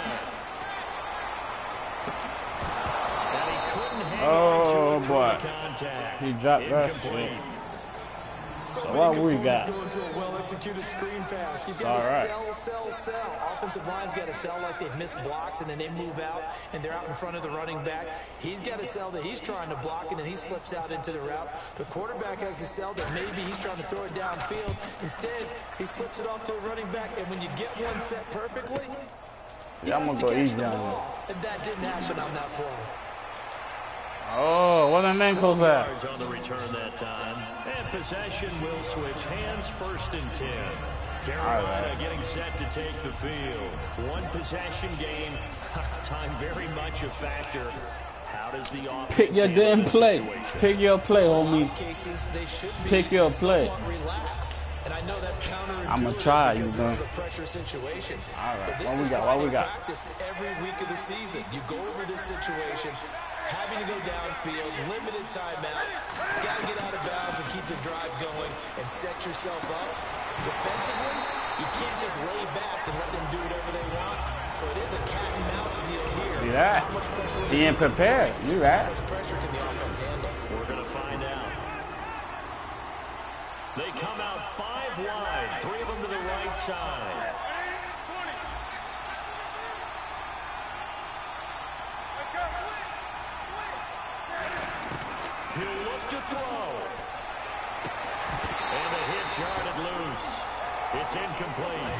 And he couldn't hang on to it boy. for the contact. He dropped that shit. So what we got? Going to a well-executed screen pass. You've got All to right. sell. Offensive line's got to sell like they've missed blocks, and then they move out, and they're out in front of the running back. He's got to sell that he's trying to block, and then he slips out into the route. The quarterback has to sell that maybe he's trying to throw it downfield. Instead, he slips it off to the running back, and when you get one set perfectly, Yeah, I'm gonna go easy on you. And that didn't happen on that play. Oh, what an ankle's at? Yards on the return that time. And possession will switch hands, 1st and 10. Carolina getting set to take the field. One possession game. Time very much a factor. How does the offense Pick your damn play. Situation? Pick your play, homie. Cases, they should be Pick your play. relaxed. And I know that's counterintuitive. I'm gonna try, you because know. this is a pressure situation. All right, But this what we is got? What we got? practice every week of the season. You go over this situation, having to go downfield, limited timeouts, got to get out of bounds and keep the drive going and set yourself up. Defensively, you can't just lay back and let them do whatever they want. So it is a cat and mouse deal here. See that? How much pressure He ain't prepared. You right. How much pressure can the offense handle? We're going to find out. They come out 5 wide, 3 of them to the right side. He'll look to throw. And the hit jarred loose. It's incomplete.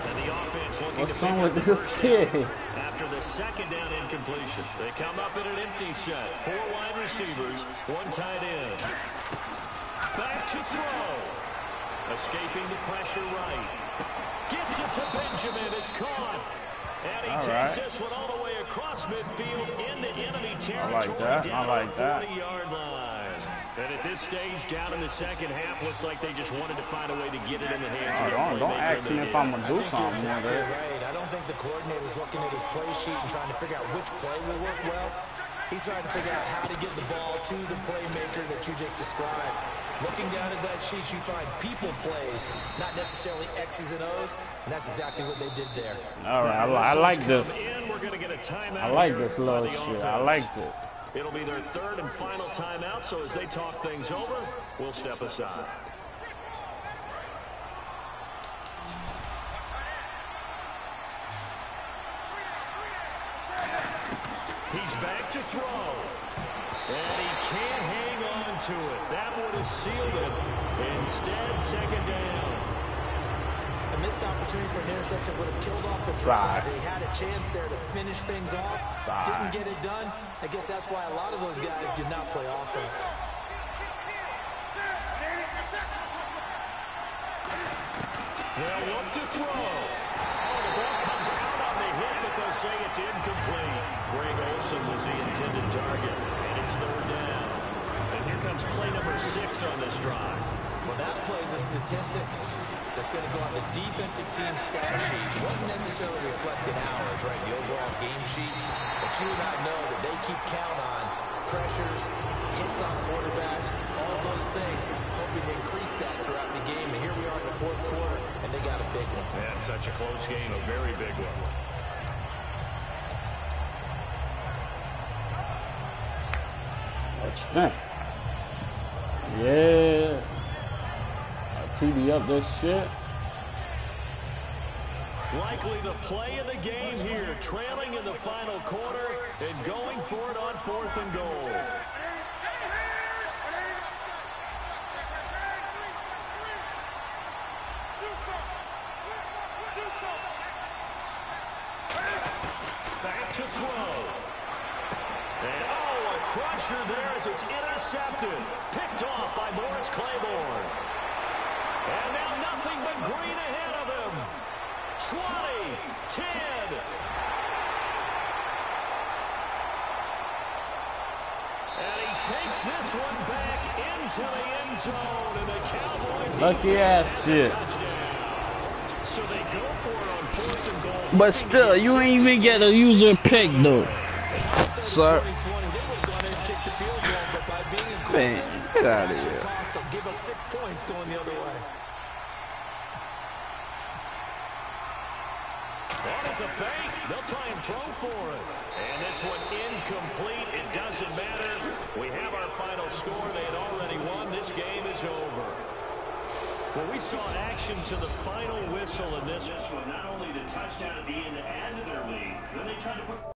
And the offense looking to What's pick wrong up with the this first kid? down. After the second down incompletion, they come up in an empty set. 4 wide receivers, 1 tight end. Back to throw. Escaping the pressure right. Gets it to Benjamin. It's caught. And he takes this one all the way across midfield into enemy territory. I like that. 40-yard line. And at this stage, down in the second half, looks like they just wanted to find a way to get it in the hands of the playmaker. Don't ask me if I'm going to do something. Exactly right. I don't think the coordinator's looking at his play sheet and trying to figure out which play will work well. He's trying to figure out how to get the ball to the playmaker that you just described. Looking down at that sheet, you find people plays, not necessarily X's and O's, and that's exactly what they did there. All right, I like this. We're going to get a timeout. I like this little shit. I like this. It'll be their 3rd and final timeout, so as they talk things over, we'll step aside. He's back to throw. And he can't hang on to it. That would have sealed it. Instead, 2nd down. A missed opportunity for an interception would have killed off the drive. They had a chance there to finish things off. Didn't get it done. I guess that's why a lot of those guys did not play offense. They'll look to throw. Oh, the ball comes out on the hit, but they'll say it's incomplete. Greg Olsen was the intended target, and it's 3rd down. And here comes play number 6 on this drive. Well, that play's a statistic that's going to go on the defensive team stat sheet. It won't necessarily reflect in hours, right, the overall game sheet. But you and I know that they keep count on pressures, hits on quarterbacks, all those things, hoping to increase that throughout the game. And here we are in the 4th quarter, and they got a big one. Yeah, it's such a close game, a very big one. What's that? Yeah. TD up this shit. Likely the play of the game here, trailing in the final quarter and going for it on 4th and goal. Back to throw. And a crusher there as it's intercepted. Picked off by Morris Claiborne. And now nothing but green ahead of him. 20, 10. And he takes this one back into the end zone, and the Cowboys lucky ass shit. So they go for it on 4th and goal. But still, you ain't even get a user pick though. Sir. Man, get out of here. Give up 6 points going the other way. And it's a fake. They'll try and throw for it. And this one incomplete. It doesn't matter. We have our final score. They had already won. This game is over. Well, we saw action to the final whistle in this one. Not only the touchdown at the end added to their lead, then they tried to put